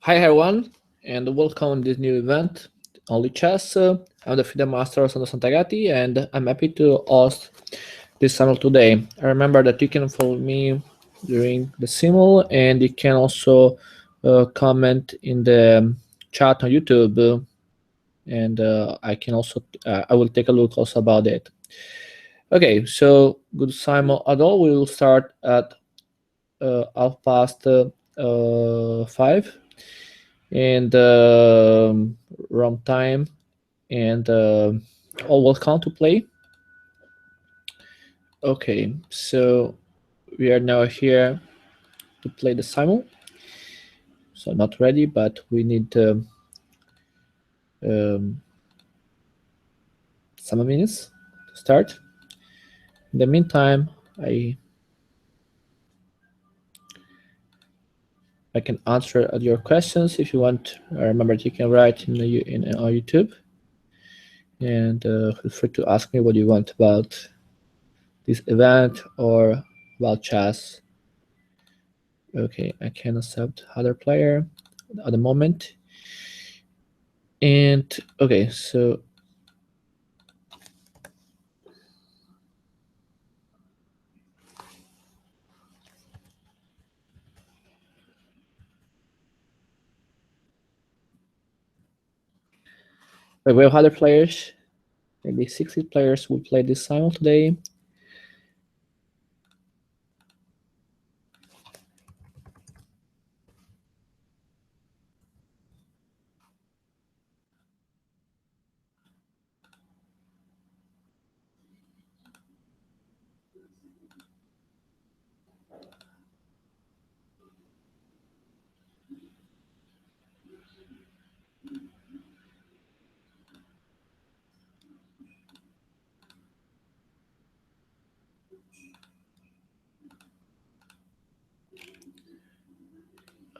Hi everyone, and welcome to this new event, Only Chess. I'm the FIDE Master Santagati, and I'm happy to host this channel today. I remember that you can follow me during the Simul, and you can also comment in the chat on YouTube, and I will take a look also about it. Okay, so good Simul at all. We will start at 5:30 and runtime and all welcome to play. Okay, so we are now here to play the Simul. So not ready, but we need some minutes to start. In the meantime, I can answer your questions if you want. Remember, you can write in on YouTube, and feel free to ask me what you want about this event or about chess. Okay, I can accept other player at the moment. And okay, so we have other players. Maybe 60 players will play this Simul today.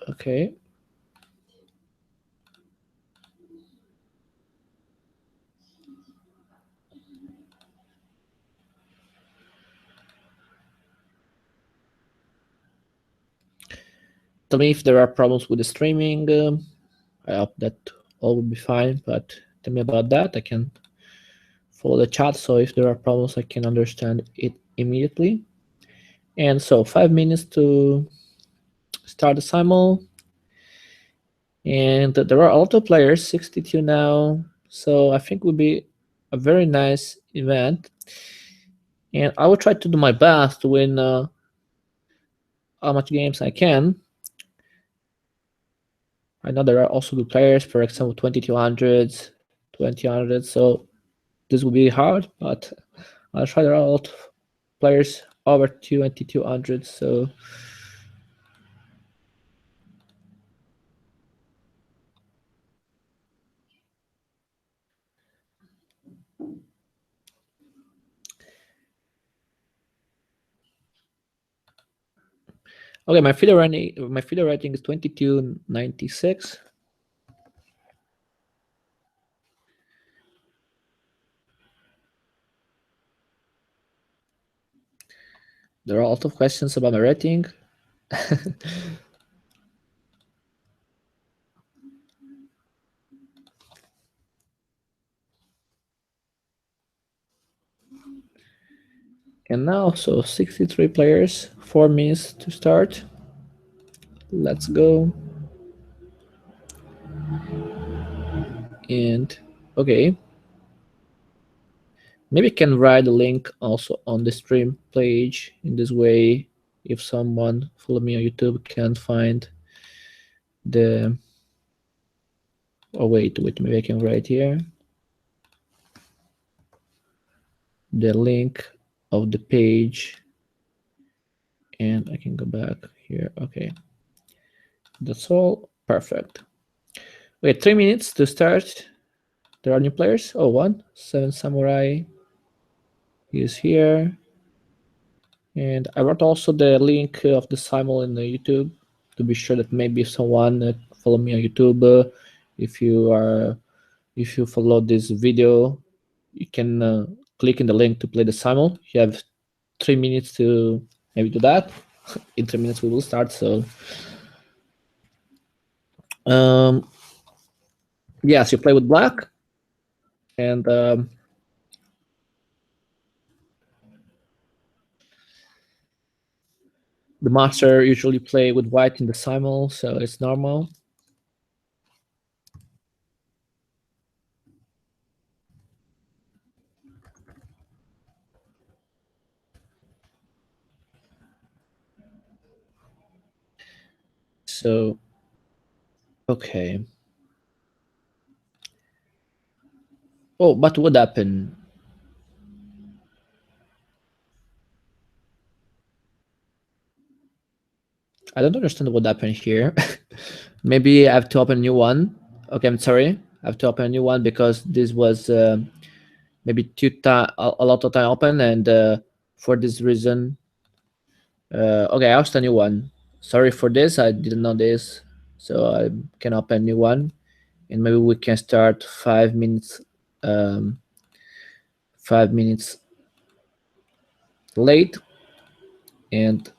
Okay. Tell me if there are problems with the streaming. I hope that all will be fine, but tell me about that. I can follow the chat, so if there are problems, I can understand it immediately. And so 5 minutes to start the Simul. And there are a lot of players, 62 now. So I think it will be a very nice event. And I will try to do my best to win how much games I can. I know there are also good players, for example, 2200s, 2000s. So this will be hard, but I'll try. There are a lot of players over 2200s. So okay, my FIDE rating is 2296. There are a lot of questions about my rating. And now, so 63 players, 4 minutes to start. Let's go. And okay, maybe I can write a link also on the stream page. In this way, if someone follow me on YouTube can find the, oh wait, maybe I can write here the link of the page, and I can go back here. Okay, that's all. Perfect. Wait, 3 minutes to start. There are new players. Oh, 7 Samurai is here. And I wrote also the link of the Simul in the YouTube to be sure that maybe someone follow me on YouTube. If you follow this video, you can click in the link to play the Simul. You have 3 minutes to maybe do that. In 3 minutes we will start. So Um, yes, you play with black, and the master usually play with white in the simul, so it's normal. So, okay. Oh, but what happened? I don't understand what happened here. Maybe I have to open a new one. Okay, I'm sorry. I have to open a new one because this was maybe a lot of time open, and for this reason, okay, I'll start a new one. Sorry for this. I didn't know this, so I can open a new one, and maybe we can start 5 minutes, 5 minutes late. And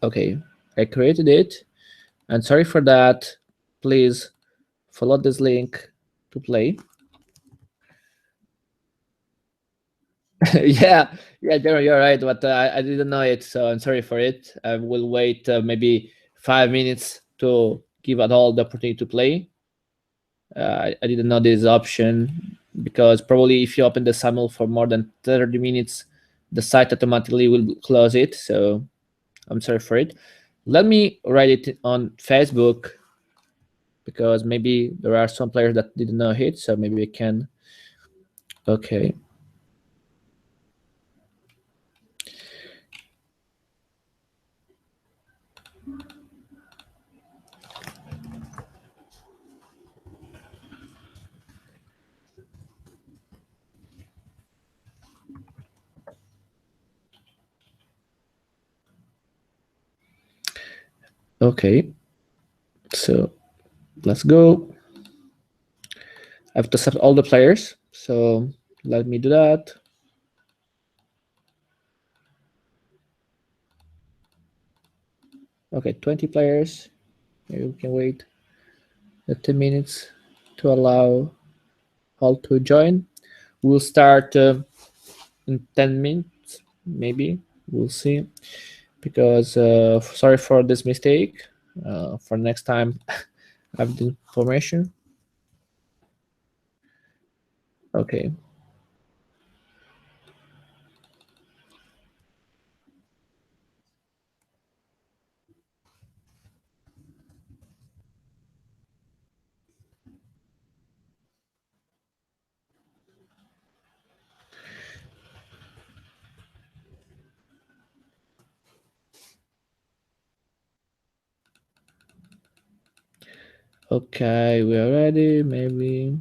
okay, I created it, and sorry for that. Please follow this link to play. Yeah, yeah, Jeremy, you're right, but I didn't know it, so I'm sorry for it. I will wait maybe 5 minutes to give it all the opportunity to play. I didn't know this option because probably if you open the SAML for more than 30 minutes, the site automatically will close it. So I'm sorry for it. Let me write it on Facebook because maybe there are some players that didn't know it, so maybe we can. Okay. Okay. So let's go. I have to set all the players. So let me do that. Okay, 20 players. Maybe we can wait 10 minutes to allow all to join. We'll start in 10 minutes, maybe. We'll see. Because sorry for this mistake. For next time, I have the information. Okay. Okay, we are ready. Maybe.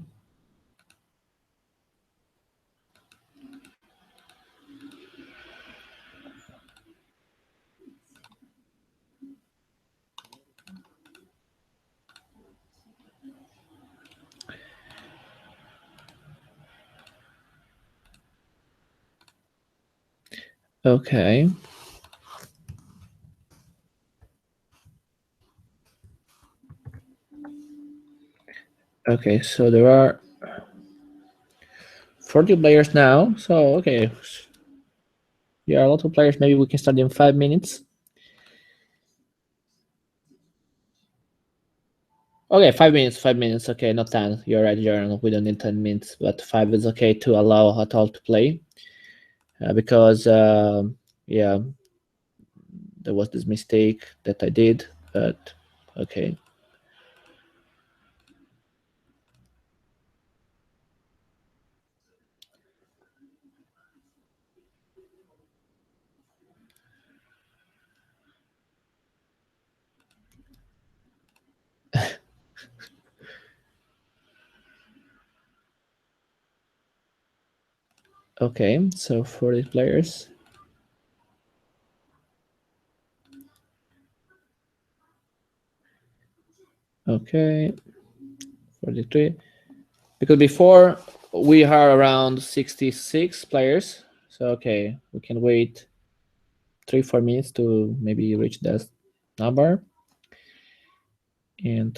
Okay. Okay, so there are 40 players now. So, okay. Yeah, a lot of players. Maybe we can start in 5 minutes. Okay, 5 minutes, 5 minutes. Okay, not 10. You're right, Jaron. We don't need 10 minutes, but 5 is okay to allow at all to play. Because, yeah, there was this mistake that I did, but okay. Okay, so 40 players. Okay, 43. Because before we are around 66 players. So, okay, we can wait 3 4 minutes to maybe reach that number. And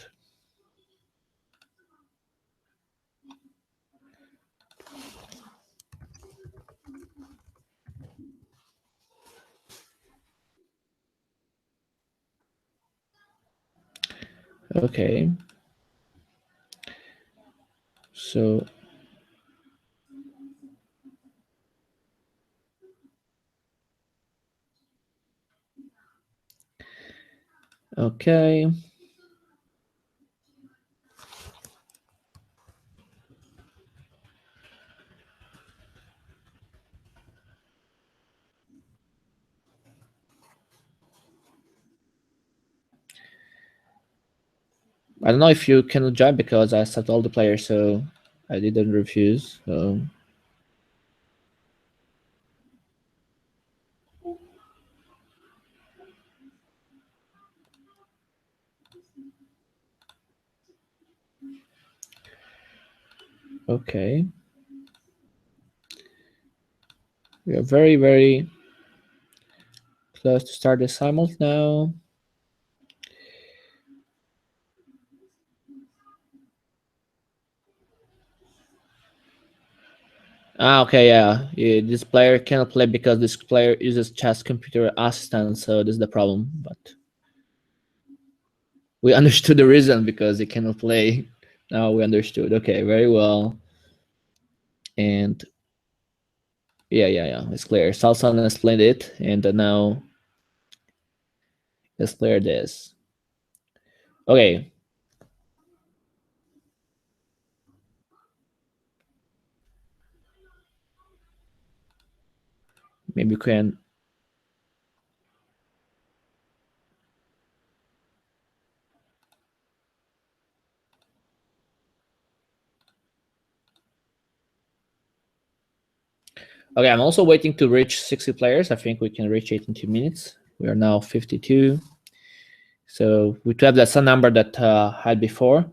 Okay. So okay. I don't know if you can join because I set all the players, so I didn't refuse. So okay, we are very very close to start the simul now. Ah, okay, yeah. This player cannot play because this player uses chess computer assistant, so this is the problem. But we understood the reason because he cannot play. Now we understood. Okay, very well. And yeah, it's clear. Salsan explained it, and now let's clear this. Okay, maybe we can. Okay, I'm also waiting to reach 60 players. I think we can reach it in 2 minutes. We are now 52. So we have that same number that had before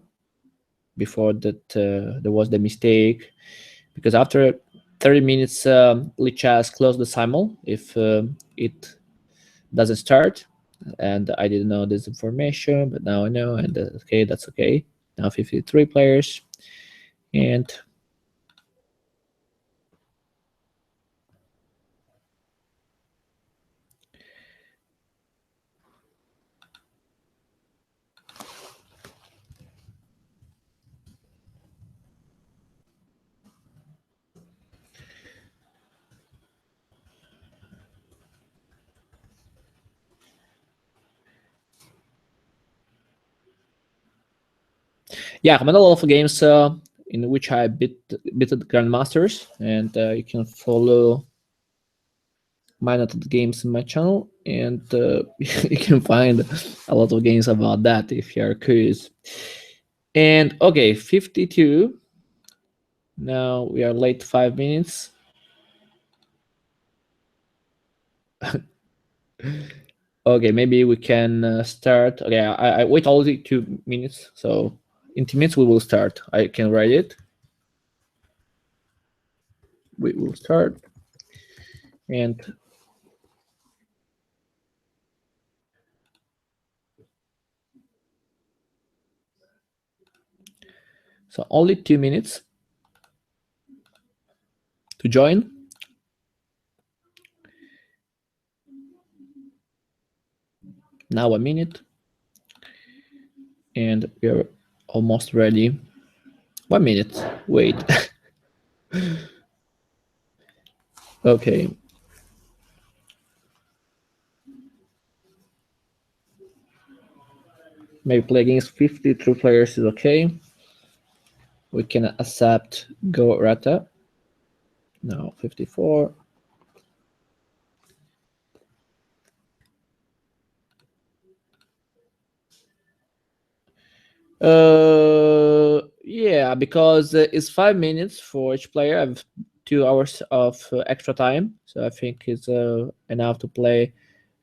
that there was the mistake because after 30 minutes Lichas closed the simul if it doesn't start, and I didn't know this information, but now I know, and okay, that's okay. Now 53 players, and yeah, I'm in a lot of games in which I beat the grandmasters, and you can follow my noted games in my channel, and you can find a lot of games about that if you are curious. And okay, 52. Now we are late 5 minutes. Okay, maybe we can start. Okay, I wait only 2 minutes, so in 2 minutes we will start. I can write it. We will start, and so only 2 minutes to join. Now a minute, and we are almost ready. 1 minute. Wait. Okay. Maybe play against 53 players is okay. We can accept Go Rata. Now 54. Yeah, because it's 5 minutes for each player. I have 2 hours of extra time, so I think it's enough to play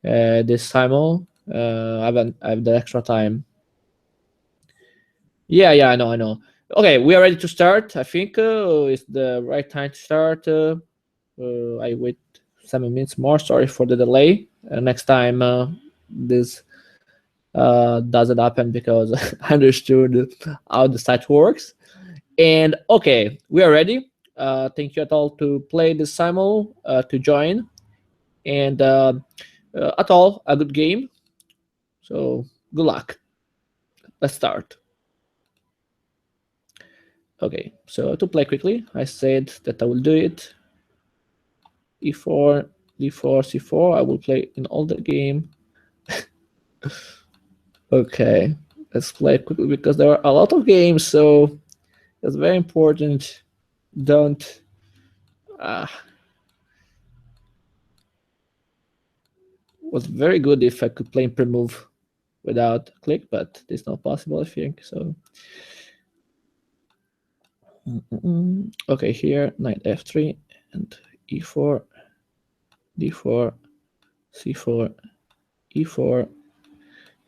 this simul. I have the extra time. Yeah, I know. Okay, we are ready to start. I think it's the right time to start. I wait 7 minutes more. Sorry for the delay. Next time, this doesn't happen because I understood how the site works. And okay, we are ready. Thank you at all to play this simul, to join, and at all a good game. So good luck. let's start. Okay, so to play quickly, I said that I will do it. E4, d4, c4. I will play in all the game. Okay, let's play quickly because there are a lot of games, so it's very important. Don't. Was very good if I could play in pre-move without click, but it's not possible, I think. So, okay, here knight f3 and e4, d4, c4, e4.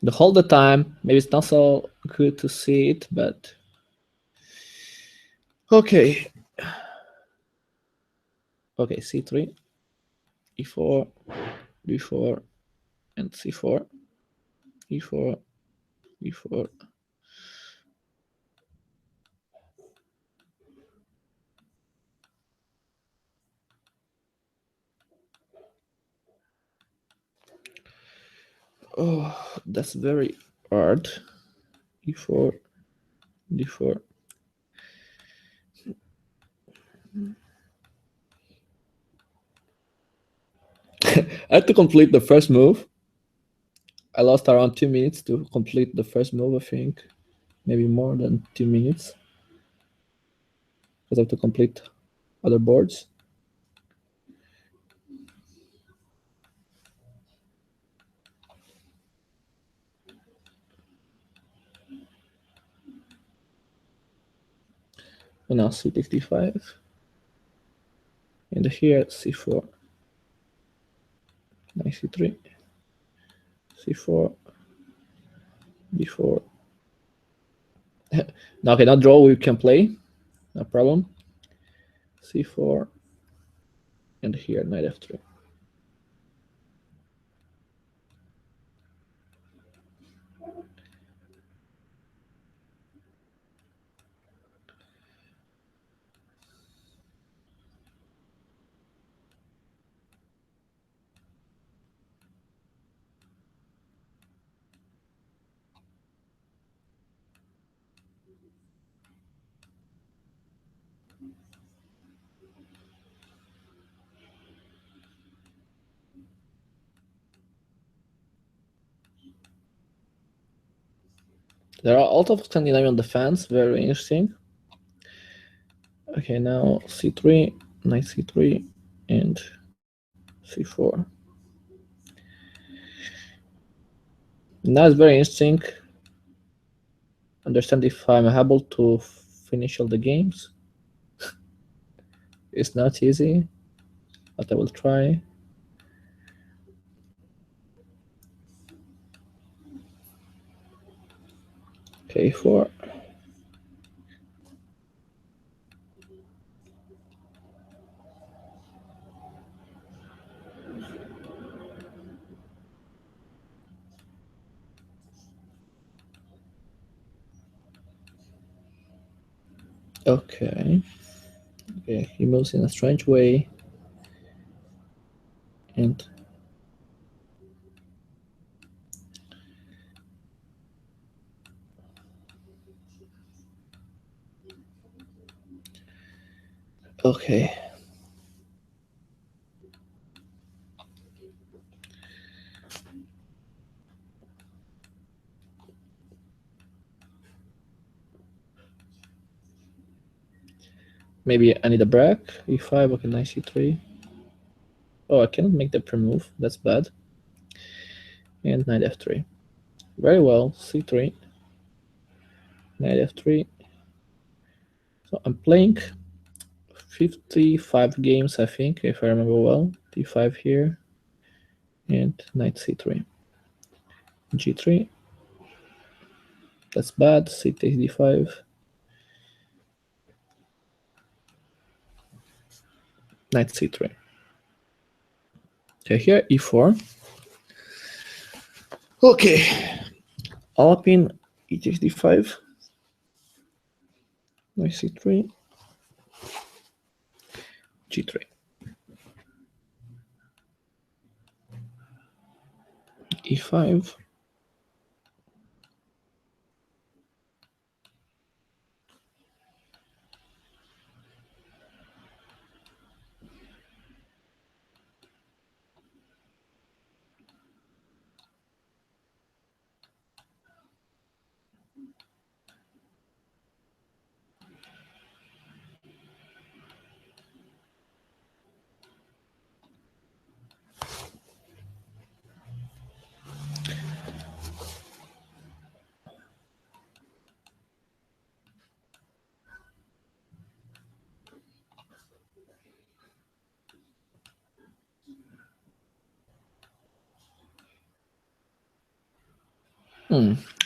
The whole the time. Maybe it's not so good to see it, but okay. Okay, c3, e4, d4, and c4, e4, e4. Oh, that's very hard. e4, d4. I had to complete the first move. I lost around 2 minutes to complete the first move, I think. Maybe more than 2 minutes. Because I have to complete other boards. And now c takes d5. And here c4. Knight c3. c4. d4. Now, okay, now draw we can play. No problem. c4. And here knight f3. There are a lot of Scandinavian defense, very interesting. Okay, now c3, knight c3, and c4. Now it's very interesting. Understand if I'm able to finish all the games. It's not easy, but I will try. Okay, 4. Okay. Okay, he moves in a strange way. And okay. Maybe I need a break. e5, okay, knight c3. Oh, I cannot make the pre-move. That's bad. And knight f3. Very well, c3. Knight f3. So I'm playing 55 games, I think, if I remember well. d5 here. And knight c3. g3. That's bad. C takes d5. Knight c3. Okay, here e4. Okay. Alpin e takes d5. Knight c3. g3. e5.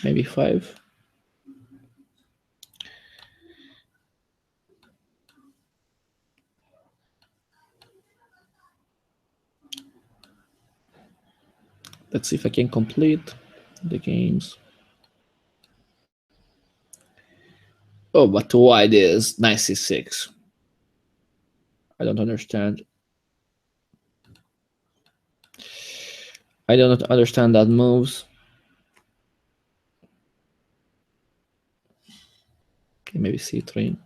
Maybe 5. Let's see if I can complete the games. Oh, but why this knight c6? I don't understand. I do not understand that moves. Okay, maybe c3.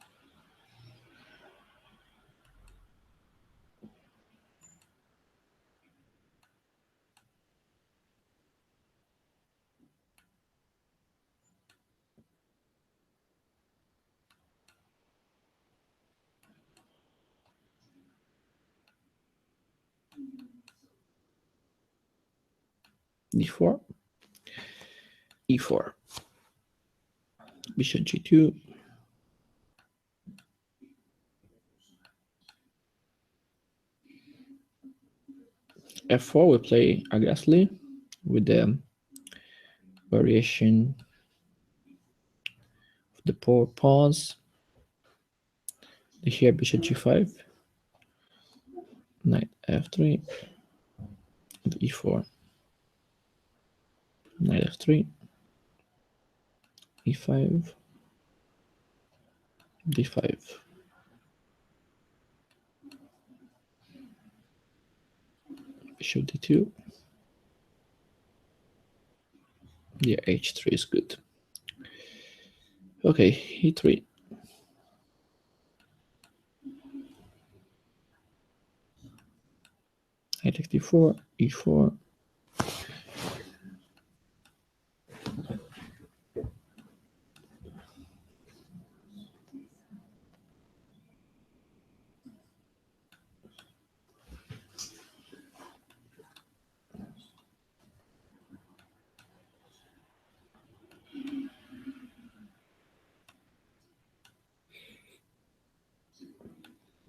d4. e4. Bishop g2. f4 we play aggressively with the variation of the pawns. Here bishop g5, knight f3, and e4, knight f3, e5, d5, bishop d2. Yeah, h3 is good. Okay, e3. Knight takes d4, e4.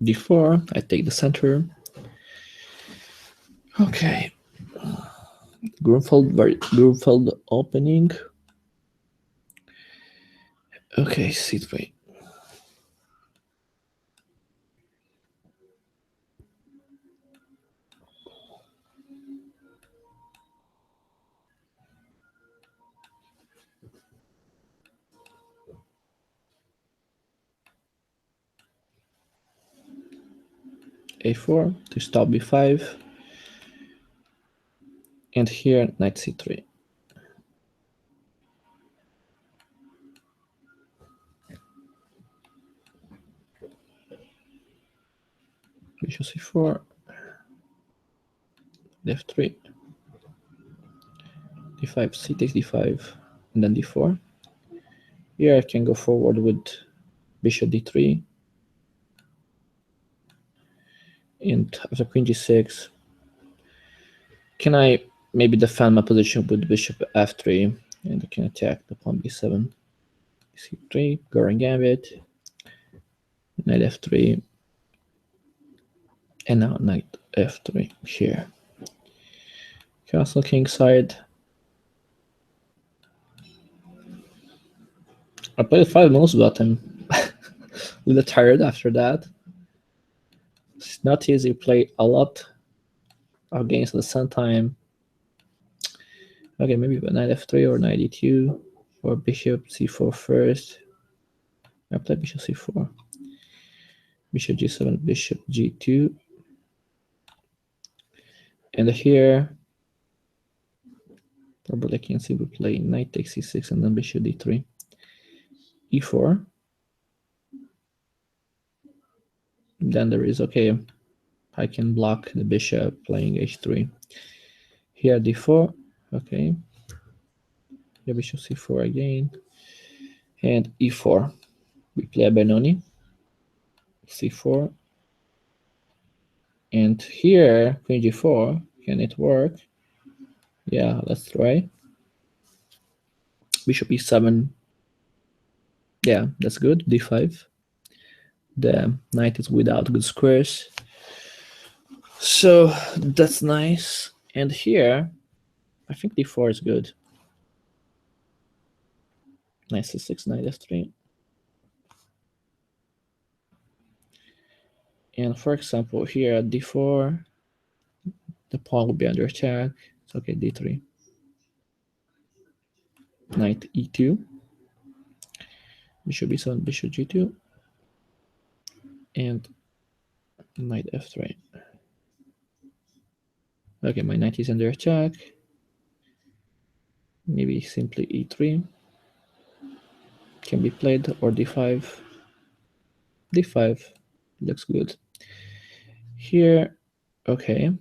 d4, I take the center. Okay. Grunfeld opening. Okay, c3. a4 to stop b5. And here, knight c3. Bishop c4, f3, d5, c takes d5, and then d4. Here I can go forward with bishop d3, and after queen g6, can I maybe defend my position with bishop f3, and I can attack the pawn b7, c3, Goring gambit, knight f3, and now knight f3 here. Castle kingside. I played 5 moves button. A little tired after that. It's not easy to play a lot against the same time. Okay, maybe knight f3 or knight e2 or bishop c4 first. I play bishop c4. Bishop g7, bishop g2. And here, probably I can see we play knight takes c6 and then bishop d3. e4. Then there is, okay, I can block the bishop playing h3. Here d4, okay. Here bishop c4 again. And e4. We play a Benoni. c4. And here, queen g4. Can it work? Yeah, let's try. Bishop e7. Yeah, that's good. d5. The knight is without good squares. So that's nice. And here, I think d4 is good. Knight c6, knight f3. And for example, here at d4, the pawn will be under attack. It's okay, d3. Knight e2. Bishop b7, bishop g2. And knight f3. Okay, my knight is under attack. Maybe simply e3 can be played, or d5. d5 looks good. Here, okay.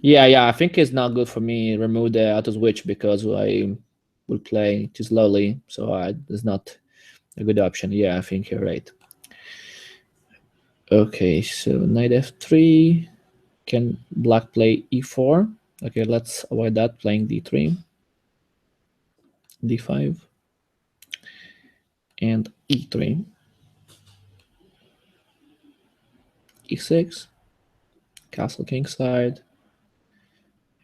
Yeah, I think it's not good for me remove the auto switch because I will play too slowly, so it's not a good option. Yeah, I think you're right. Okay, so knight f3. Can black play e4? Okay, let's avoid that, playing d3, d5, and e3, e6, castle kingside,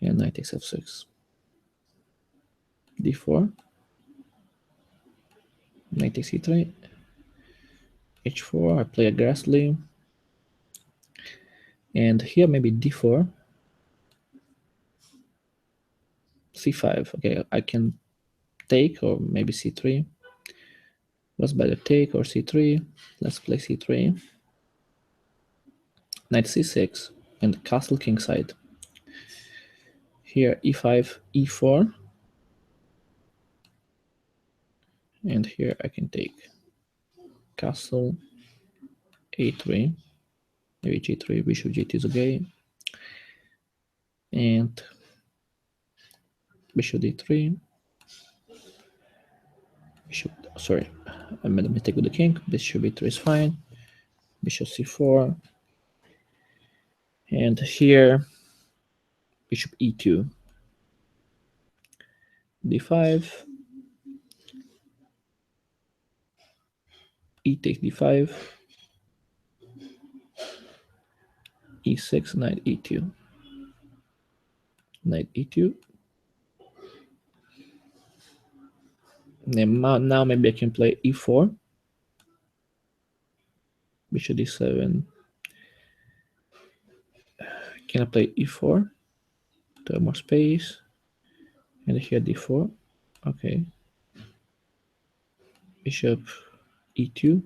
and knight takes f6, d4, knight takes e3, h4. I play aggressively, and here maybe d4, c5. Okay, I can take, or maybe c3. What's better, take or c3? Let's play c3, knight c6, and castle kingside. Here e5, e4, and here I can take castle a3, maybe g3, bishop g2 is okay, and bishop d3, bishop, sorry, I made a mistake with the king, bishop b3 is fine, bishop c4, and here bishop e2, d5, e takes d5, e6, knight e2, knight e2. Now maybe I can play e4, bishop d7. Can I play e4 to have more space? And here d4. Okay. Bishop e2.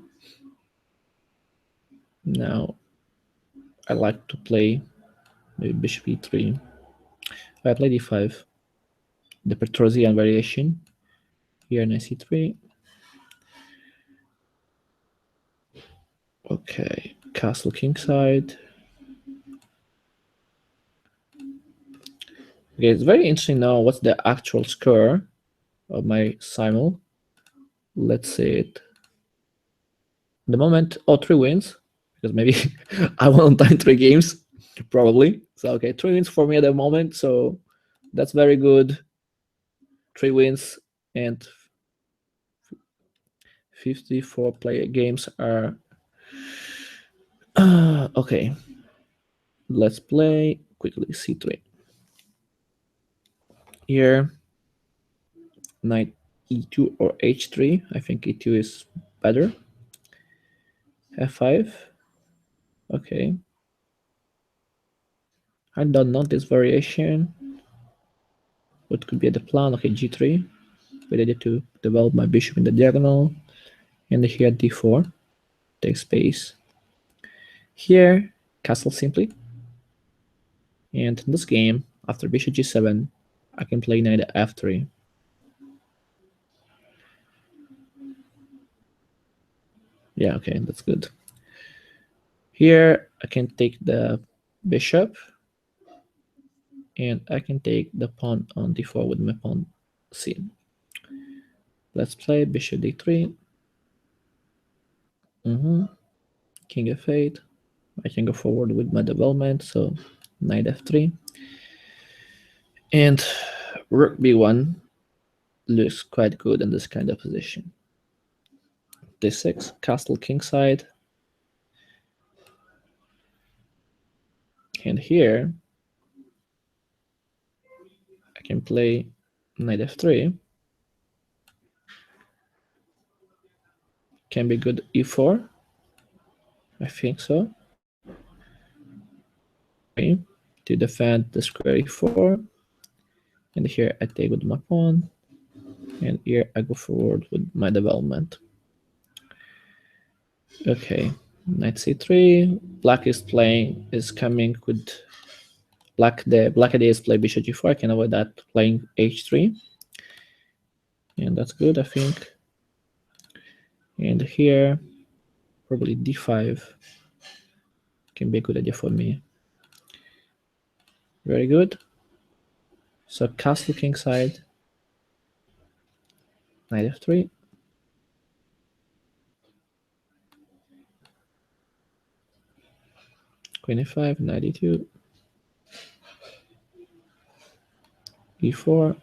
Now I like to play maybe bishop e3. I play d5. The Petrosian variation. Here knight c3. Okay. Castle kingside. Okay, it's very interesting now what's the actual score of my Simul. Let's see it. The moment, 3 wins, because maybe I won time 3 games, probably. So okay, 3 wins for me at the moment, so that's very good. 3 wins and 54 player games are okay. Let's play quickly c3. Here, knight e2 or h3. I think e2 is better. f5. Okay. I don't know this variation. What could be the plan? Okay, g3. Ready to develop my bishop in the diagonal. And here d4. Take space. Here, castle simply. And in this game, after bishop g7, I can play knight f3. Yeah, okay, that's good. Here, I can take the bishop, and I can take the pawn on d4 with my pawn c. Let's play bishop d3. King f8. I can go forward with my development, so knight f3. And rook b1 looks quite good in this kind of position. d6, castle kingside. And here, I can play knight f3. Can be good e4. I think so. Okay. To defend the square e4. And here I take with my pawn. And here I go forward with my development. Okay, knight c3. Black is coming with the black idea is play bishop g4. I can avoid that playing h3. And that's good, I think. And here, probably d5 can be a good idea for me. Very good. So castle kingside, knight f3. Queen e5, knight e2, e4.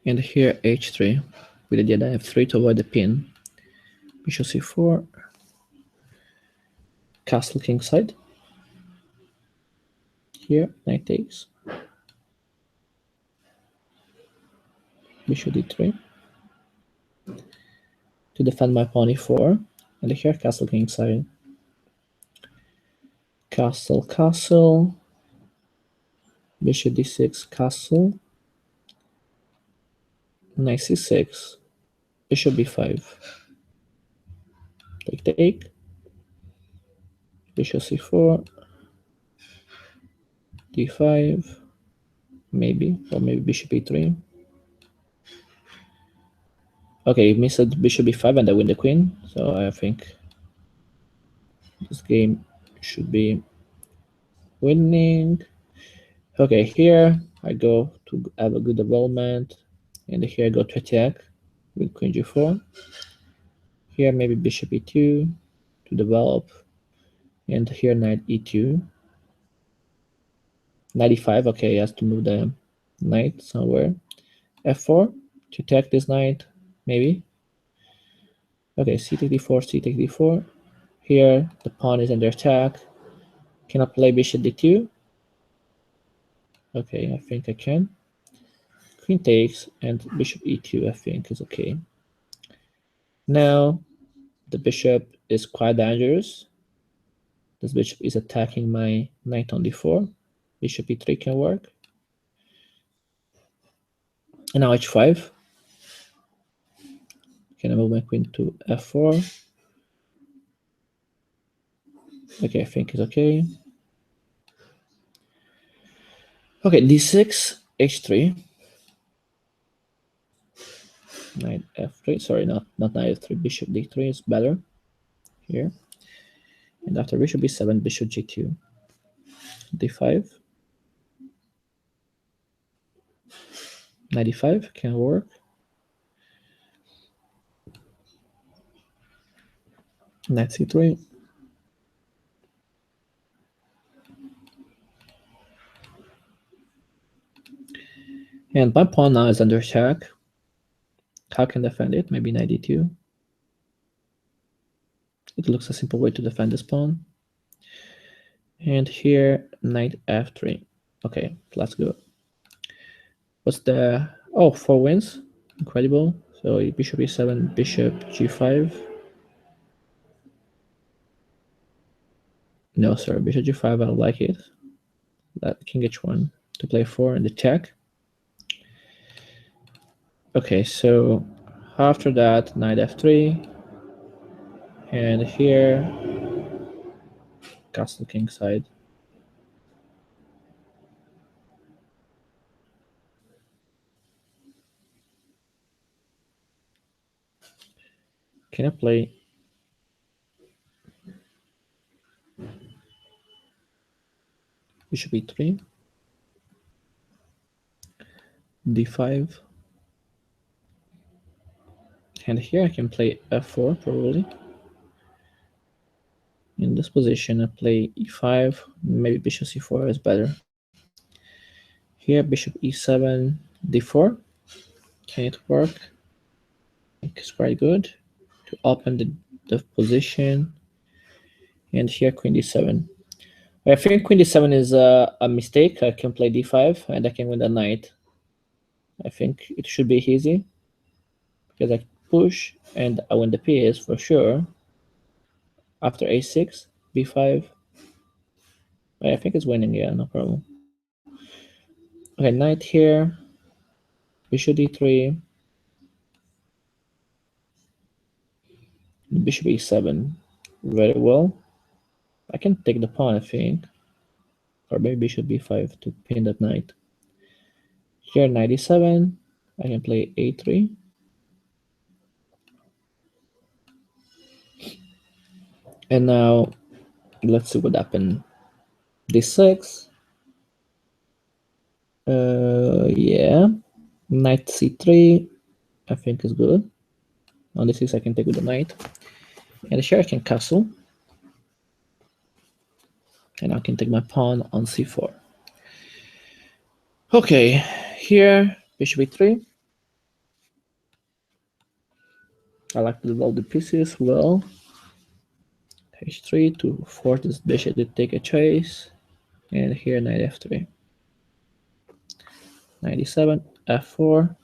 And here h3 with the idea that f3 to avoid the pin. Bishop c4, castle kingside. Here, knight takes. Bishop d3 to defend my pawn e4, and here castle kingside. Castle, castle. Bishop d6, castle. Knight c6. Bishop b5. Take, take. Bishop c4. d5. Maybe, or maybe bishop e3. Okay, missed bishop b5 and I win the queen. So I think this game should be winning. Okay, here I go to have a good development. And here I go to attack with queen g4. Here maybe bishop e2 to develop. And here knight e2. Knight e5, okay, he has to move the knight somewhere. f4 to attack this knight, maybe. Okay, c take d4, c take d4. Here the pawn is under attack. Can I play bishop d2? Okay, I think I can. Queen takes and bishop e2 I think is okay. Now the bishop is quite dangerous. This bishop is attacking my knight on d4. Bishop e3 can work. And now h5. Can I move my queen to f4? Okay, I think it's okay. Okay, d6, h3. Knight f3. Sorry, not knight f3. Bishop d3 is better here. And after bishop b7, bishop g2. d5. Knight e5 can work. Knight c3. And my pawn now is under attack. How can I defend it? Maybe knight d2. It looks a simple way to defend this pawn. And here, knight f3. Okay, let's go. What's the... Oh, 4 wins. Incredible. So bishop e7, bishop g5. No, sorry, bishop g5, I don't like it. That king h1 to play 4 and the check. Okay, so after that, knight f3. And here, castle kingside. Can I play bishop e3, d5, and here I can play f4 probably. In this position I play e5, maybe bishop c4 is better. Here bishop e7, d4. Can it work? I think it's quite good to open the position. And here queen d7. I think queen d7 is a mistake. I can play d5 and I can win the knight. I think it should be easy because I push and I win the piece for sure. After a6, b5. I think it's winning, yeah, no problem. Okay, knight here, bishop d3, bishop e7. Very well. I can take the pawn, I think. Or maybe bishop b5 to pin that knight. Here, knight e7. I can play a3. And now, let's see what happened. d6. Yeah. Knight c3, I think is good. On d6, I can take with the knight. And here I can castle. And I can take my pawn on c4. Okay, here, bishop e3. I like to develop the pieces well. h3 to force this bishop to take a chase. And here, knight f3. Knight e7, f4.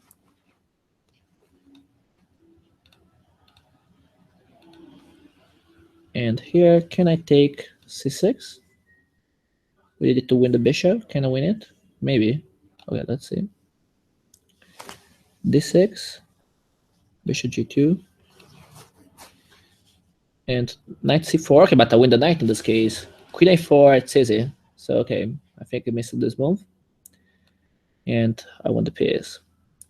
And here, can I take c6? We need to win the bishop. Can I win it? Maybe. Okay, let's see. d6, bishop g2, and knight c4. Okay, but I win the knight in this case. Queen a4, it's easy. So, okay, I think I missed this move. And I won the piece.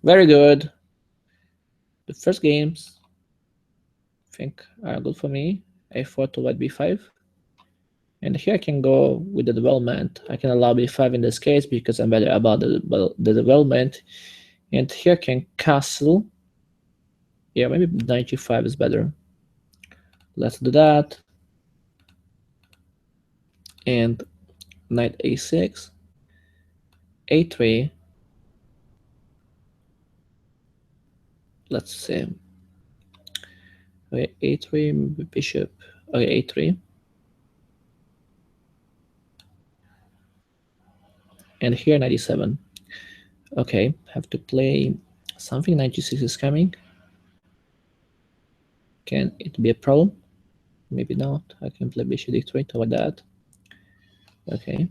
Very good. The first games, I think, are good for me. a4 to white b5. And here I can go with the development. I can allow b5 in this case because I'm better about the development. And here I can castle. Yeah, maybe knight g5 is better. Let's do that. And knight a6, a3. Let's see. Okay, a3, bishop. Okay, a3. And here knight e7. Okay, have to play something. Knight g6 is coming. Can it be a problem? Maybe not. I can play bishop d3 to avoid that. Okay.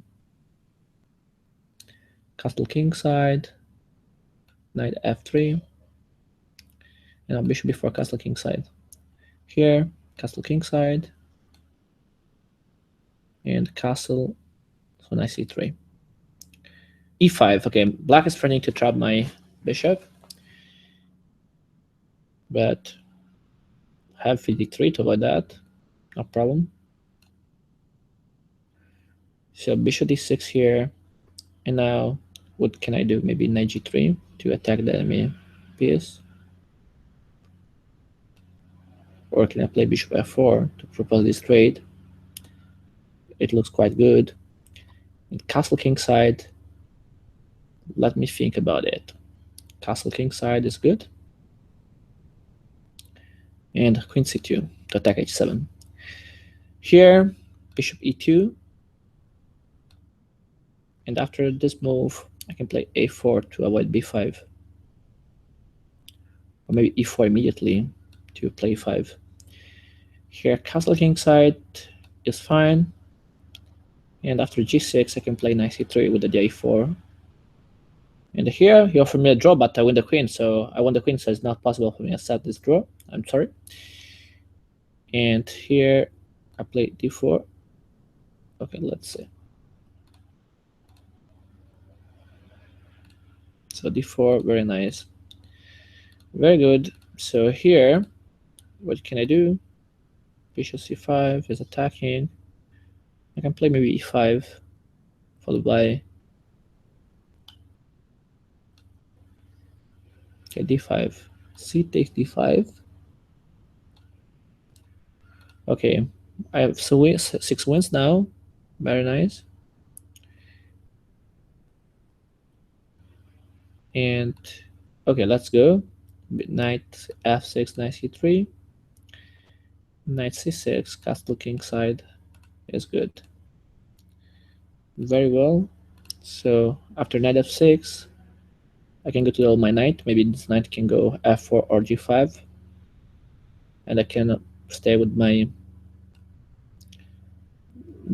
Castle king side. Knight f3. And now bishop before castle king side. Here, castle king side. And castle, so knight c3. e5. Okay, black is threatening to trap my bishop. But have d3 to avoid that. No problem. So bishop d6 here. And now, what can I do? Maybe knight g3 to attack the enemy piece. Or can I play bishop f4 to propose this trade? It looks quite good. And castle king side, let me think about it. Castle king side is good. And queen c2 to attack h7. Here, bishop e2. And after this move, I can play a4 to avoid b5. Or maybe e4 immediately to play 5. Here, castle king side is fine. And after g6, I can play knight c3 with the d4. And here, he offered me a draw, but I win the queen. So I won the queen, so it's not possible for me to accept this draw. I'm sorry. And here, I play d4. Okay, let's see. So d4, very nice. Very good. So here, what can I do? Bishop c5 is attacking. I can play maybe e5, followed by okay, d5. C takes d5. Okay, I have 6 wins now. Very nice. And okay, let's go. Knight f6, knight c3. Knight c6, castle king side is good. Very well. So after knight f6, I can go to my knight. Maybe this knight can go f4 or g5, and I can stay with my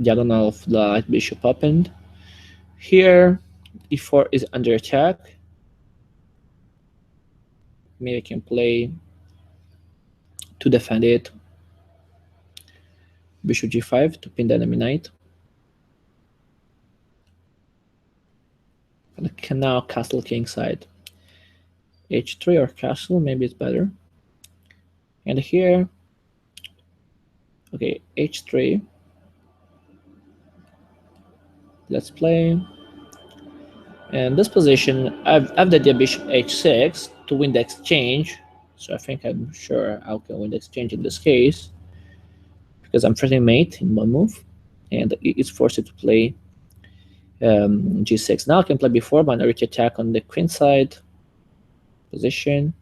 diagonal of the light bishop opened. Here, e4 is under attack. Maybe I can play to defend it. Bishop g5 to pin the enemy knight. And I can now castle kingside. h3 or castle, maybe it's better. And here, okay, h3. Let's play. And this position, I've the idea bishop h6 to win the exchange. So I think I'm sure I can win the exchange in this case, because I'm threatening mate in one move, and it's forced to play g6. Now I can play b4 minority attack on the queen side position.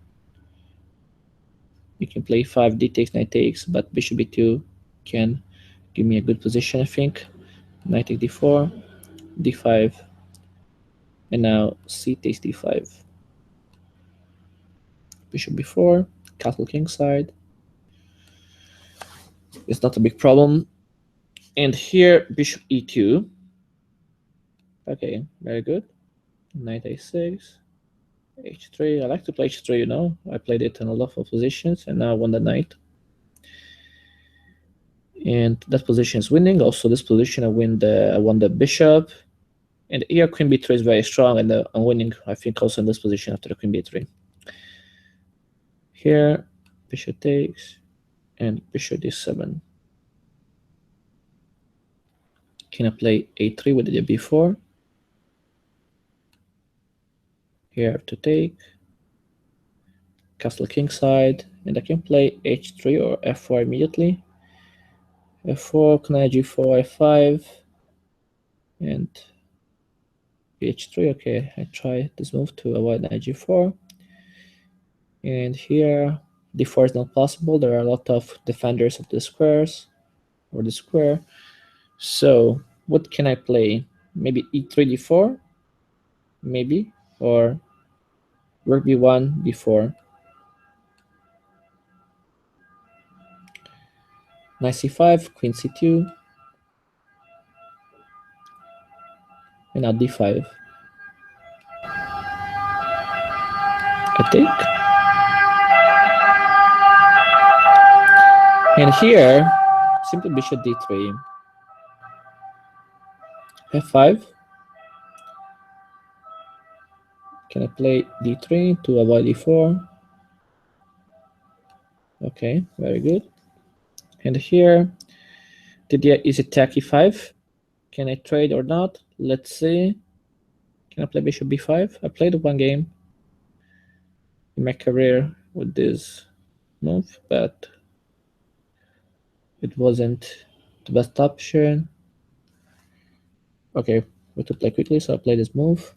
You can play 5, d takes, knight takes, but bishop b2 can give me a good position, I think. Knight takes d4, d5, and now c takes d5. Bishop b4, castle kingside. It's not a big problem. And here, bishop e2. Okay, very good. Knight a6, h3. I like to play h3, you know. I played it in a lot of positions, and now I won the knight. And that position is winning. Also, this position I won the bishop. And here, queen b3 is very strong, and I'm winning, I think, also in this position after the queen b3. Here, bishop takes, and bishop d7. Can I play a3 with the b4? Here to take, castle kingside, and I can play h3 or f4 immediately. f4, knight g4, f5, and h3. Okay, I try this move to avoid knight g4. And here, d4 is not possible. There are a lot of defenders of the squares, or the square. So what can I play? Maybe e3, d4, maybe, or rook b1, b4. Knight c5, queen c2, and now d5. I take. And here, simply bishop d3, f5. Can I play d3 to avoid e4? Okay, very good. And here, the idea is attack e5. Can I trade or not? Let's see. Can I play bishop b5? I played one game in my career with this move, but it wasn't the best option. Okay, we have to play quickly, so I play this move.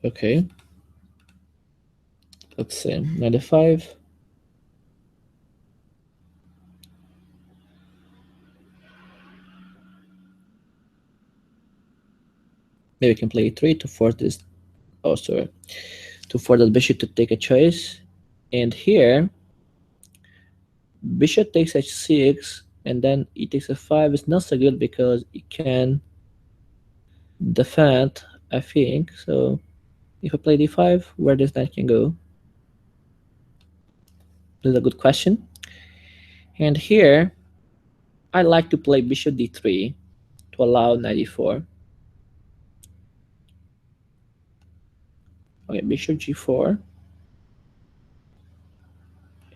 Okay. Let's see, knight f5. Maybe we can play e3 to force this. Oh, sorry. To force the bishop to take a choice. And here, bishop takes h6, and then e takes f5 is not so good because it can defend, I think. So if I play d5, where this knight can go? This is a good question. And here, I like to play bishop d3 to allow knight e4. Okay, bishop g4,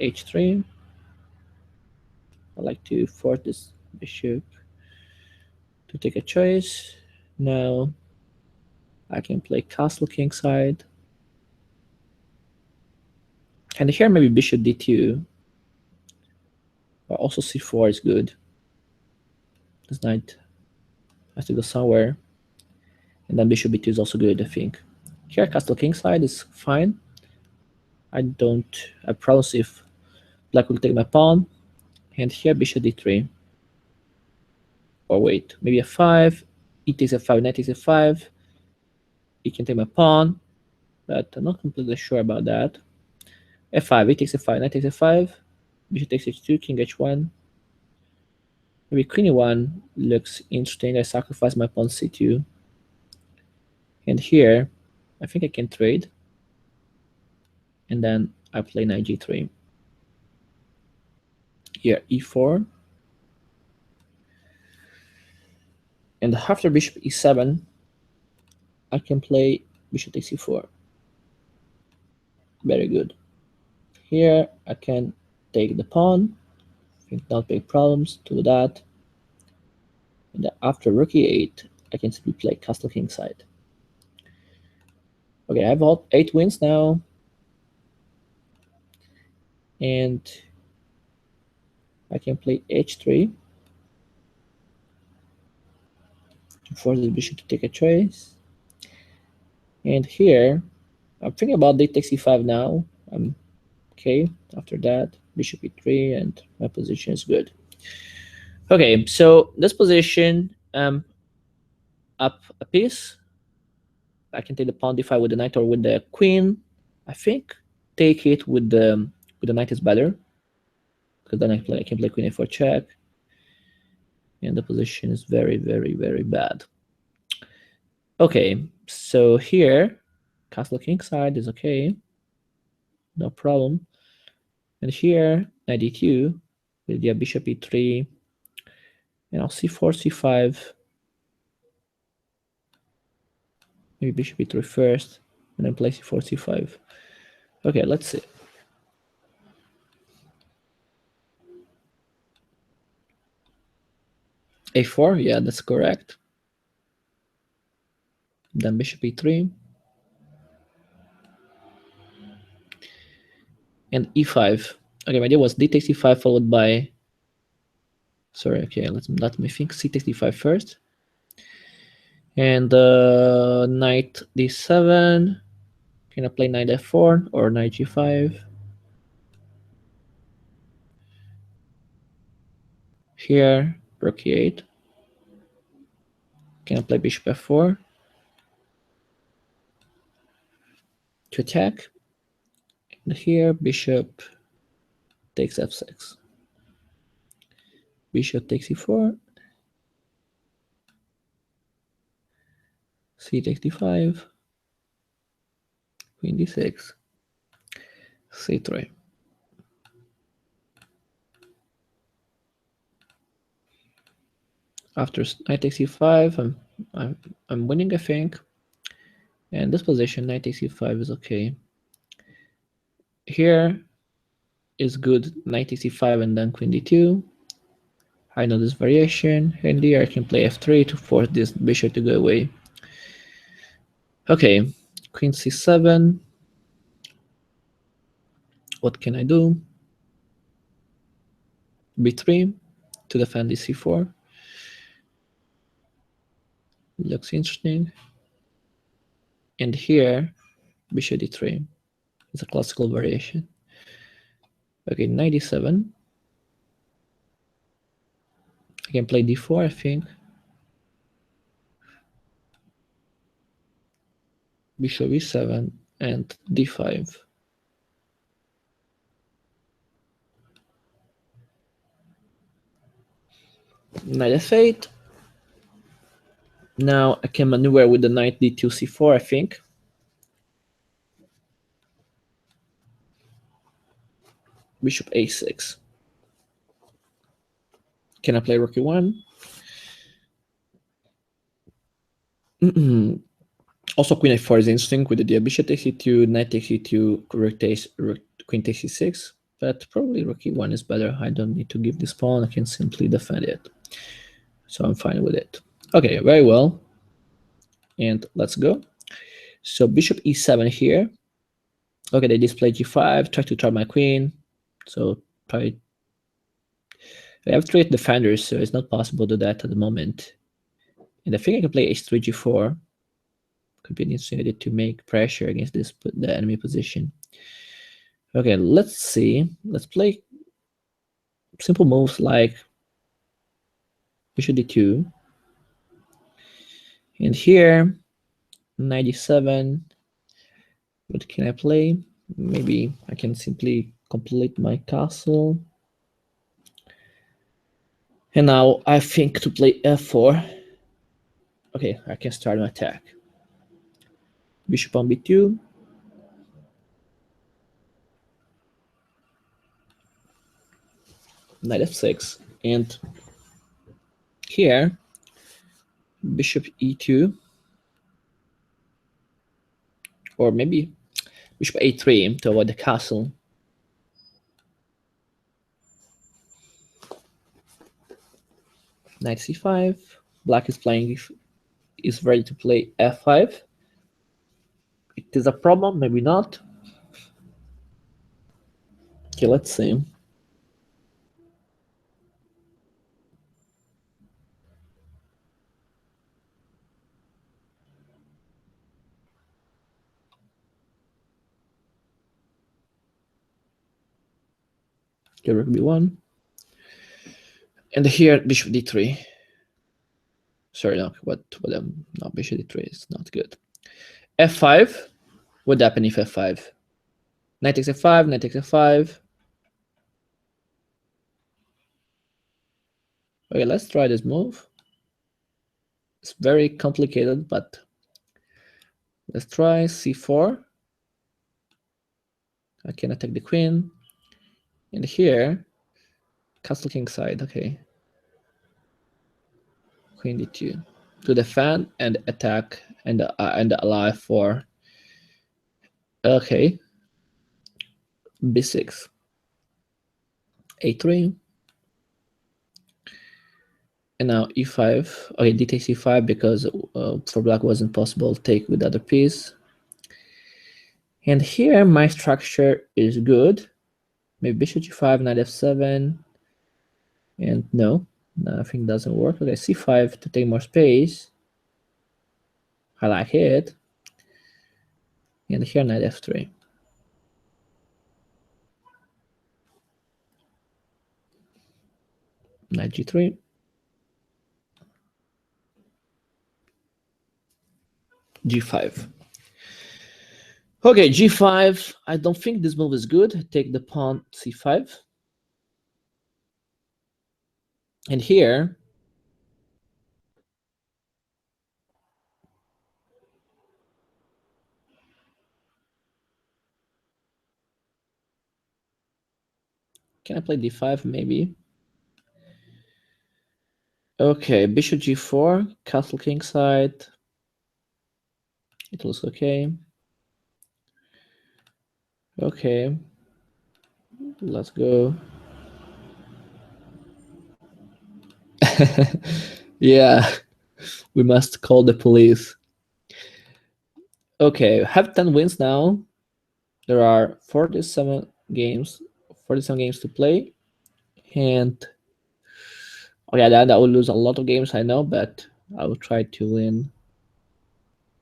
h3. I like to force this bishop to take a choice. Now I can play castle kingside. And here maybe bishop d2. But also c4 is good. This knight has to go somewhere. And then bishop b2 is also good, I think. Here castle kingside is fine. I promise if black will take my pawn. And here bishop d3. or wait, maybe f5, e takes f5, knight takes f5, e can take my pawn, but I'm not completely sure about that. f5, e takes f5, knight takes f5, bishop takes h2, king h1. Maybe queen e1 looks interesting. I sacrifice my pawn c2. And here, I think I can trade. And then I play knight g3. Here, e4. And after bishop e7, I can play bishop takes e4. Very good. Here, I can take the pawn. I think not big problems to do that. And then after rook e8, I can simply play castle kingside. Okay, I have all 8 wins now. And I can play h3 to force the bishop to take a choice. And here, I'm thinking about d takes e5 now. I'm okay after that. Bishop e3, and my position is good. Okay, so this position, up a piece. I can take the pawn d5 with the knight or with the queen. I think take it with the knight is better, because then I can play queen a4 check, and the position is very, very, very bad. Okay, so here castle kingside is okay, no problem. And here knight d2 with the bishop e3, and I'll c4, c5, maybe bishop e3 first, and then play c4, c5. Okay, let's see. a4, yeah, that's correct. Then bishop e3. And e5. Okay, my idea was d takes e5 followed by... Sorry, okay, let me think. C takes d5 first. And knight d7. Can I play knight f4 or knight g5? Here, rook e8. Can I play bishop f4 to attack? And here, bishop takes f6. Bishop takes e4. C takes d5. Queen d6. c3. After knight takes e5, I'm winning, I think. And this position, knight takes e5 is okay. Here is good, knight takes e5 and then queen d2. I know this variation, and here I can play f3 to force this bishop to go away. Okay, queen c7. What can I do? b3 to defend the c4. Looks interesting. And here, bishop d3. It's a classical variation. Okay, knight d7. I can play d4, I think. Bishop e7 and d5. Knight f8. Now I can maneuver with the knight d2 c4, I think. Bishop a6. Can I play rook e1? Also, queen a4 is interesting with the idea bishop takes e2, knight takes e2, queen takes e6. But probably rook e1 is better. I don't need to give this pawn. I can simply defend it. So I'm fine with it. Okay, very well. And let's go. So bishop e7 here. Okay, they display g5, try to trap my queen. So I have 3 defenders, so it's not possible to do that at the moment. And I think I can play h3, g4. Could be interesting to make pressure against the enemy position. Okay, let's see. Let's play simple moves like bishop d2. And here, 97. What can I play? Maybe I can simply complete my castle. And now I think to play f4. Okay, I can start my attack. Bishop on b2. Knight f6. And here, bishop e2. Or maybe bishop a3 to avoid the castle. Knight c5. Black is playing, is ready to play f5. It is a problem, maybe not. Okay, let's see. Okay, rook b1. And here, bishop d3. Sorry, no, no, bishop d3 is not good. f5. What would happen if f5? Knight takes f5, knight takes f5. Okay, let's try this move. It's very complicated, but let's try c4. I can attack the queen. And here, castle king side, okay. Queen d2 to defend and attack and allow for. Okay, b6, a3, and now e5. Okay, d takes e5 because for black wasn't possible to take with the other piece. And here my structure is good. Maybe bishop g5, knight f7, and no, nothing doesn't work. Okay, c5 to take more space. I like it. And here knight f3. Knight g3. g5. Okay, g5. I don't think this move is good. Take the pawn c5. And here, can I play d5 maybe? Okay, bishop g4, castle king side. It looks okay. Okay, let's go. Yeah, we must call the police. Okay, have 10 wins now. There are 47 games to play. And okay, that I will lose a lot of games, I know, but I will try to win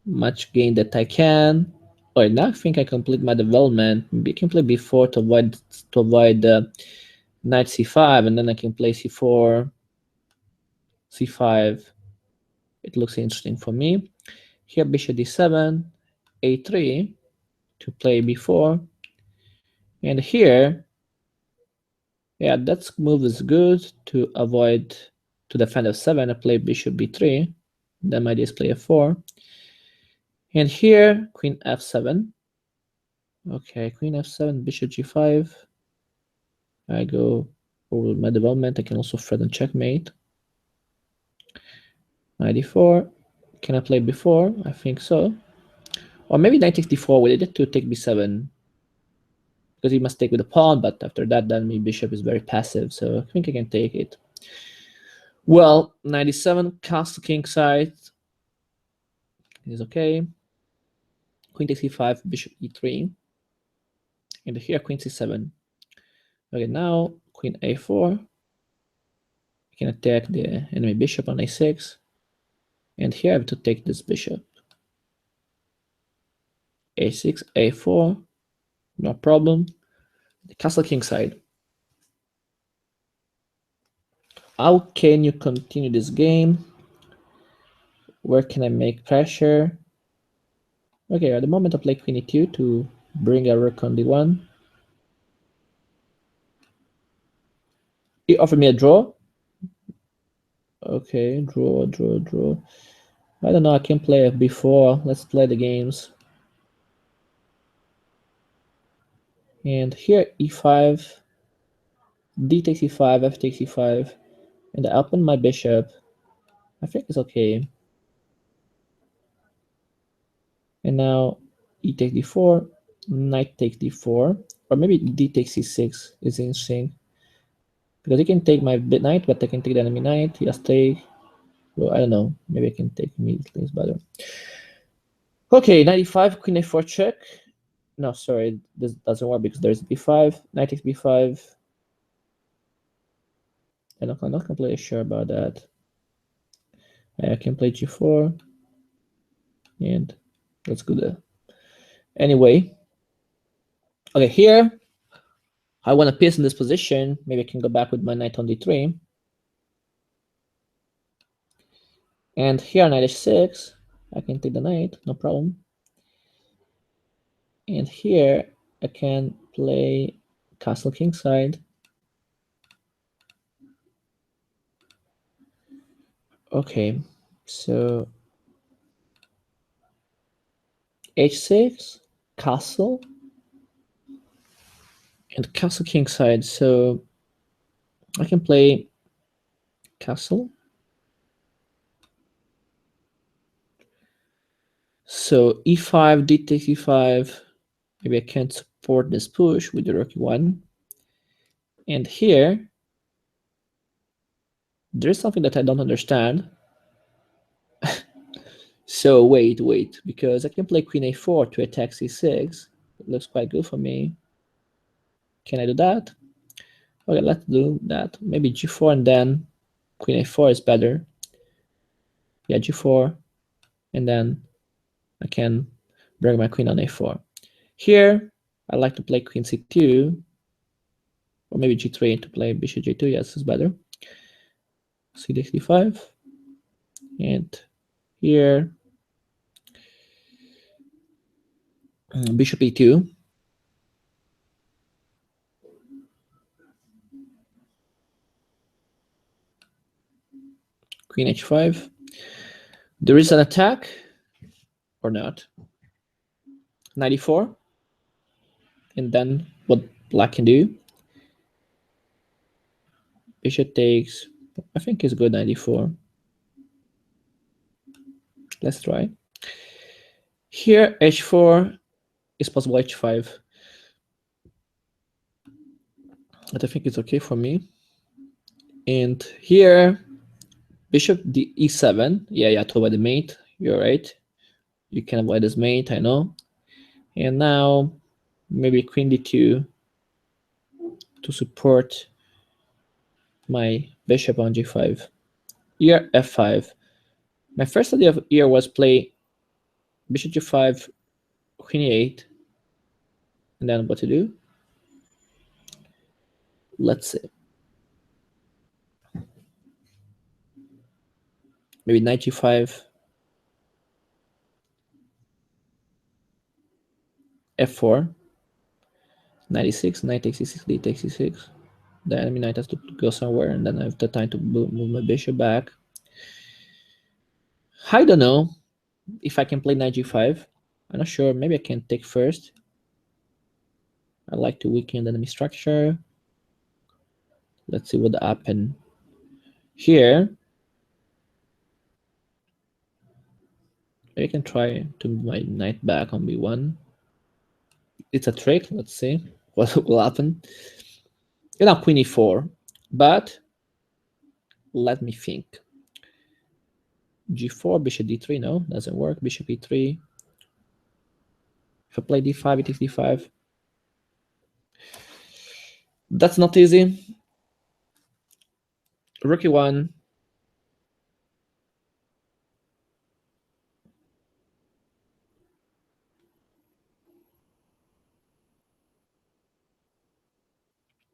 much game that I can. Alright, now I think I complete my development. Maybe I can play b4 to avoid the knight c5, and then I can play c4, c5. It looks interesting for me. Here bishop d7, a3 to play b4, and here, yeah, that move is good to avoid to defend f7. I play bishop b3, then my display f4, and here queen f7. Okay, queen f7, bishop g5. I go over my development. I can also threaten checkmate. Knight d4. Can I play b4? I think so. Or maybe knight takes d4 with it to take b7. Because he must take with the pawn, but after that, then my bishop is very passive, so I think I can take it. Well, 97, castle king side is okay. Queen takes e5, bishop e3. And here, queen c7. Okay, now queen a4. I can attack the enemy bishop on a6. And here I have to take this bishop. a6, a4, no problem. The castle king side. How can you continue this game? Where can I make pressure? Okay, at the moment I play queen e2 to bring a rook on d1. He offered me a draw. Okay, draw. I don't know, I can play f4. Let's play the games. And here e5, d takes e5, f takes e5, and I open my bishop. I think it's okay. And now e takes d4, knight takes d4, or maybe d takes c6 is interesting. Because he can take my knight, but I can take the enemy knight. He has take. Well, I don't know. Maybe I can take immediately. It's better. Okay, 95, queen a4 check. No, sorry, this doesn't work because there's b5. Knight takes b5. I'm not completely sure about that. I can play g4. And let's go there. Anyway. Okay, here. I want a piece in this position. Maybe I can go back with my knight on d3. And here, knight h6. I can take the knight, no problem. And here, I can play castle kingside. Okay, so h6, castle, and castle kingside. So I can play castle. So e5, d takes e5. Maybe I can't support this push with the rook e1. And here, there's something that I don't understand. So wait, because I can play queen a4 to attack c6. It looks quite good for me. Can I do that? Okay, let's do that. Maybe g4 and then queen a4 is better. Yeah, g4, and then I can bring my queen on a4. Here, I like to play queen c2, or maybe g3 to play bishop g2. Yes, it's better. C takes d5, and here bishop e2. Queen h5. There is an attack or not. 94. And then what black can do? Bishop takes, I think it's good 94. Let's try. Here h4 is possible h5. But I think it's okay for me. And here bishop d e7. Yeah, to avoid the mate. You're right. You can avoid this mate, I know. And now maybe queen d2 to support my bishop on g5. Here f5. My first idea of here was play bishop g5, queen e8, and then what to do? Let's see. Maybe knight g5, f4, 96, knight takes e6, d takes e6. The enemy knight has to go somewhere, and then I have the time to move my bishop back. I don't know if I can play knight g5. I'm not sure. Maybe I can take first. I like to weaken the enemy structure. Let's see what happened here. I can try to move my knight back on b1. It's a trick. Let's see what will happen. And now queen e4. But let me think. g4, bishop d3. No, doesn't work. Bishop e3. If I play d5, it takes d5. That's not easy. Rook e1.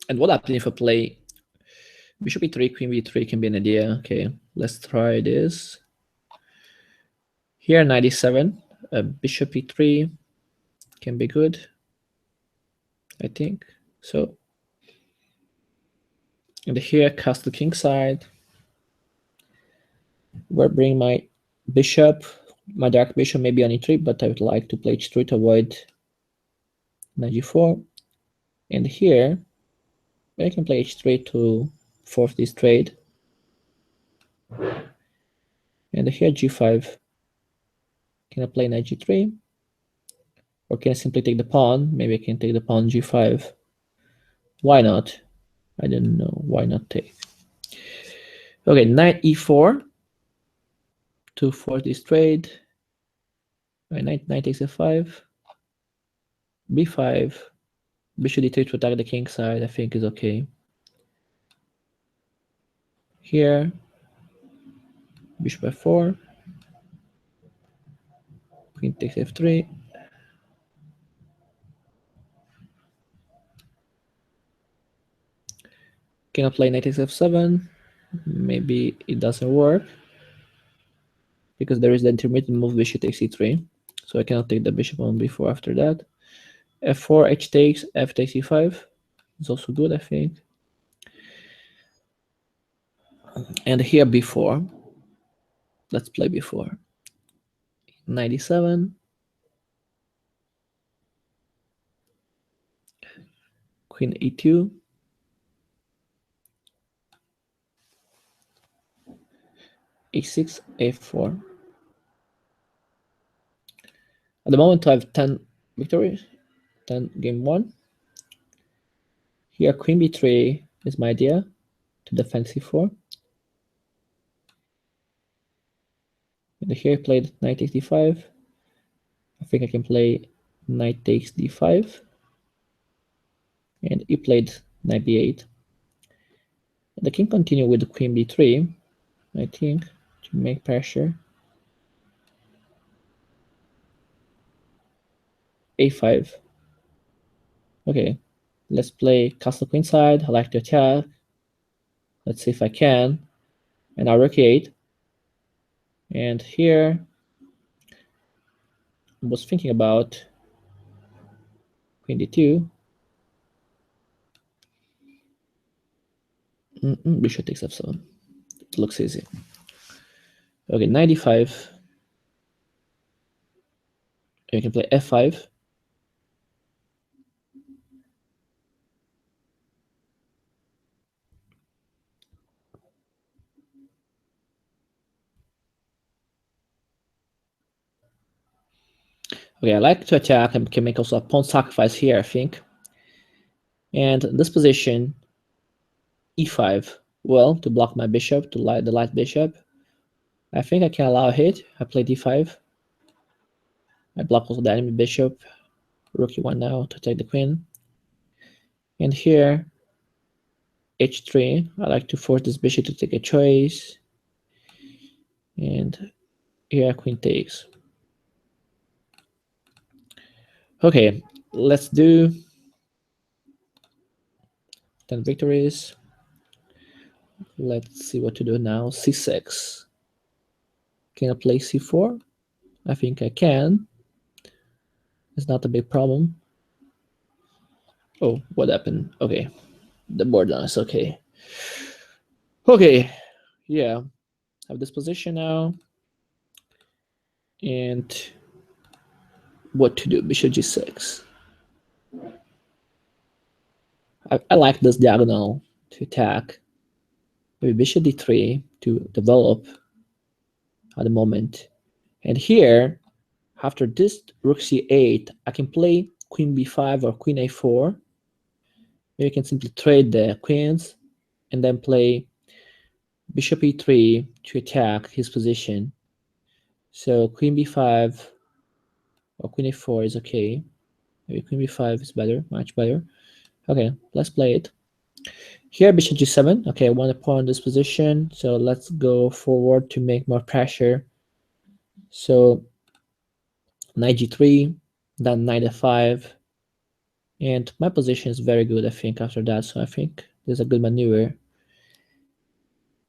And what happens if I play Bishop e3, queen b3 can be an idea. Okay, let's try this. Here, 97. Bishop e3 can be good, I think. So, and here, castle king side. We're bringing my bishop, my dark bishop maybe on e3, but I would like to play h3 to avoid knight g4. And here, I can play h3 to force this trade. And here, g5. Can I play knight g3? Or can I simply take the pawn? Maybe I can take the pawn g5. Why not? I don't know. Why not take? Okay, knight e4 to force this trade. Right, knight takes f5. b5. Bishop d3 to attack the king side, I think is okay. Here, bishop f4. Queen takes f3. Can I play knight takes f7? Maybe it doesn't work because there is the intermittent move bishop takes e3. So I cannot take the bishop on b4 after that. f4, h takes, f takes e5. It's also good, I think. And here b4. Let's play b4. 97. Queen e2. e6, a4. At the moment I have 10 victories, 10 game 1. Here queen b3 is my idea to defend c4. And here I played knight takes d5. I think I can play knight takes d5. And he played knight b8. And I can continue with the queen b3, I think, to make pressure. a5. Okay, let's play castle queen side. I like to attack. Let's see if I can. And I rook 8. And here I was thinking about queen d2. Bishop takes f7. It looks easy. Okay, 95. You can play f5. Okay, I like to attack and can make also a pawn sacrifice here, I think. And this position, e5. Well, to block my bishop, to light the light bishop. I think I can allow a hit. I play d5. I block also the enemy bishop. Rook e1 now to take the queen. And here, h3. I like to force this bishop to take a choice. And here queen takes. Okay, let's do 10 victories. Let's see what to do now. c6. Can I play c4? I think I can. It's not a big problem. Oh, what happened? Okay, the board down is okay. Okay, yeah, I have this position now. And what to do? Bishop g6. I like this diagonal to attack. Maybe bishop d3 to develop at the moment. And here, after this rook c8, I can play queen b5 or queen a4. Maybe I can simply trade the queens and then play bishop e3 to attack his position. So queen b5 or queen a4 is okay. Maybe queen b5 is better, much better. Okay, let's play it. Here, bishop g7. Okay, I want a pawn in this position, so let's go forward to make more pressure. So knight g3, then knight f5, and my position is very good, I think, after that. So I think there's a good maneuver.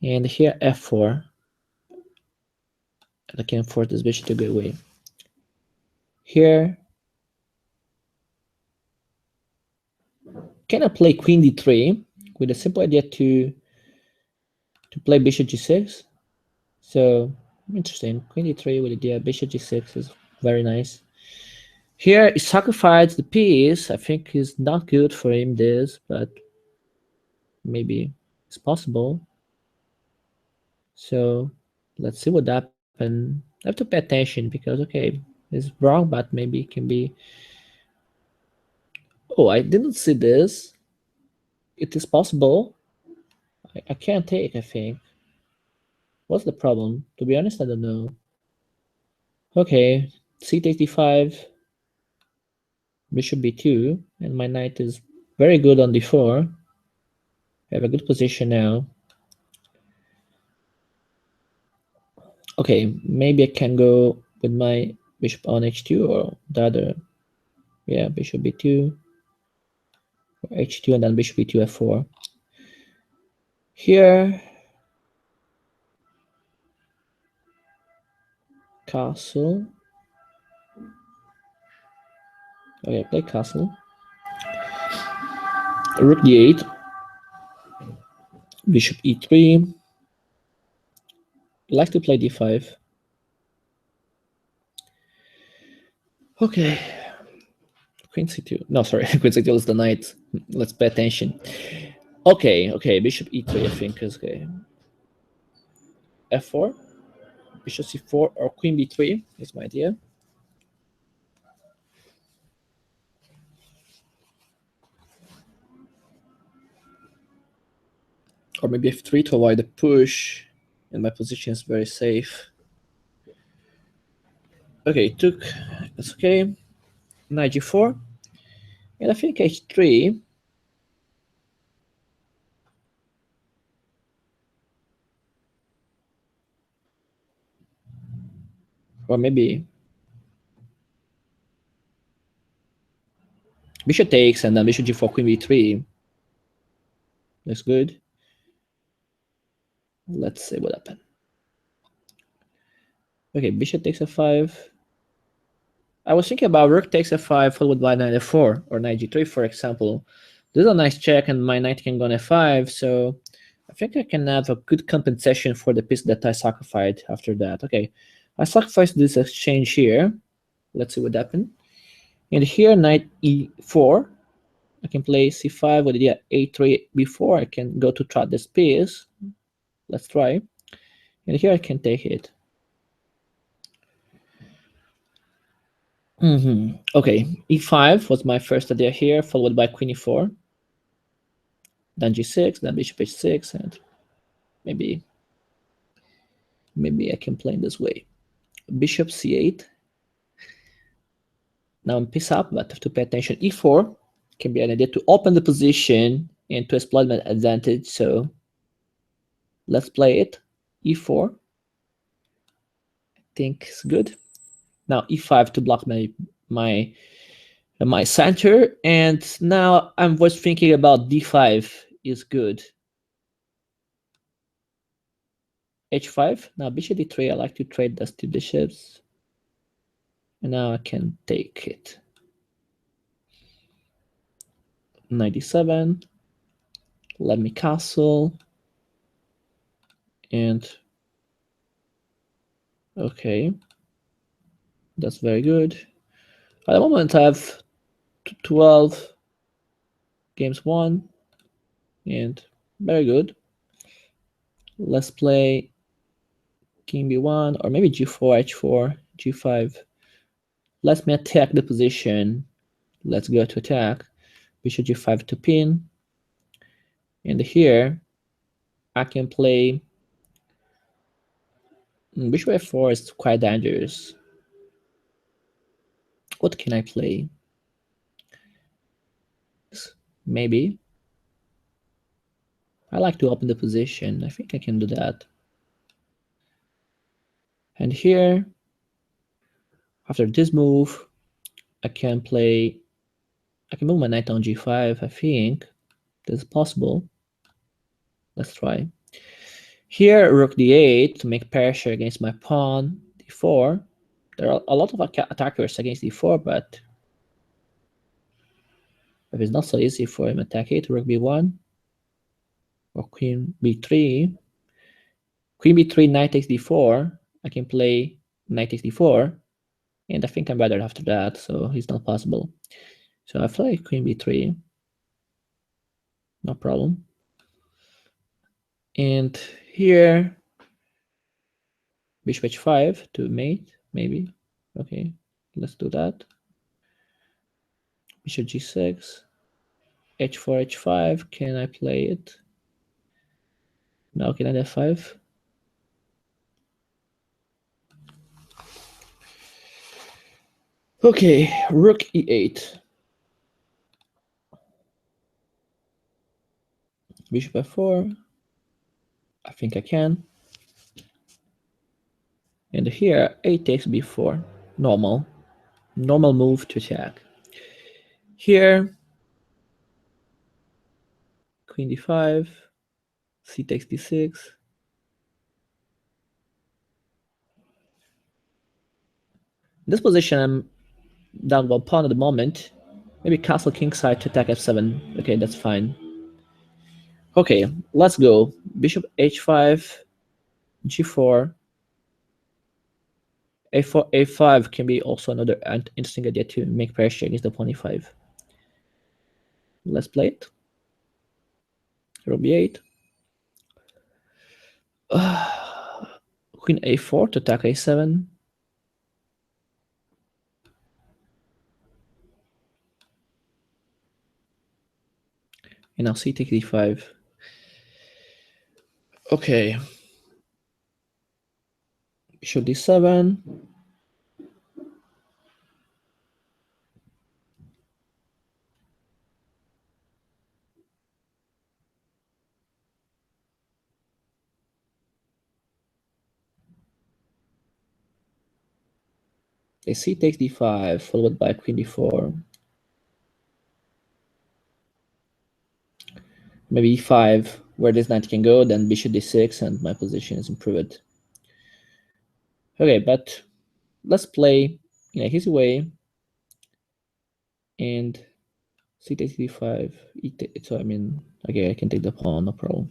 And here f4. And I can force this bishop to go away. Here, can I play queen d3 with a simple idea to play bishop g6? So interesting. Queen d3 with idea bishop g6 is very nice. Here he sacrificed the piece. I think it's not good for him this, but maybe it's possible. So let's see what happened. I have to pay attention because okay, it's wrong, but maybe it can be. Oh, I didn't see this. It is possible. I can't take, I think. What's the problem? To be honest, I don't know. Okay, c takes d5, bishop b2, and my knight is very good on d4. I have a good position now. Okay, maybe I can go with my bishop on h2 or the other. Yeah, bishop b2, or h2, and then bishop b2 f4. Here, castle. Okay, play castle. Rook d8, bishop e3. I like to play d5. Okay, queen c2. No, sorry, queen c2 is the knight. Let's pay attention. Okay, bishop e3 I think is okay. f4, bishop c4, or queen b3 is my idea. Or maybe f3 to avoid the push, and my position is very safe. Okay, took, that's okay. Knight g4, and I think h3. Or maybe bishop takes, and then bishop g4, queen b3. That's good. Let's see what happened. Okay, bishop takes f5. I was thinking about rook takes f5 followed by knight f4 or knight g3, for example. This is a nice check, and my knight can go on f5, so I think I can have a good compensation for the piece that I sacrificed after that. Okay, I sacrificed this exchange here. Let's see what happened. And here, knight e4. I can play c5 with the a3 before I can go to trap this piece. Let's try. And here I can take it. Okay, e5 was my first idea here, followed by queen e4. Then g6, then bishop h6, and maybe I can play in this way. Bishop c8. Now I'm piece up, but I have to pay attention. e4 can be an idea to open the position and to exploit my advantage. So let's play it. e4. I think it's good. Now e5 to block my center, and now I was thinking about d5 is good. h5. Now bishop d3. I like to trade those two bishops, and now I can take it. 97. Let me castle, and okay, that's very good. At the moment I have 12 games won, and very good. Let's play king b1, or maybe g4, h4, g5. Let me attack the position. Let's go to attack. Bishop g5 to pin. And here I can play bishop f4 is quite dangerous. What can I play? Maybe. I like to open the position. I think I can do that. And here, after this move, I can move my knight on g5, I think. This is possible. Let's try. Here, rook d8 to make pressure against my pawn, d4. There are a lot of attackers against d4, but it's not so easy for him to attack it. Rook b1 or queen b3. Queen b3, knight takes d4. I can play knight takes d4, and I think I'm better after that, so it's not possible. So I play queen b3, no problem. And here, bishop h5 to mate, maybe. Okay, let's do that. Bishop g6, h4, h5. Can I play it? No, can I f5? Okay, rook e8. Bishop f4. I think I can. And here, a takes b4. Normal move to attack. Here, queen d5, c takes d6. In this position, I'm down one pawn at the moment. Maybe castle kingside to attack f7. Okay, that's fine. Okay, let's go. Bishop h5, g4, a4, a5 can be also another interesting idea to make pressure against the pawn e5. Let's play it. Rook b8. Queen a4 to attack a7. And now c takes d5. Okay. Bishop d7. A c takes d5, followed by queen d4. Maybe e5, where this knight can go, then bishop d6, and my position is improved. Okay, but let's play in a easy way. And c takes d5. So I mean, okay, I can take the pawn, no problem.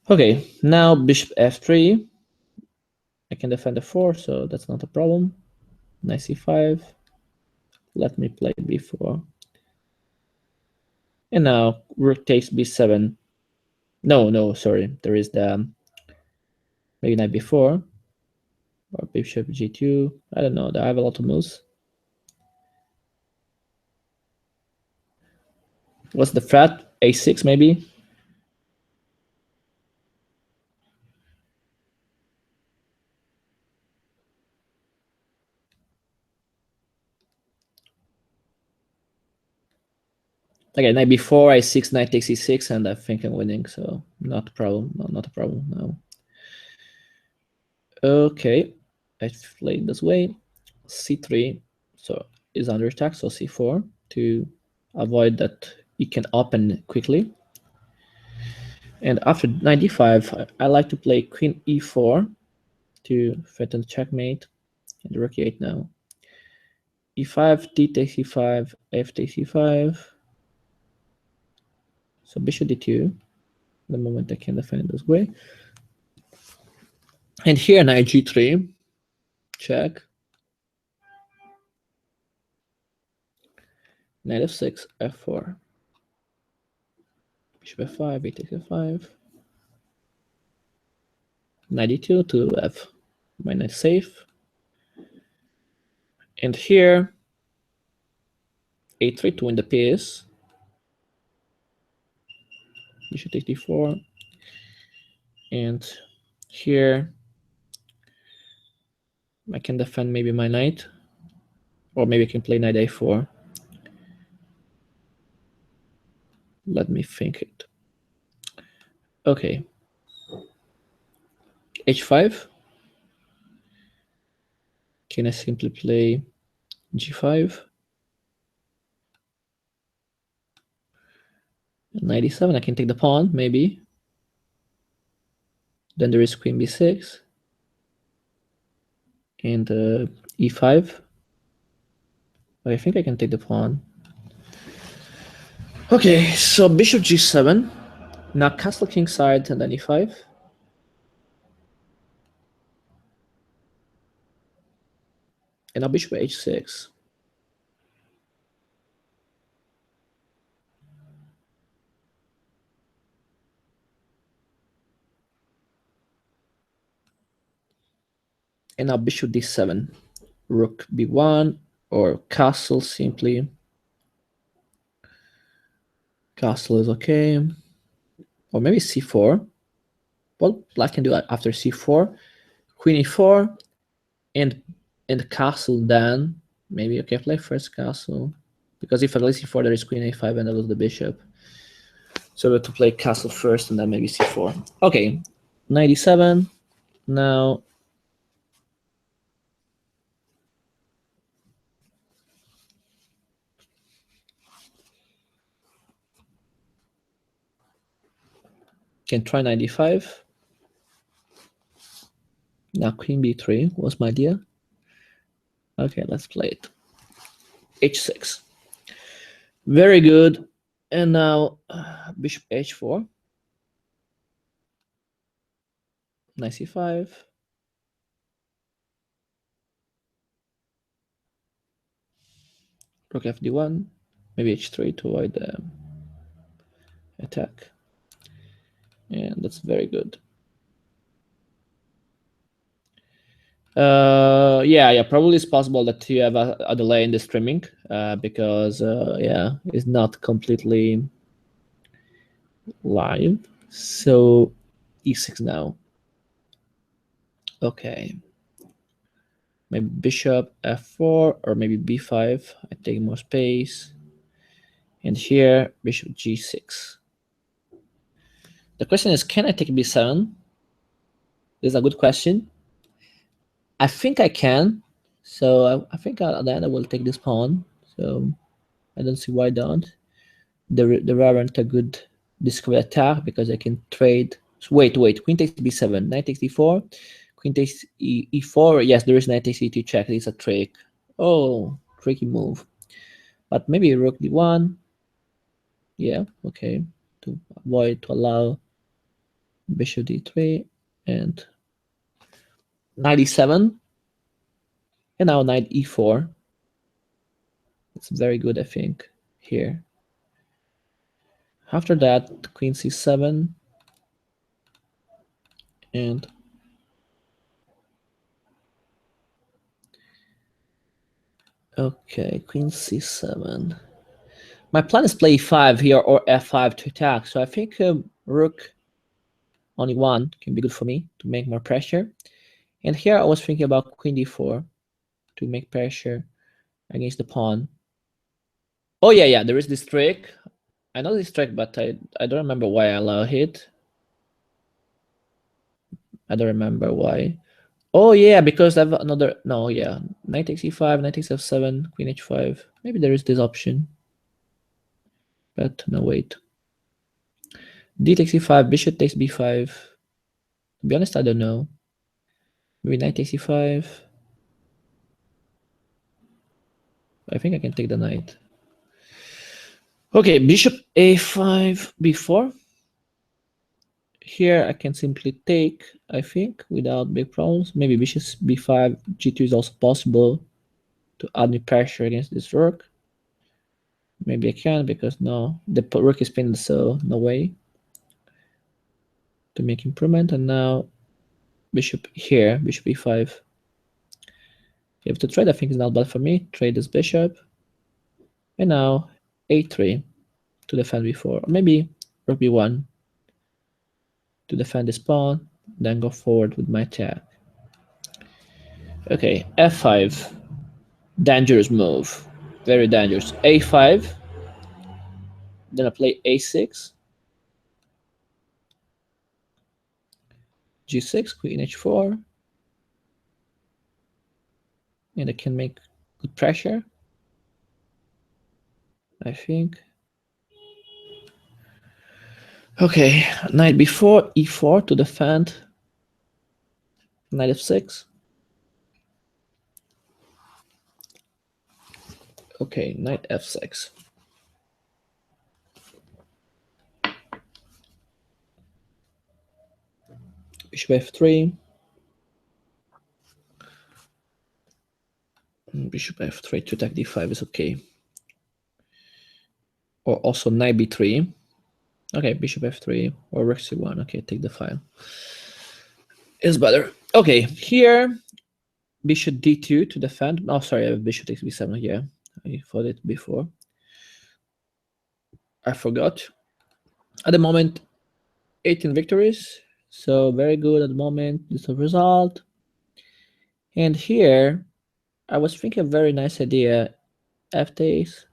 Okay, now bishop f3. I can defend the 4, so that's not a problem. Knight c5. Let me play b4. And now rook takes b7. No, sorry. There is the maybe knight b4 or bishop g2. I don't know. I have a lot of moves. What's the threat? a6 maybe. Okay, knight b4, a6, knight takes e6, and I think I'm winning. So not a problem. No, not a problem. No. Okay, I played this way. c3, so is under attack. So c4 to avoid that it can open quickly. And after knight d5, I like to play queen e4 to threaten checkmate. And rook e8 now. e5, d takes e5, f takes e5. So bishop d2. The moment I can defend it this way. And here knight g3, check. Knight f6, f4. Bishop f5, e takes f5. Knight d2 to f. My knight safe. And here, a3 to win the piece. Bishop takes d4. And here, I can defend maybe my knight. Or maybe I can play knight a4. Let me think it. Okay. h5. Can I simply play g5? Knight e7, I can take the pawn, maybe. Then there is queen b6 and e5. I think I can take the pawn. Okay, so bishop g7. Now castle kingside and then e5. And now bishop h6. And now bishop d7. Rook b1 or castle simply. Castle is okay. Or maybe c4. Well, black can do that after c4. Queen e4 and castle then. Maybe okay, play first castle. Because if I play c4, there is queen a5 and I lose the bishop. So we have to play castle first and then maybe c4. Okay, 97. Now can try 95. Now queen b3 was my idea. Okay, let's play it. h6. Very good. And now bishop h4. Knight c5. Rook fd1. Maybe h3 to avoid the attack. And that's very good. Yeah, probably it's possible that you have a delay in the streaming because yeah, it's not completely live. So e6 now. Okay, maybe bishop f4 or maybe b5. I take more space, and here bishop g6. The question is, can I take b7? This is a good question. I think I can. So I think then I will take this pawn. So I don't see why don't. There aren't a good discovery attack because I can trade. So wait, queen takes b7, knight takes d4, queen takes e4. Yes, there is knight takes e2 check. It's a trick. Oh, tricky move. But maybe rook d1. Yeah, okay. To allow bishop d3 and knight e7. And now knight e4. It's very good, I think, here. After that, queen c7 and okay, queen c7. My plan is play e5 here or f5 to attack. So I think rook on e1 can be good for me to make more pressure. And here I was thinking about queen d4 to make pressure against the pawn. Oh yeah, there is this trick. I know this trick, but I don't remember why I allow it. I don't remember why. Oh yeah, because I have another. No, yeah, knight takes e5, knight takes f7, queen h5. Maybe there is this option. But no, wait. D takes e5, bishop takes b5. To be honest, I don't know. Maybe knight takes e5. I think I can take the knight. Okay, bishop a5, b4. Here I can simply take, I think, without big problems. Maybe bishop b5, g2 is also possible to add me pressure against this rook. Maybe I can because no, the rook is pinned, so no way to make improvement. And now bishop here, bishop e5. You have to trade. I think it's not bad for me. Trade this bishop. And now a3 to defend b4. Or maybe rook b1 to defend this pawn. Then go forward with my attack. Okay, f5. Dangerous move. Very dangerous. a5. Then I play a6. g6, queen h4. And I can make good pressure, I think. Okay, knight b4, e4 to defend. Knight f6. Okay, knight f6. Bishop f3. Bishop f3 to attack d5 is okay. Or also knight b3. Okay, bishop f3 or rook c1. Okay, take the file. Is better. Okay, here bishop d2 to defend. Oh, sorry, I have bishop takes b7 here. I thought it before. I forgot. At the moment, 18 victories. So very good at the moment. This is the result. And here, I was thinking a very nice idea. F takes.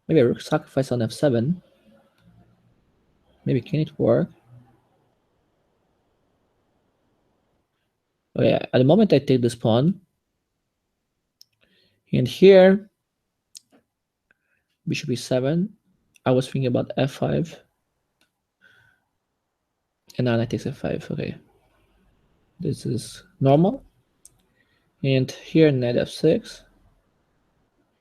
Maybe a rook sacrifice on f7. Maybe can it work? Okay, at the moment I take this pawn. And here, bishop e7. I was thinking about f5. And now knight takes f5. Okay. This is normal. And here knight f6.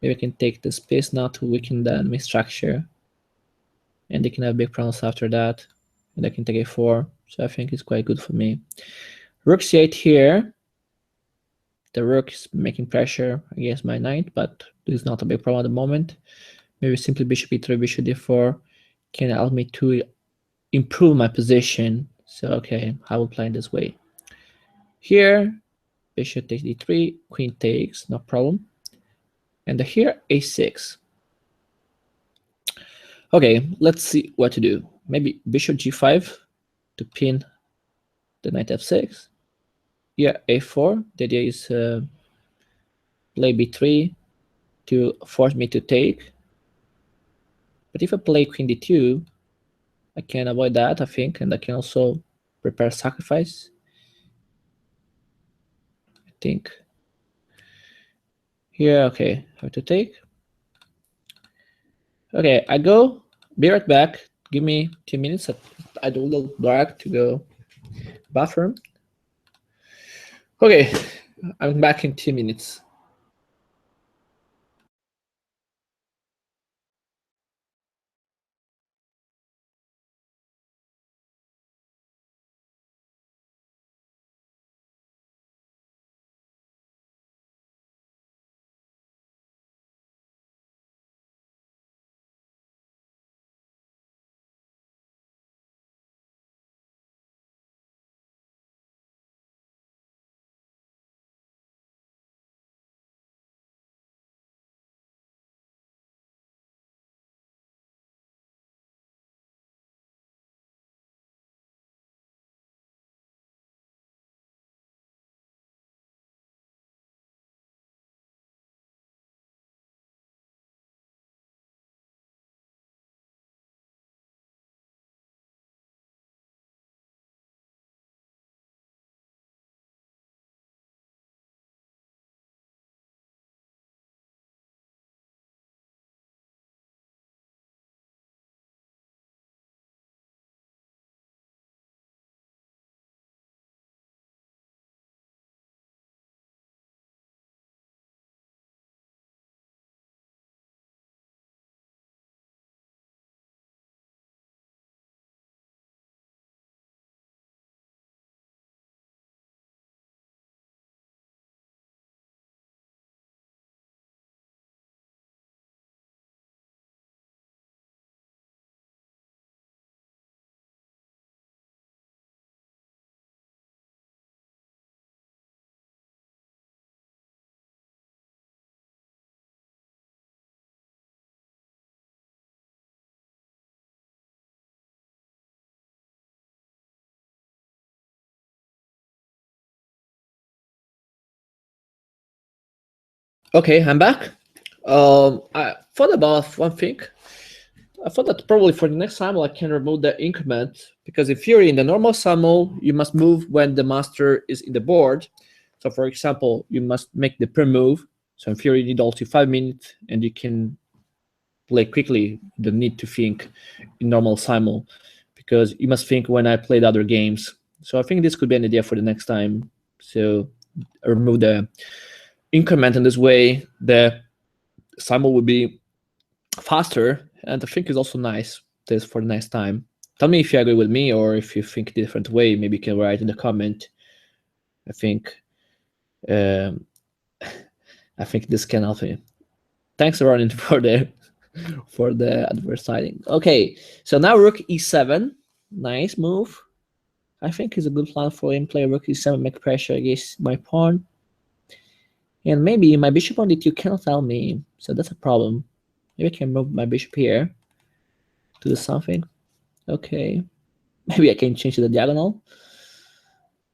Maybe I can take the space now to weaken the enemy structure. And they can have big problems after that. And I can take a4. So I think it's quite good for me. Rook c8 here. The rook is making pressure against my knight, but this is not a big problem at the moment. Maybe simply bishop e3, bishop d4 can help me to improve my position. So okay, I will play this way. Here, bishop takes d3, queen takes, no problem. And here, a6. Okay, let's see what to do. Maybe bishop g5 to pin the knight f6. Here, a4. The idea is play b3 to force me to take. But if I play queen d2, I can avoid that, I think, and I can also prepare sacrifice. I think. Here, okay, have to take. Okay, I go. Be right back. Give me 2 minutes. I do a little dark to go bathroom. Okay, I'm back in 2 minutes. Okay, I'm back. I thought about one thing. I thought that probably for the next Simul I can remove the increment, because in theory, in the normal Simul, you must move when the master is in the board. So for example, you must make the pre-move. So in theory, you need also 5 minutes, and you can play quickly. You don't need to think in normal Simul, because you must think when I played other games. So I think this could be an idea for the next time. So remove the increment in this way. The Simul will be faster, and I think it's also nice this for the next time. Tell me if you agree with me or if you think a different way. Maybe you can write in the comment. I think this can help me. Thanks, Ronin, for the advertising. Okay, so now rook e7. Nice move. I think it's a good plan for him. Play rook e7, make pressure against my pawn. And maybe my bishop on d2 cannot tell me, so that's a problem. Maybe I can move my bishop here to do something. Okay, maybe I can change the diagonal.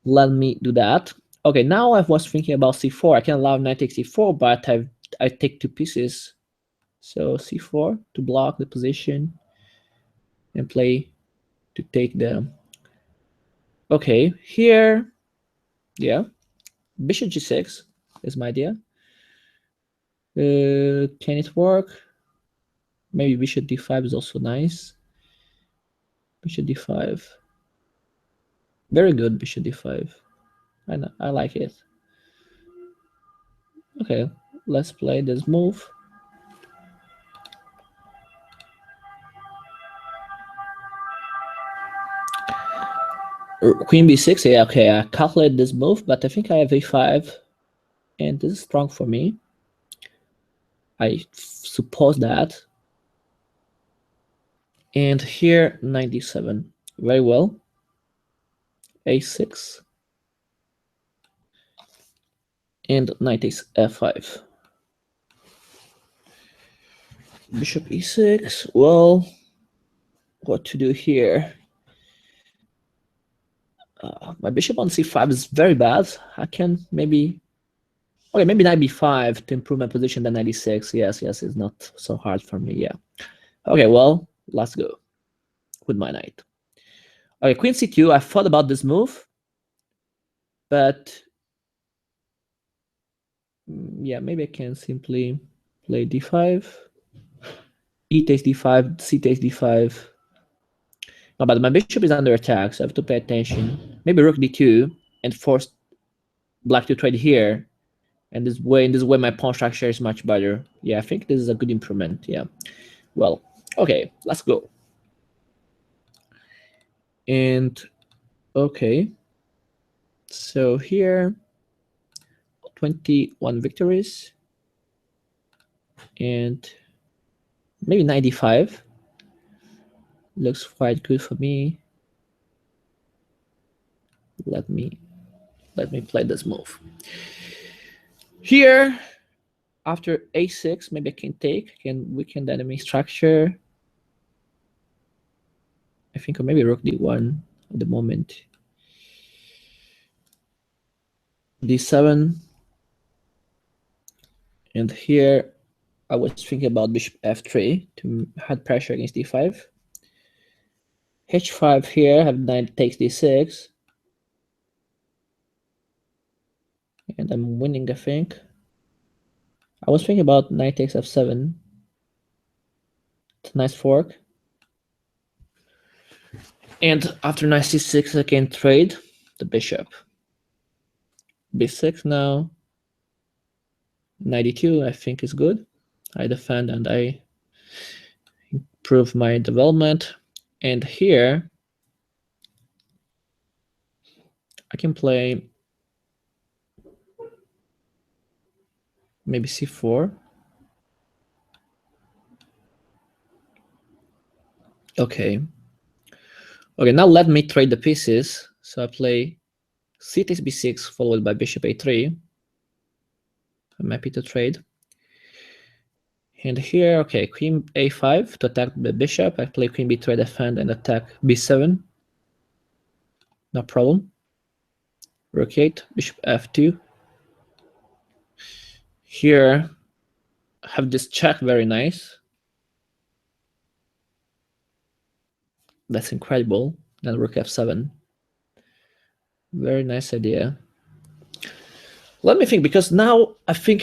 Let me do that. Okay, now I was thinking about c4. I can allow knight takes c4, but I take 2 pieces. So c4 to block the position and play to take the... Okay, here, yeah, bishop g6 is my idea. Can it work? Maybe bishop d5 is also nice. Bishop d5. Very good, bishop d5. I know, I like it. Okay, let's play this move. Queen b6, yeah, okay, I calculate this move, but I think I have a5, and this is strong for me. I suppose that. And here, 97, very well. a6. And knight takes f5. Bishop e6, well, what to do here? My bishop on c5 is very bad. I can maybe... Okay, maybe knight b5 to improve my position, then knight e6. Yes, it's not so hard for me, yeah. Okay, well, let's go with my knight. Okay, queen c2, I thought about this move, but yeah, maybe I can simply play d5, e takes d5, c takes d5. No, but my bishop is under attack, so I have to pay attention. Maybe rook d2 and force black to trade here. And in this way, my pawn structure is much better. Yeah, I think this is a good improvement. Yeah. Well, okay, let's go. And okay, so here, 21 victories, and maybe 95 looks quite good for me. Let me play this move. Here, after a6, maybe I can take, can weaken the enemy structure. I think, or maybe rook d1 at the moment. d7. And here, I was thinking about bishop f3 to add pressure against d5. h5 here, have knight takes d6. And I'm winning, I think. I was thinking about knight takes f7. It's a nice fork. And after knight c6, I can trade the bishop. b6 now. Knight d2, I think is good. I defend and I improve my development. And here, I can play maybe c4. Okay. Okay, now let me trade the pieces. So I play c takes b6 followed by bishop a3. I'm happy to trade. And here, okay, queen a5 to attack the bishop. I play queen b3, defend, and attack b7. No problem. Rook 8, bishop f2. Here, I have this check, very nice. That's incredible. Then rook f7. Very nice idea. Let me think, because now I think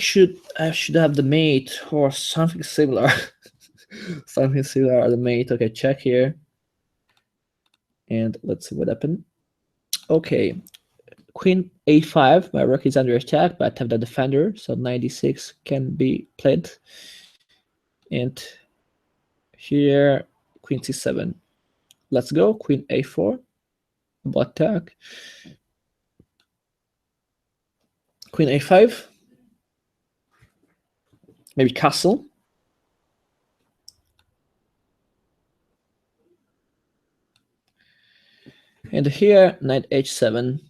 I should have the mate or something similar. Something similar to the mate. Okay, check here. And let's see what happened. Okay, queen a5. My rook is under attack, but I have the defender, so knight d6 can be played. And here, queen c7. Let's go, queen a4. About attack. Queen a5. Maybe castle. And here, knight h7.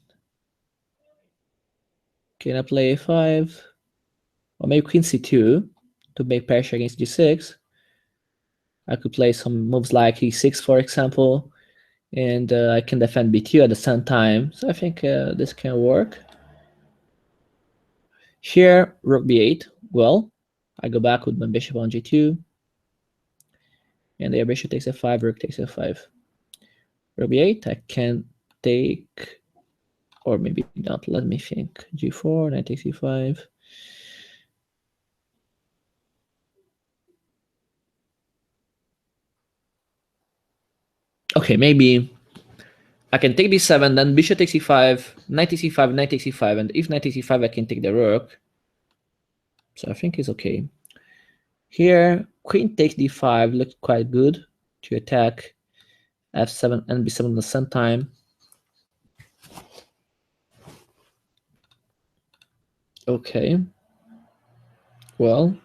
Can I play a5? Or maybe queen c2 to make pressure against g6. I could play some moves like e6, for example, and I can defend b2 at the same time. So I think this can work. Here, rook b8. Well, I go back with my bishop on g2. And the bishop takes f5, rook takes f5. Rook b8, I can take, or maybe not, let me think. g4, knight takes e5. Okay, maybe I can take d7, then bishop takes e5, knight takes e5, knight takes e5, and if knight takes e5, I can take the rook. So I think it's okay. Here, queen takes d5 looks quite good to attack f7 and b7 at the same time. Okay. Well,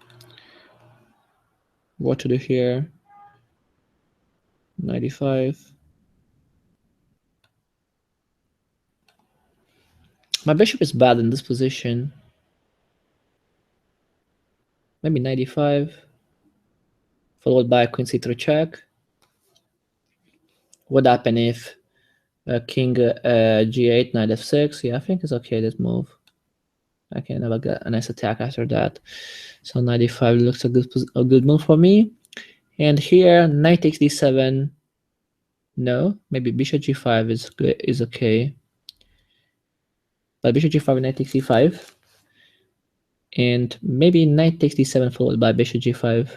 what to do here? 95. My bishop is bad in this position. Maybe 95. Followed by queen c3 check. What happen if king g8, knight f6? Yeah, I think it's okay, this move. I can have a nice attack after that. So 95 looks a good move for me. And here, knight takes d7. No, maybe bishop g5 is okay. But bishop g5, knight takes e5. And maybe knight takes d7 followed by bishop g5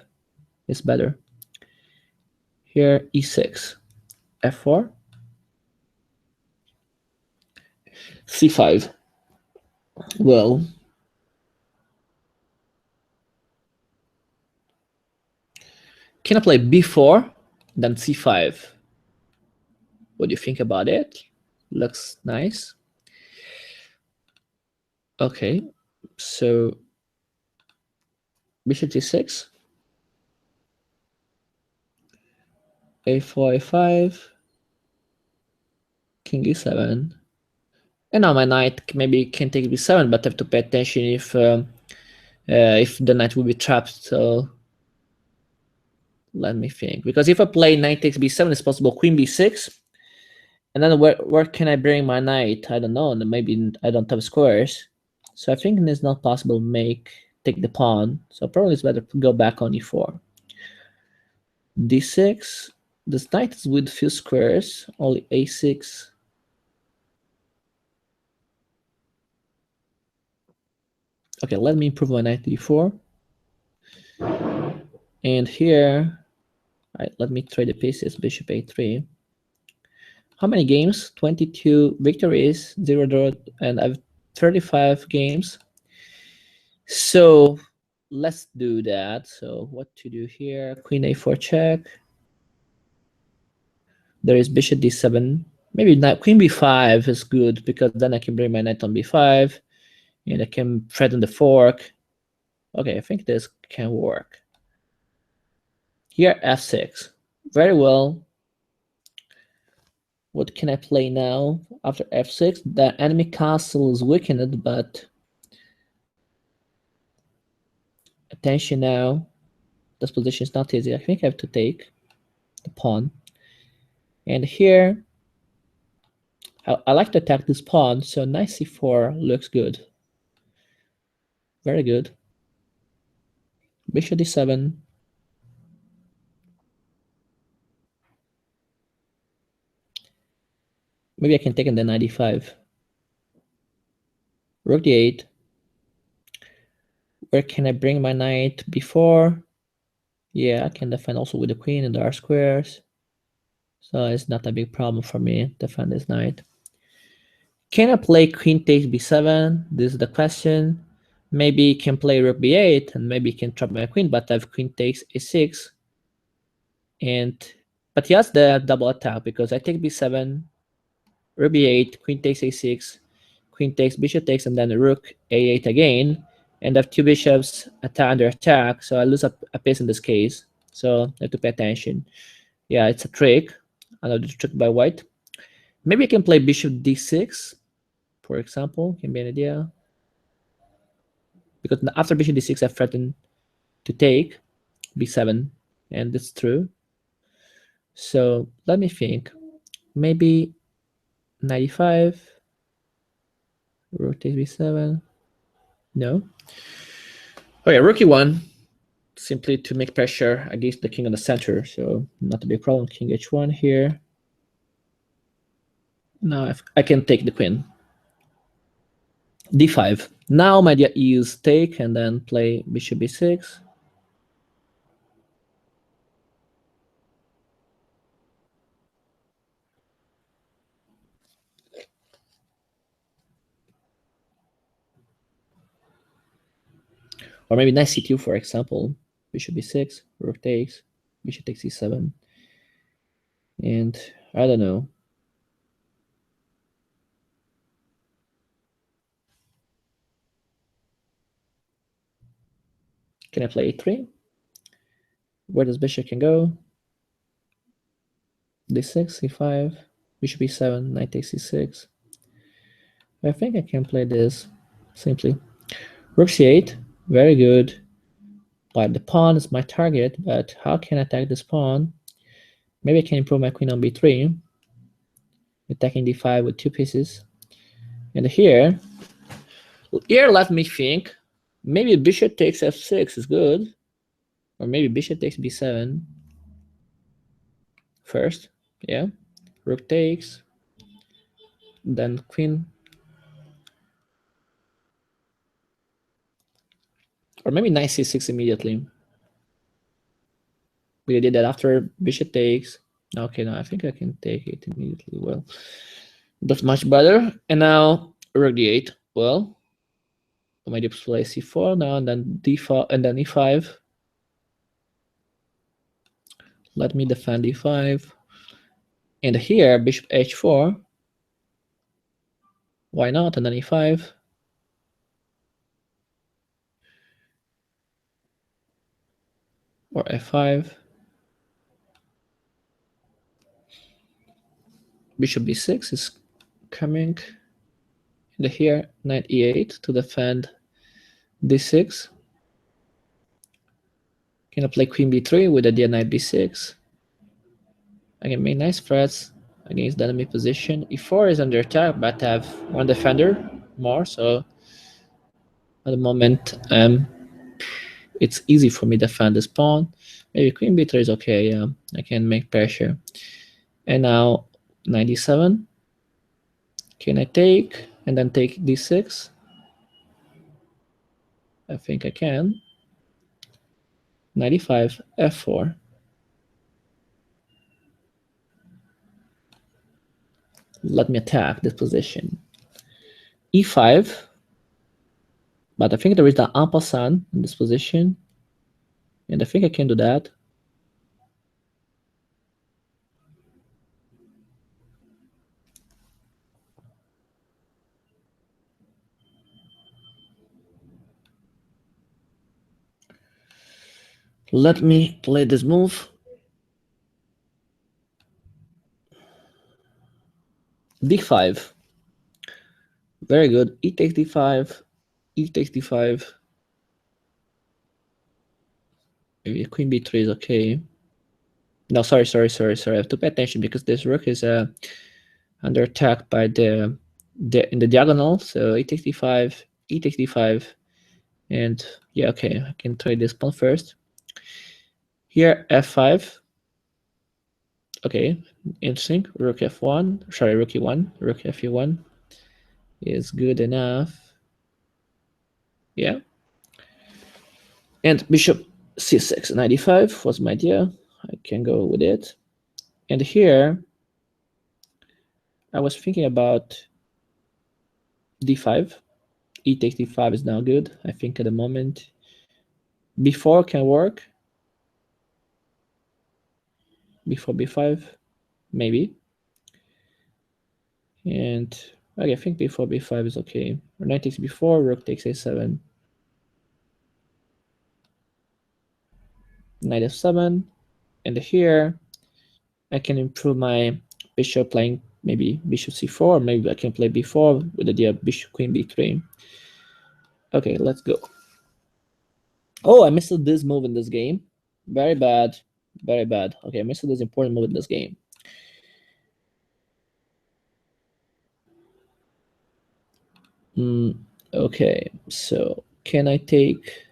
is better. Here, e6, f4, c5. Well, can I play b4, then c5? What do you think about it? Looks nice. Okay, so bishop g6, a4, a5, king e7. And now my knight maybe can take b7, but I have to pay attention if the knight will be trapped. So let me think. Because if I play knight takes b7, it's possible queen b6. And then where can I bring my knight? I don't know. Maybe I don't have squares. So I think it's not possible to take the pawn. So probably it's better to go back on e4. d6. This knight is with few squares. Only a6. Okay, let me improve my knight to d4. And here, let me trade the pieces. Bishop a3. How many games? 22 victories, 0 draw, and I have 35 games. So let's do that. So what to do here? Queen a4 check. There is bishop d7. Maybe not. Queen b5 is good because then I can bring my knight on b5 and I can threaten the fork. Okay, I think this can work. Here, f6. Very well. What can I play now? After f6, the enemy castle is weakened, but attention now. This position is not easy. I think I have to take the pawn. And here, I like to attack this pawn, so knight c4 looks good. Very good. Bishop d7. Maybe I can take in the knight d5. Rook d8. Where can I bring my knight before? Yeah, I can defend also with the queen and the r squares. So it's not a big problem for me, defend this knight. Can I play queen takes b7? This is the question. Maybe can play rook b8, and maybe can trap my queen, but I have queen takes a6. But he has the double attack because I take b7, rook b8, queen takes a6, queen takes, bishop takes, and then rook a8 again. And I have two bishops under attack, so I lose a piece in this case. So I have to pay attention. Yeah, it's a trick. Another trick by white. Maybe I can play bishop d6, for example. Can be an idea. Because after bishop d6, I threaten to take b7, and that's true. So let me think. Maybe 95. Rook takes b7. No. Okay, rook e1. Simply to make pressure against the king on the center. So not a big problem. King h1 here. Now I can take the queen. d5. Now my idea is take and then play bishop b6. Or maybe knight c2, for example. Bishop b6, rook takes, bishop takes e7. And I don't know. Can I play a3? Where does bishop can go? d6, e5, bishop e7, knight takes e6. I think I can play this simply. Rook c8, very good. But the pawn is my target, but how can I attack this pawn? Maybe I can improve my queen on b3, attacking d5 with two pieces. And here let me think. Maybe bishop takes f6 is good. Or maybe bishop takes b7 first. Yeah. Rook takes. Then queen. Or maybe knight c6 immediately. We did that after bishop takes. Okay, now I think I can take it immediately. Well, that's much better. And now rook d8. Well, I might play c4 now, and then d5 and then e5. Let me defend e5. And here, bishop h4. Why not? And then e5. Or f5. Bishop b6 is coming. And here, knight e8 to defend d6. Can I play queen b3 with idea knight b6? I can make nice threats against the enemy position. e4 is under attack, but I have one defender more, so at the moment it's easy for me to defend this pawn. Maybe queen b3 is okay, yeah. I can make pressure. And now 97. Can I take and then take d6? I think I can. 95, f4. Let me attack this position. e5. But I think there is the en passant in this position. And I think I can do that. Let me play this move. d5. Very good. E takes d5. E takes d5. Maybe queen b3 is okay. No, sorry. I have to pay attention because this rook is under attack by in the diagonal. So e takes d5, e takes d5, and yeah, okay, I can try this pawn first. Here f5. Okay, interesting. Rook f1. Sorry, rook e1. Rook f1 is good enough. Yeah. And bishop c6, 95 was my idea. I can go with it. And here, I was thinking about d5. E takes d5 is now good, I think, at the moment. b4 can work. Before b5, maybe. And okay, I think before b5 is okay. Knight takes b4, rook takes a7. Knight f7. And here, I can improve my bishop playing maybe bishop c4. Maybe I can play b4 with the idea of bishop queen b3. Okay, let's go. Oh, I missed this move in this game. Very bad. Very bad. Okay, I missed this important move in this game. Okay, so can I take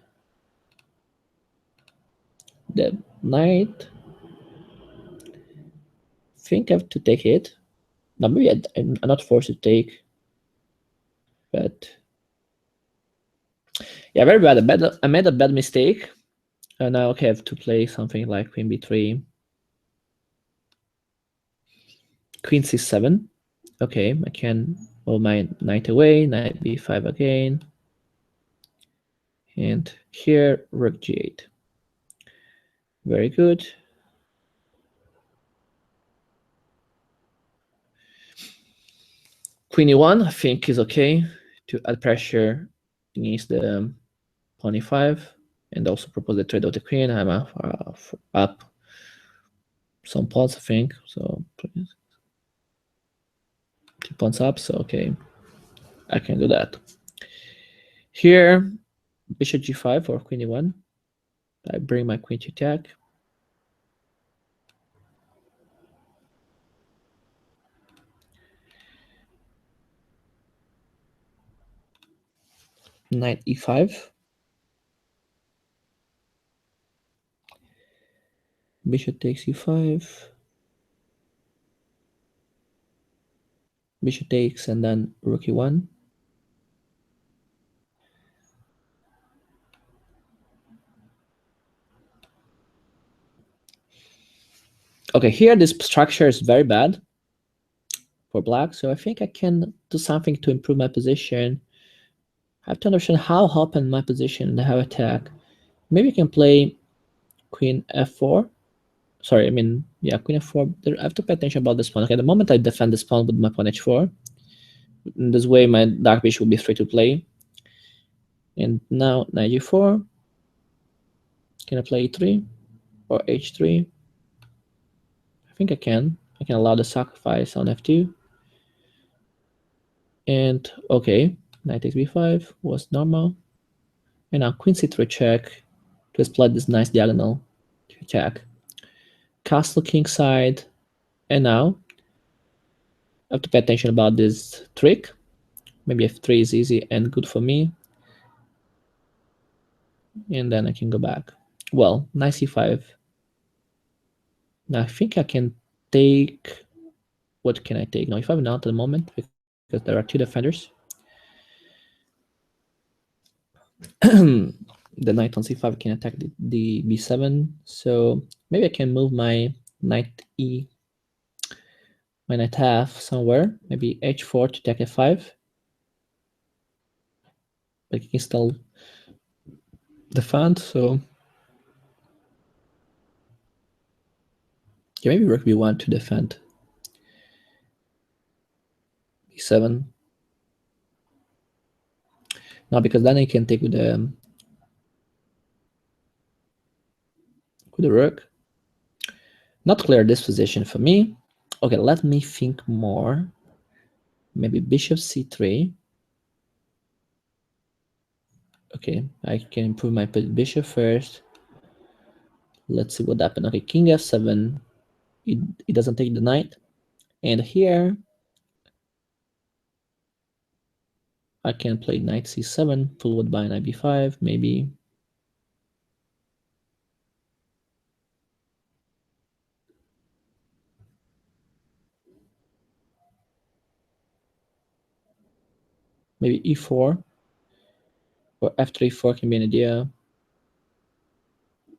the knight? Think I have to take it. Now maybe I'm not forced to take, but yeah, very bad. I made a bad mistake. And now okay, I have to play something like queen b3, queen c7. Okay, I can move my knight away, knight b5 again, and here rook g8. Very good. Queen e1, I think, is okay to add pressure against the pawn e5, and also propose the trade of the queen. I'm up some pawns, I think. So 2 pawns up. So okay, I can do that. Here, bishop g5 or queen e1. I bring my queen to attack. Knight e5. Bishop takes e5. Bishop takes and then rook e1. Okay, here this structure is very bad for black, so I think I can do something to improve my position. I have to understand how open my position and how attack. Maybe I can play queen f4. Sorry, I mean, yeah, queen f4. I have to pay attention about this pawn. Okay, at the moment I defend this pawn with my pawn h4. In this way, my dark bishop will be free to play. And now knight g4. Can I play e3 or h3? I think I can. I can allow the sacrifice on f2. And okay, knight takes b5 was normal. And now queen c3 check to exploit this nice diagonal to attack. Castle king side. And now I have to pay attention about this trick. Maybe f3 is easy and good for me. And then I can go back. Well, knight c5. Now I think I can take. What can I take? Now e5 not at the moment because there are 2 defenders. The knight on c5 can attack the b7. So maybe I can move my knight my knight half somewhere. Maybe h4 to attack f5. But I can still defend. So yeah, maybe rook b1 to defend b7. No, because then I can take with the rook. Not clear this position for me. Okay, let me think more. Maybe bishop c3. Okay, I can improve my bishop first. Let's see what happened. Okay, king f7. It doesn't take the knight. And here, I can play knight c7, followed by knight b5, maybe. Maybe e4 or f3, 4 can be an idea.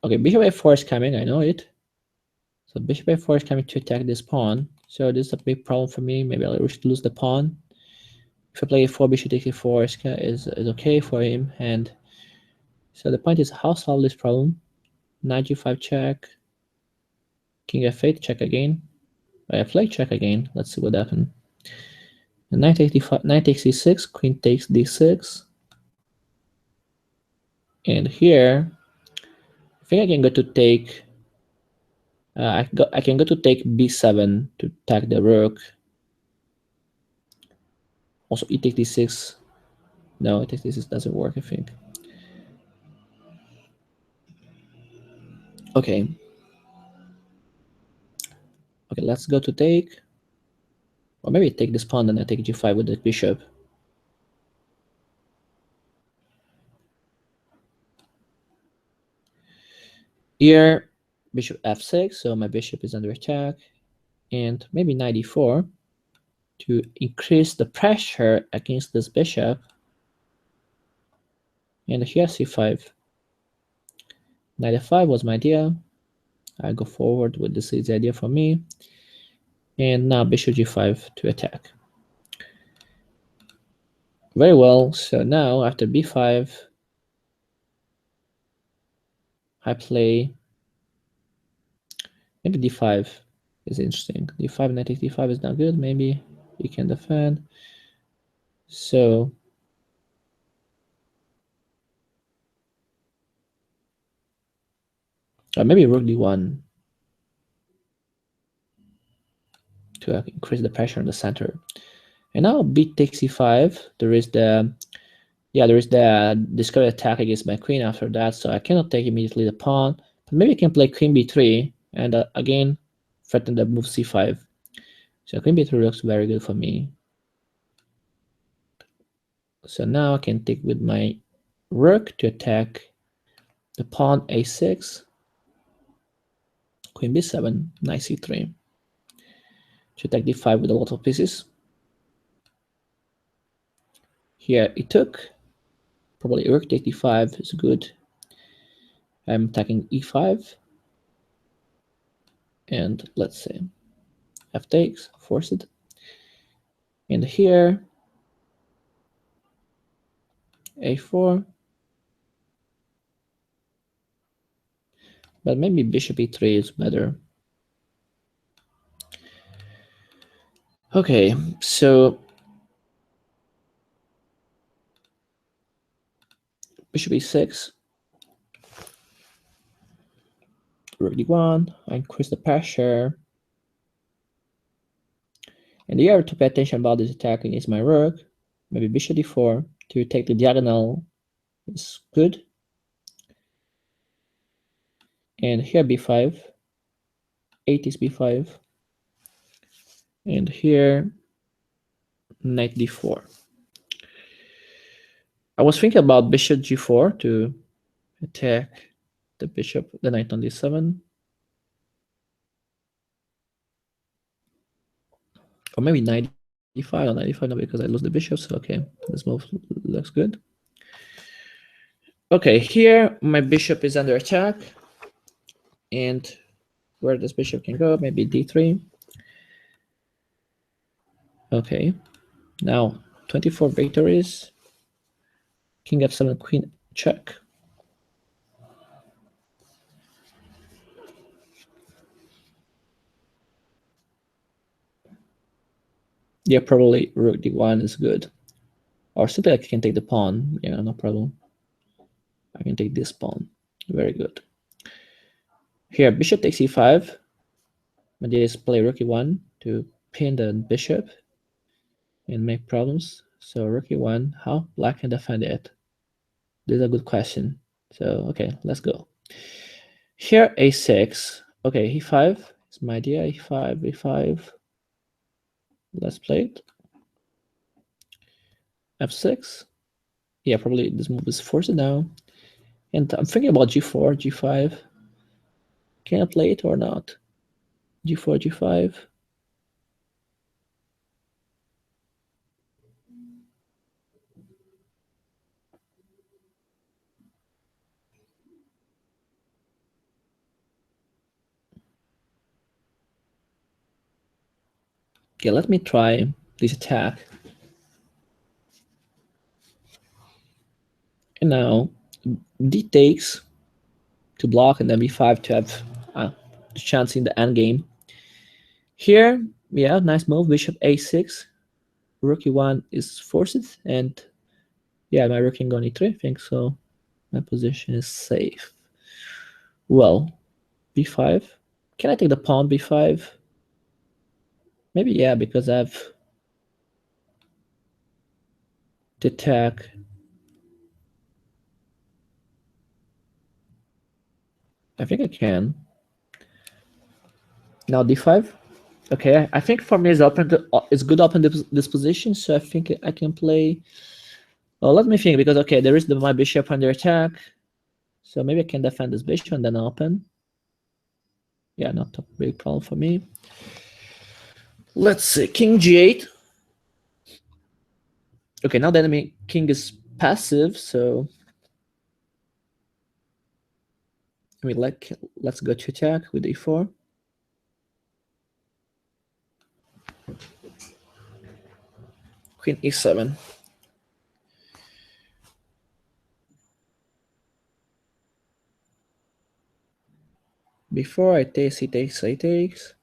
Okay, bishop a4 is coming, I know it. So bishop a4 is coming to attack this pawn. So this is a big problem for me. Maybe I'll lose the pawn. If I play a4, bishop takes a4 is okay for him. And so the point is how solve this problem. Knight g5 check, king f8 check again. I play check again. Let's see what happened. And knight takes e6, queen takes d6. And here, I think I can go to take. I can go to take b7 to attack the rook. Also, e takes d6. No, e takes d6 doesn't work, I think. Okay. Okay, let's go to take. Or maybe take this pawn, then I take g5 with the bishop. Here, bishop f6, so my bishop is under attack. And maybe knight e4 to increase the pressure against this bishop. And here c5. Knight f5 was my idea. I go forward with this is the idea for me. And now bishop g5 to attack. Very well, so now after b5, I play maybe d5 is interesting. d5, knight takes d5 is not good. Maybe he can defend. So maybe rook d1 to increase the pressure in the center. And now b takes e5. There is the discovered attack against my queen after that, so I cannot take immediately the pawn. But maybe I can play queen b3 and again threaten the move c5. So queen b3 looks very good for me. So now I can take with my rook to attack the pawn a6, queen b7, knight c3 to attack d5 with a lot of pieces. Here it took, probably rook take d5 is good. I'm attacking e5, and let's say f takes, force it. And here a4, but maybe bishop e3 is better. Okay, so bishop e6, rook d1, I increase the pressure. And you have to pay attention about this attack against my rook. Maybe bishop d4 to take the diagonal is good. And here b5, 8 is b5. And here knight d4. I was thinking about bishop g4 to attack the bishop, the knight on d7. Or maybe knight d5 or knight d5, no, because I lose the bishop, so okay, this move looks good. Okay, here my bishop is under attack. And where this bishop can go, maybe d3. Okay, now 24 victories. King f7, queen check. Yeah, probably rook d1 is good. Or simply I can take the pawn. Yeah, no problem. I can take this pawn. Very good. Here, bishop takes e5. And just play rook e1 to pin the bishop and make problems. So rook e1, how black can defend it? This is a good question. So, okay, let's go. Here, a6. Okay, e5 is my idea. e5, e5. Let's play it. f6. Yeah, probably this move is forced now. And I'm thinking about g4, g5. Can I play it or not? g4, g5. Okay, let me try this attack. And now d takes to block, and then b5 to have the chance in the end game. Here, yeah, nice move. Bishop a6. Rook e1 is forced, and yeah, my rook can go on e3. I think so. My position is safe. Well, b5. Can I take the pawn b5? Maybe yeah, because I have to attack. I think I can. Now d5. Okay, I think for me it's good open this position, so I think I can play. Well, let me think, because okay, there is my bishop under attack, so maybe I can defend this bishop and then open. Yeah, not a big problem for me. Let's see, king g8. Okay, now the enemy king is passive, so I mean, let's go to attack with e4. Queen e7. Before I takes, he takes, I takes.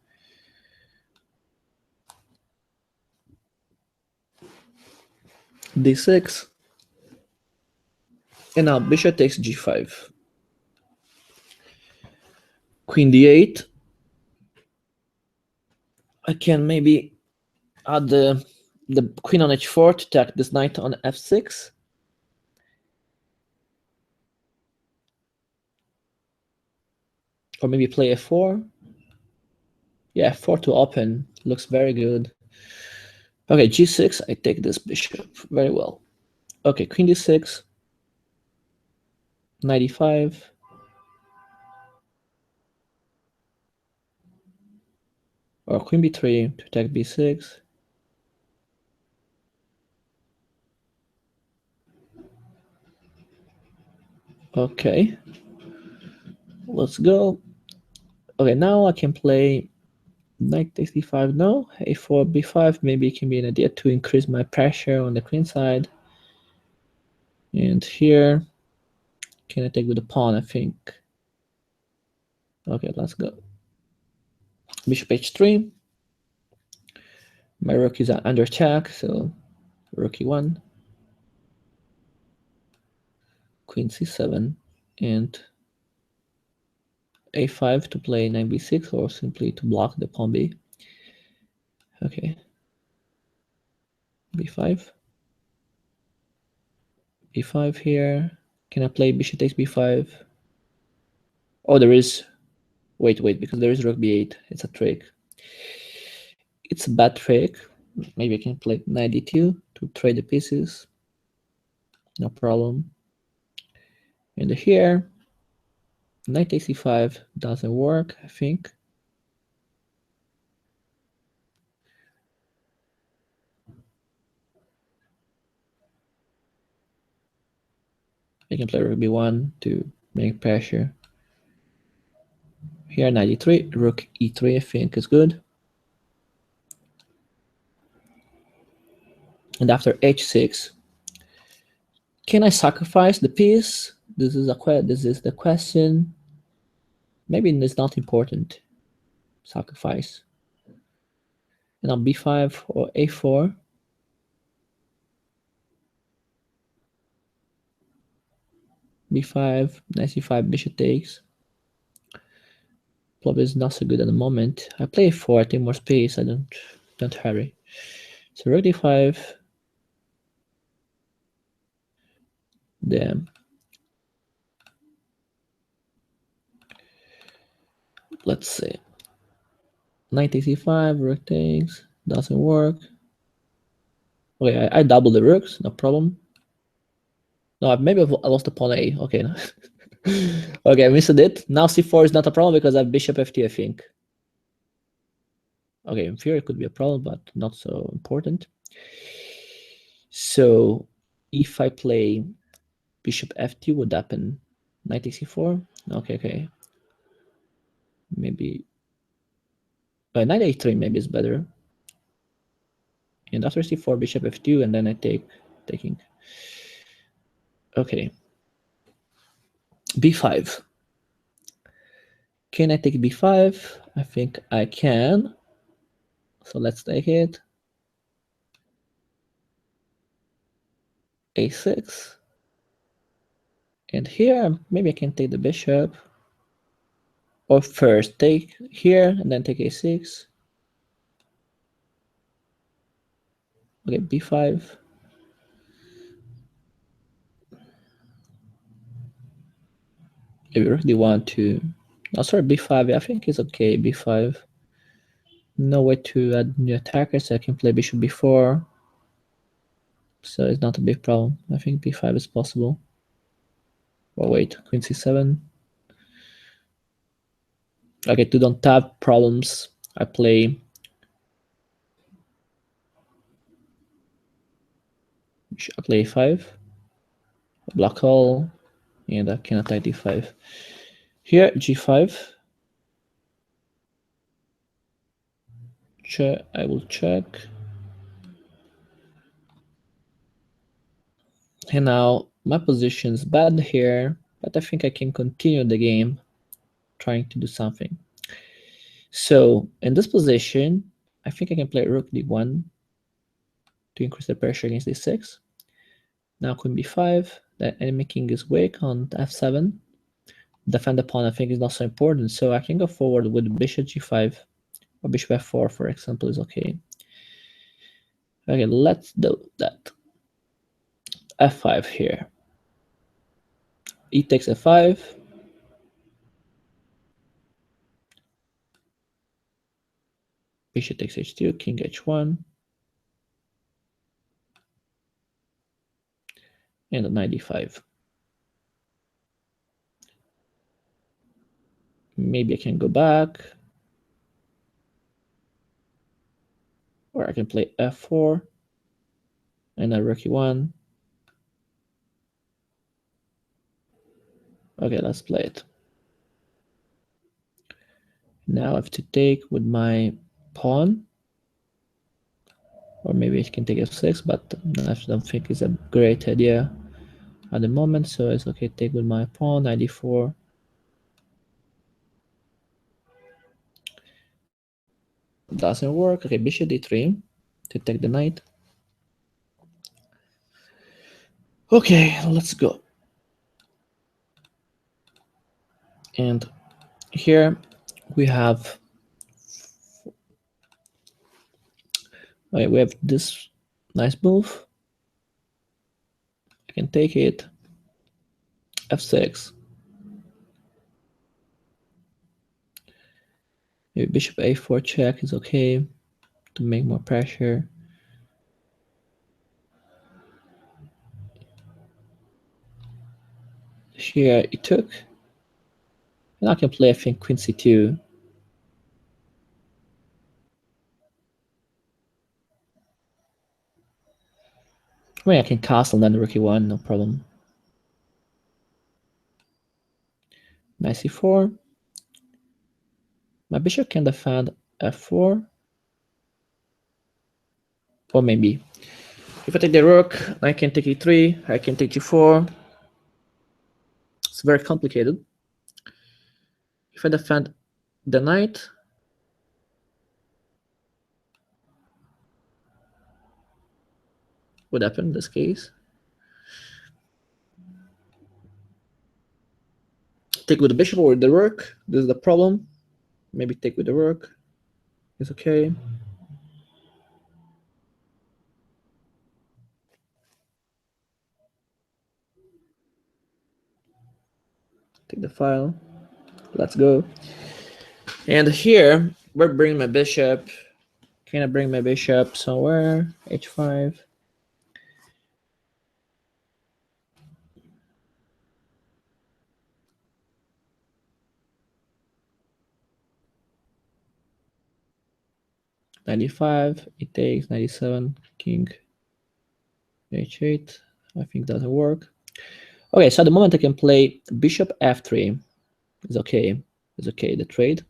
d6. And now bishop takes g5. Queen d8. I can maybe add the queen on h4 to attack this knight on f6. Or maybe play f4. Yeah, f4 to open. Looks very good. Okay, g6. I take this bishop. Very well. Okay, queen d6. 95. Or queen b3 to attack b6. Okay. Let's go. Okay, now I can play knight takes d5. No, a4, b5. Maybe it can be an idea to increase my pressure on the queen side. And here, can I take with the pawn? I think. Okay, let's go. Bishop h3. My rook is under attack, so rook e1. Queen c7. And a5 to play knight b6, or simply to block the pawn b. Okay. b5. b5 here. Can I play bishop takes b5? Oh, there is. Wait, because there is rook b8. It's a trick. It's a bad trick. Maybe I can play knight d2 to trade the pieces. No problem. And here, knight takes c5 doesn't work, I think. I can play rook b1 to make pressure. Here, knight e3, rook e3, I think is good. And after h6, can I sacrifice the piece? This is the question. Maybe it's not important. Sacrifice. And on b5 or a4. b5, knight c5, bishop takes. Probably is not so good at the moment. I play a4, I take more space. I don't hurry. So rook d5. Then let's see. Knight takes e5, rook takes, doesn't work. Okay, I double the rooks, no problem. No, maybe I lost the pawn a. Okay, no. Okay, I missed it. Now c4 is not a problem because I have bishop ft, I think. Okay, in theory it could be a problem, but not so important. So if I play bishop ft, what happen? Knight takes c4. Okay. Maybe knight a3 maybe is better. And after c4, bishop f2, and then I taking. Okay. b5. Can I take b5? I think I can. So let's take it. a6. And here, maybe I can take the bishop. Or first take here and then take a6. Okay, b5. Maybe rook d1 to... Oh, sorry, b5. I think it's okay, b5. No way to add new attackers. So I can play bishop b4. So it's not a big problem. I think b5 is possible. Oh wait, queen c7. Okay, to don't have problems, I play a5, block all, and I can attack d5. Here, g5. I will check. And now my position is bad here, but I think I can continue the game trying to do something. So in this position, I think I can play rook d1 to increase the pressure against d6. Now queen b5, the enemy king is weak on f7. Defend the pawn I think is not so important, so I can go forward with bishop g5 or bishop f4, for example, is okay. Okay, let's do that. f5 here. E takes f5. Bishop takes h2, king h1. And knight d5. Maybe I can go back. Or I can play f4. And then rook e1. Okay, let's play it. Now I have to take with my pawn. Or maybe I can take f6, but I don't think it's a great idea at the moment, so it's okay to take with my pawn, knight d4. Doesn't work. Okay, bishop d3 to take the knight. Okay, let's go. And here we have this nice move. I can take it. f6. Maybe bishop a4 check is okay to make more pressure. Here it took. And I can play, I think, queen c2. I mean, I can castle then rook e1, no problem. Knight c4. My bishop can defend f4. Or maybe if I take the rook, I can take e3, I can take g4. It's very complicated. If I defend the knight, what happened in this case? Take with the bishop or with the rook. This is the problem. Maybe take with the rook. It's okay. Take the file. Let's go. And here, we're bringing my bishop. Can I bring my bishop somewhere? h5. Knight it takes 97, king h8. I think doesn't work. Okay, so at the moment I can play bishop f3. It's okay. It's okay, the trade.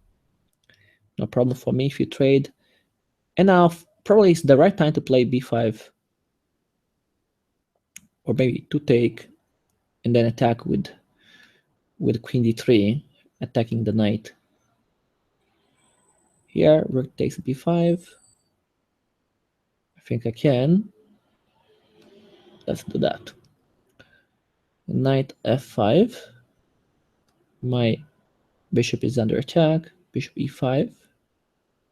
No problem for me if you trade. And now probably it's the right time to play b5. Or maybe to take and then attack with with queen d3, attacking the knight. Here, rook takes b5. I think I can. Let's do that. Knight f5. My bishop is under attack. Bishop e5.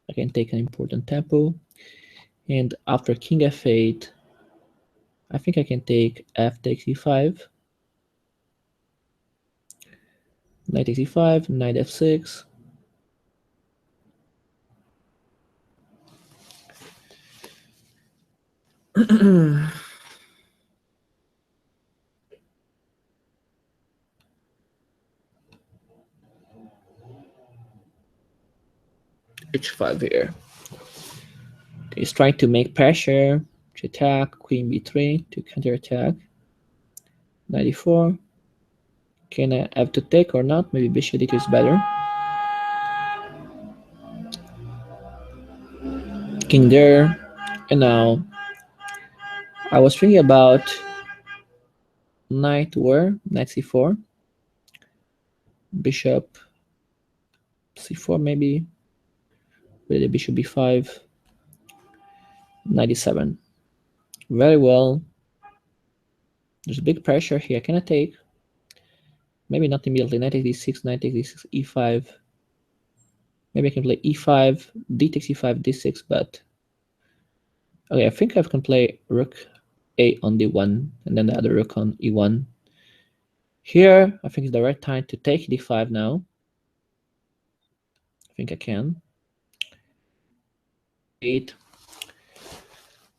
I can take an important tempo. And after king f8, I think I can take f takes e5. Knight takes e5, knight f6. h5 here. He's trying to make pressure to attack, queen b3 to counterattack. 94. Can I have to take or not? Maybe bishop d2 is better. King there. And now I was thinking about knight where? Knight c4. Bishop c4 maybe. With the bishop b5. 97. Very well. There's big pressure here. Can I take? Maybe not immediately. Knight takes d6, knight takes d6, e5. Maybe I can play e5, d takes e5, d6, but okay, I think I can play rook a on d1 and then the other rook on e1. Here, I think it's the right time to take d5 now. I think I can. 8.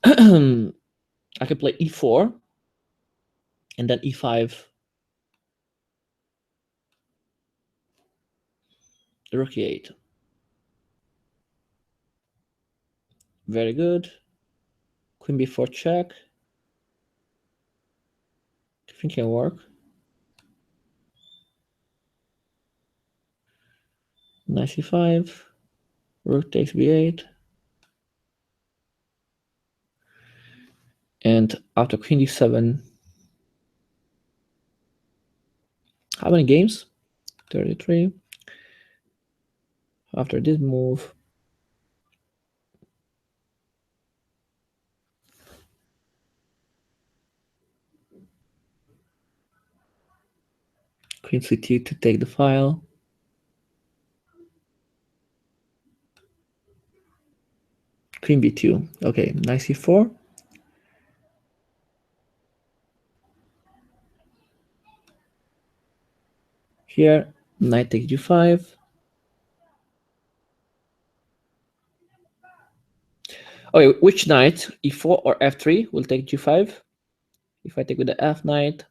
I can play e4 and then e5. Rook e8. Very good. Queen b4 check. I think it can work. Knight c5. Rook takes b8. And after queen d7. How many games? 33. After this move, queen c2 to take the file. Queen b2. Okay, knight c4. Here, knight takes g5. Okay, which knight? e4 or f3 will take g5? If I take with the f knight,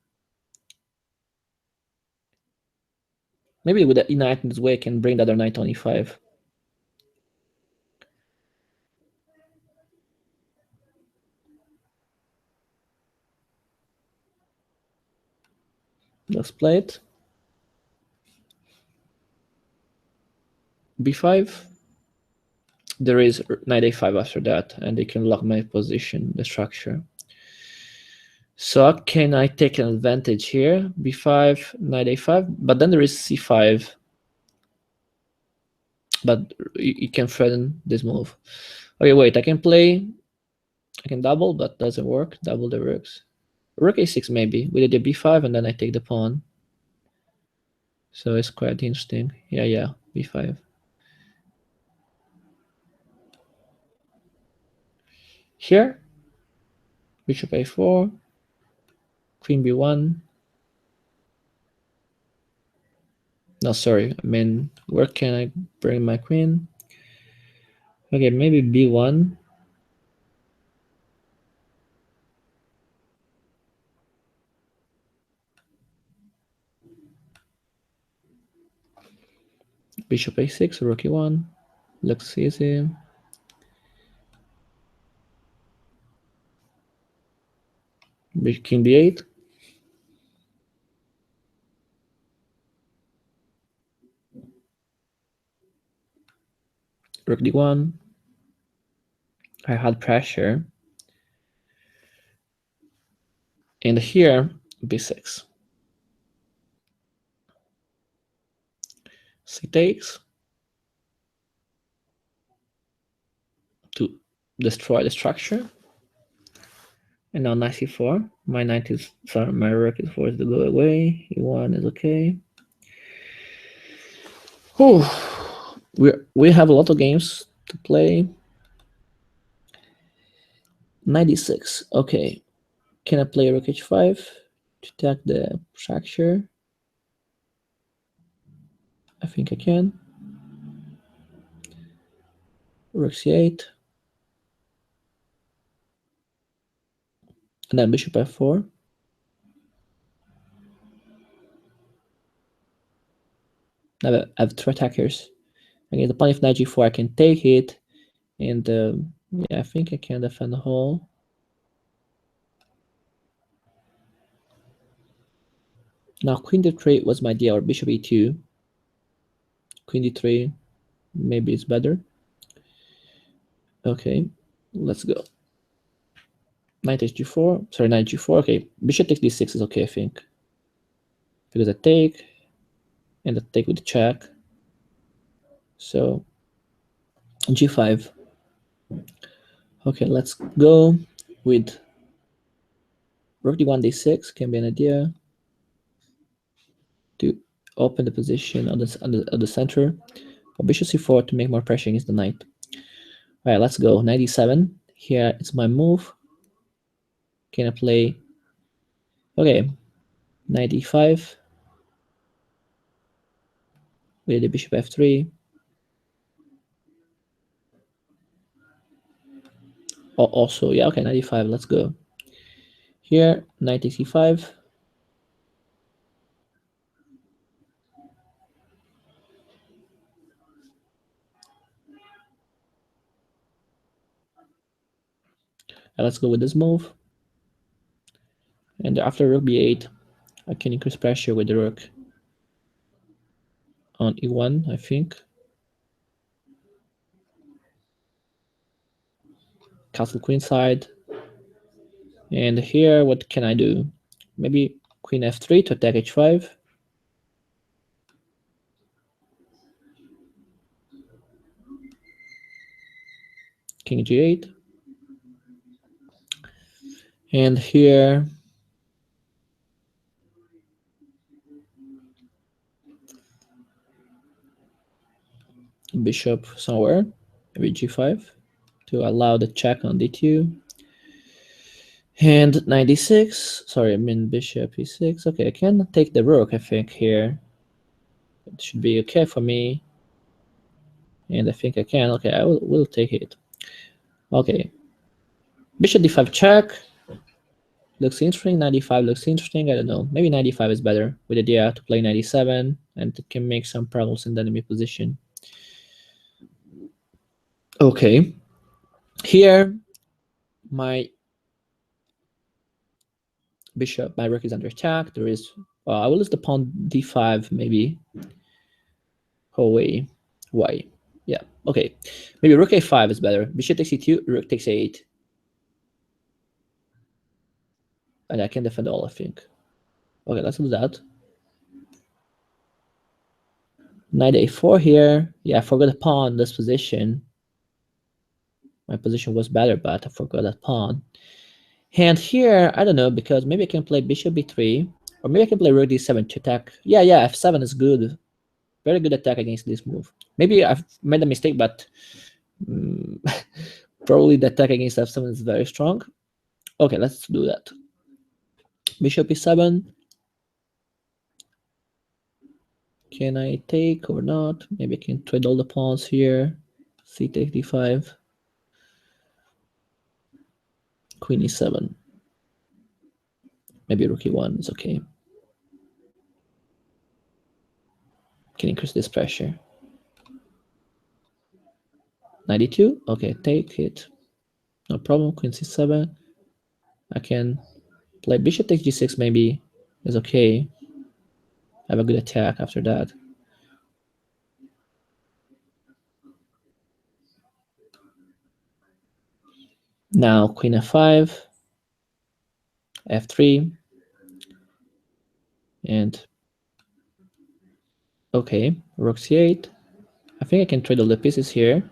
maybe with the e knight in this way I can bring the other knight on e5. Let's play it. b5. There is knight a5 after that, and they can lock my position, the structure. So can I take an advantage here? b5, knight a5, but then there is c5. But you can threaten this move. Okay, wait, I can double, but doesn't work. Double the rooks. Rook a6 maybe. With the b5 and then I take the pawn. So it's quite interesting. Yeah, b5. Here, bishop a4, queen b1. No, sorry, I mean, where can I bring my queen? Okay, maybe b1. Bishop a6, rook e1. Looks easy. King b8. Rook d1. I had pressure. And here, b6. C takes to destroy the structure. And now knight c4. My knight is sorry, my rook is forced to go away. e1 is okay. Whew. We have a lot of games to play. 96. Okay. Can I play rook h5 to attack the structure? I think I can. Rook c8. And then bishop f4. I have two attackers. Against the pawn of knight g4, I can take it. And yeah, I think I can defend the whole. Now queen d3 was my idea, or bishop e2. Queen d3, maybe it's better. Okay, let's go. Knight h4, sorry, knight g4. Okay, bishop takes d6 is okay, I think. Because I take, and I take with the check. So, g5. Okay, let's go with rook d1, d6, can be an idea to open the position on the center. Or bishop c4 to make more pressure against the knight. All right, let's go. 97. Here it's my move. Can I play? Okay, 95. With the bishop f3. Oh, also, yeah, okay, 95. Let's go. Here, knight takes e5. And let's go with this move. And after rook b8, I can increase pressure with the rook on e1, I think. Castle queenside. And here, what can I do? Maybe queen f3 to attack h5. King g8. And here, bishop somewhere, maybe g5, to allow the check on d2. And 96, sorry, I mean bishop e6. Okay, I can take the rook, I think, here. It should be okay for me. And I think I can. Okay, I will take it. Okay. Bishop d5 check. Looks interesting. 95 looks interesting. I don't know. Maybe 95 is better with the idea to play 97 and it can make some problems in the enemy position. Okay. Here, my bishop, my rook is under attack. There is, I will lose the pawn d5 maybe. Oh, wait. Why? Yeah, okay. Maybe rook a5 is better. Bishop takes e2, rook takes a8. And I can defend all, I think. Okay, let's do that. Knight a4 here. Yeah, I forgot a pawn in this position. My position was better, but I forgot that pawn. And here, I don't know, because maybe I can play bishop b3, or maybe I can play rook d7 to attack. Yeah, f7 is good. Very good attack against this move. Maybe I've made a mistake, but probably the attack against f7 is very strong. Okay, let's do that. Bishop e7. Can I take or not? Maybe I can trade all the pawns here. C takes d5. Queen e7. Maybe rook e1 is okay. Can increase this pressure. 92. Okay, take it. No problem. Queen c7. I can play bishop takes g6 maybe is okay. Have a good attack after that. Now queen f5, f3, and Okay, rook c8. I think I can trade all the pieces here.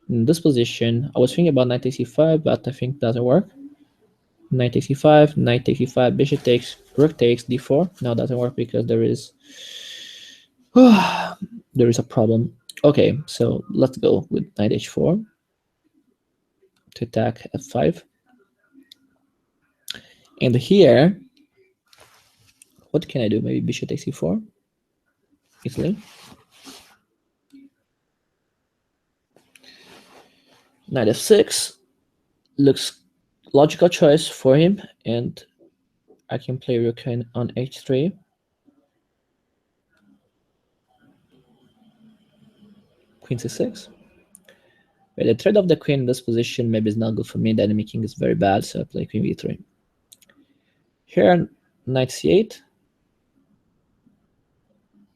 In this position, I was thinking about knight takes c5, but I think it doesn't work. Knight takes e5, knight takes e5, bishop takes, rook takes d4. No, it doesn't work because there is there is a problem. Okay, so let's go with knight h4 to attack f5. And here, what can I do? Maybe bishop takes e4 easily. Knight f6 looks logical choice for him, and I can play rook on h3. Queen c6. But the trade of the queen in this position maybe is not good for me. The enemy king is very bad, so I play queen b3. Here, knight c8.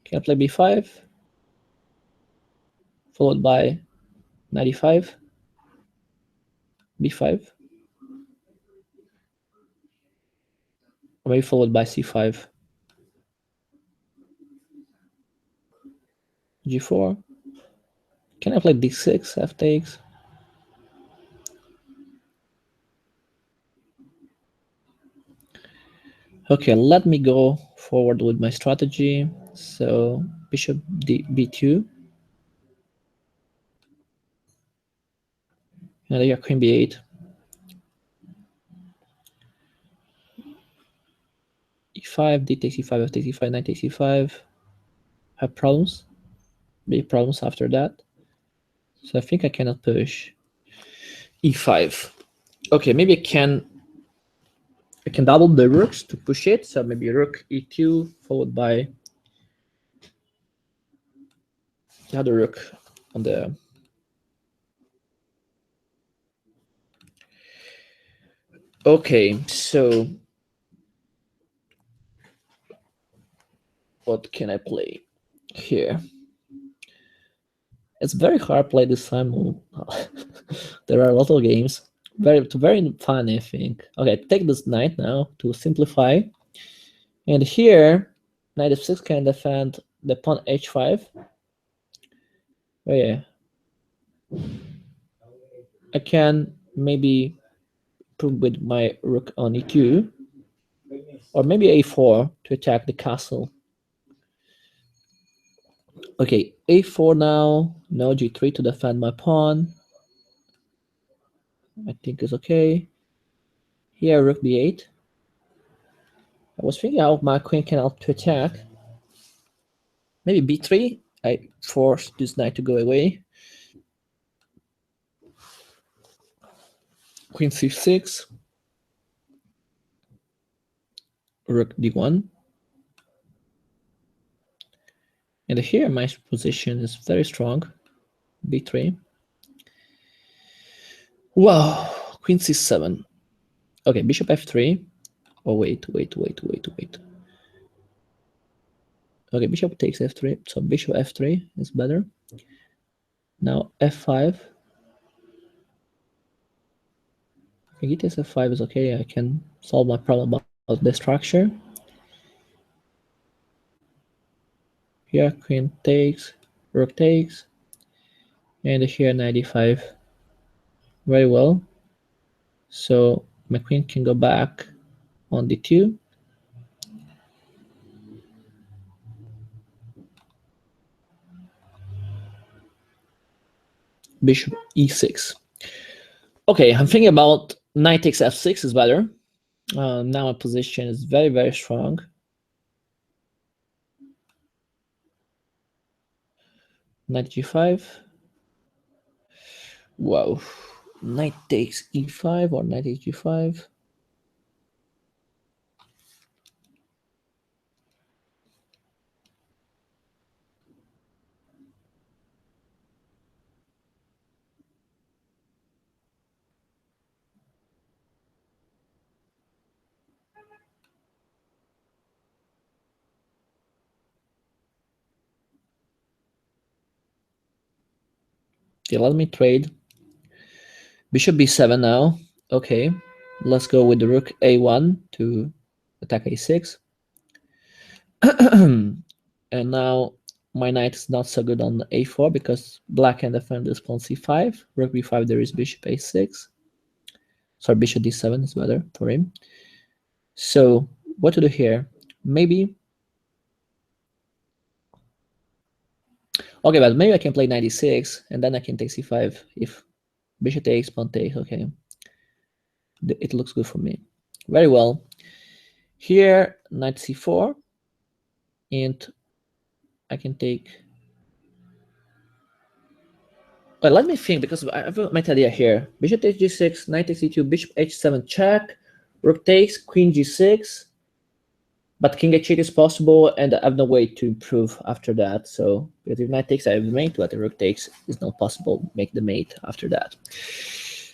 Can I play b5? Followed by knight e5, b5, or maybe followed by c5, g4. Can I play d6, f takes? Okay, let me go forward with my strategy. So bishop b2, and then queen b8. e5, d takes e5, f takes e5, knight takes e5. Have problems, big problems after that. So I think I cannot push e5. Okay, maybe I can double the rooks to push it. So maybe rook e2 followed by the other rook on the. Okay, so what can I play here? It's very hard to play this Simul. There are a lot of games. Very fun, I think. Okay, take this knight now to simplify. And here, knight f6 can defend the pawn h5. Oh yeah. I can maybe improve with my rook on e2. Or maybe a4 to attack the castle. Okay, a4 now. No g3 to defend my pawn. I think it's okay. Here, rook b8. I was thinking how my queen can help to attack. Maybe b3. I force this knight to go away. Queen c6. Rook d1. And here my position is very strong. b3. Wow, queen c7. Okay, bishop f3. Oh, wait. Okay, bishop takes f3. So bishop f3 is better. Now f5. Okay, g takes f5 is okay. I can solve my problem about the structure. Here queen takes, rook takes, and here knight e5. Very well. So my queen can go back on d2. Bishop e6. Okay, I'm thinking about knight takes f6 is better. Now my position is very strong. Knight g5. Wow. Knight takes e5 or knight takes g5. Okay, let me trade. Bishop b7 now. Okay, let's go with the rook a1 to attack a6. And now my knight is not so good on a4 because black can defend this pawn c5. Rook b5, there is bishop a6. Sorry, bishop d7 is better for him. So what to do here? Maybe. Okay, but maybe I can play 96 and then I can take c5 if bishop takes, pawn takes. Okay, it looks good for me. Very well. Here, knight c4, and I can take. Well, let me think because I have a idea here. Bishop takes g6, knight takes e2, bishop h7 check, rook takes, queen g6. But king h8 is possible, and I have no way to improve after that. So because if knight takes, I have the mate, but the rook takes is not possible. Make the mate after that.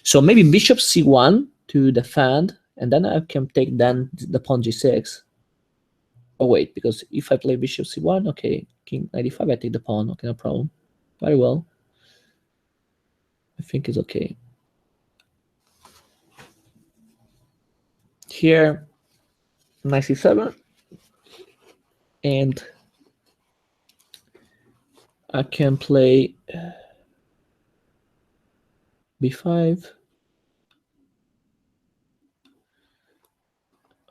So maybe bishop c1 to defend, and then I can take then the pawn g6. Oh wait, because if I play bishop c1, okay, king 95, I take the pawn. Okay, no problem. Very well. I think it's okay. Here, knight c7, and I can play b5.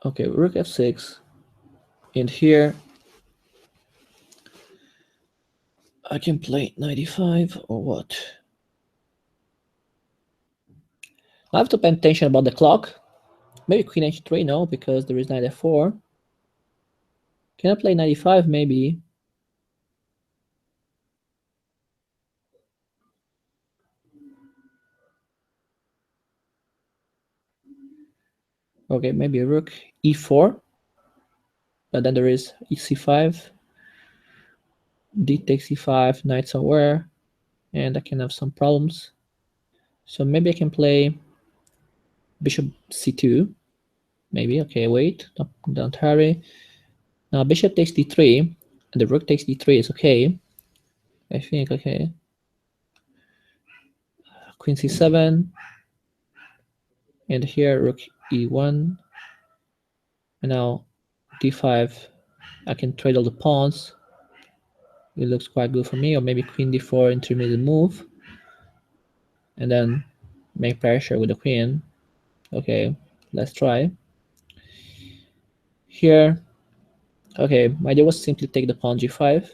Okay, rook f6, and here I can play 95 or what? I have to pay attention about the clock. Maybe queen h3, no, because there is knight f4. Can I play 95 maybe? Okay, maybe rook e4. But then there is ec5. D takes e5, knight somewhere. And I can have some problems. So maybe I can play bishop c2. Maybe, okay, wait, don't hurry. Now bishop takes d3, and the rook takes d3 is okay. I think, okay. Queen c7, and here rook e1. And now d5, I can trade all the pawns. It looks quite good for me, or maybe queen d4 intermediate move. And then make pressure with the queen. Okay, let's try. Here, okay, my idea was simply take the pawn g5.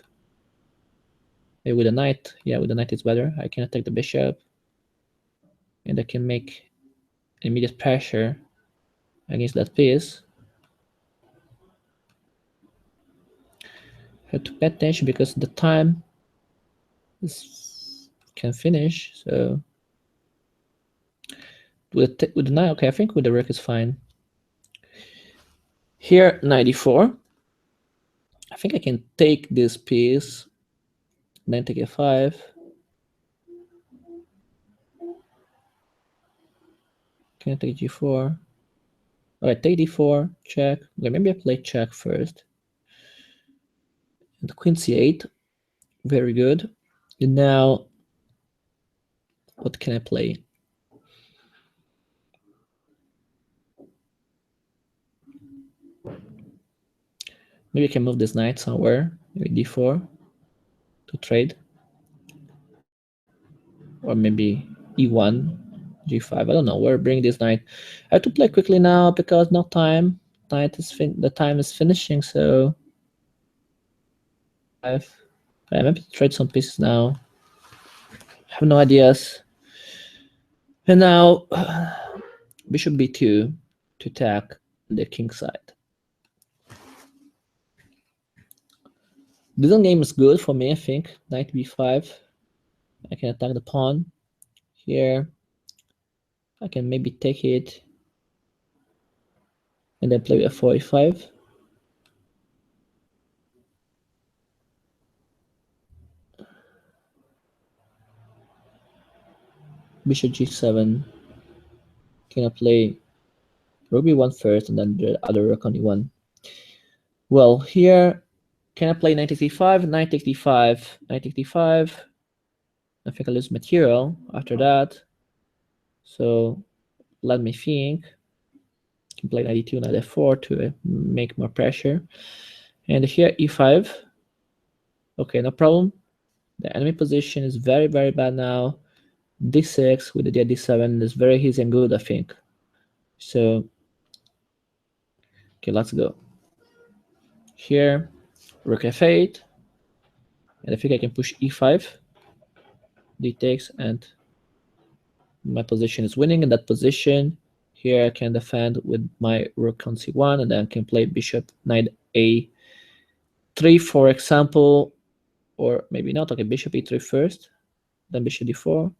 Maybe with the knight, yeah, with the knight it's better. I can attack the bishop, and I can make immediate pressure against that piece. Have to pay attention because the time can finish. So with the knight, okay, I think with the rook is fine. Here, 94. I think I can take this piece, then take a5. Can I take g4? Alright, take d4, check. Okay, maybe I play check first. And queen c8, very good. And now, what can I play? Maybe I can move this knight somewhere, maybe d4 to trade. Or maybe e1, g5, I don't know, where bring this knight. I have to play quickly now because no time. The time is finishing, so I'm happy to trade some pieces now. I have no ideas. And now bishop b2 to attack the king side. This game is good for me, I think. Knight b5. I can attack the pawn here. I can maybe take it and then play f4, e5. Bishop g7. Can I play rook b1 first and then the other rook on e1? Well, here, can I play knight takes d5? Knight takes d5. Knight takes d5. I think I lose material after that. So let me think. I can play knight e2, knight f4 to make more pressure. And here e5. Okay, no problem. The enemy position is very, very bad now. D6 with the D7 is very easy and good, I think. So, okay, let's go. Here, Rook F8. And I think I can push E5. D takes, and my position is winning in that position. Here I can defend with my rook on c1, and then I can play bishop knight a3, for example, or maybe not. Okay, bishop e3 first, then bishop d4.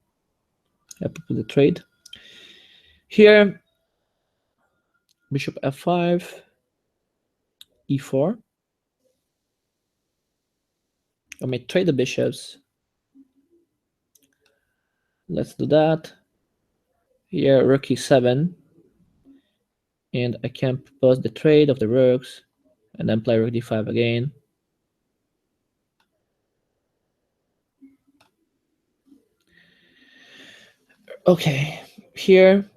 I put the trade. Here, bishop f5, e4. I may trade the bishops. Let's do that. Here, rook e7, and I can propose the trade of the rooks, and then play rook d5 again. Okay, here,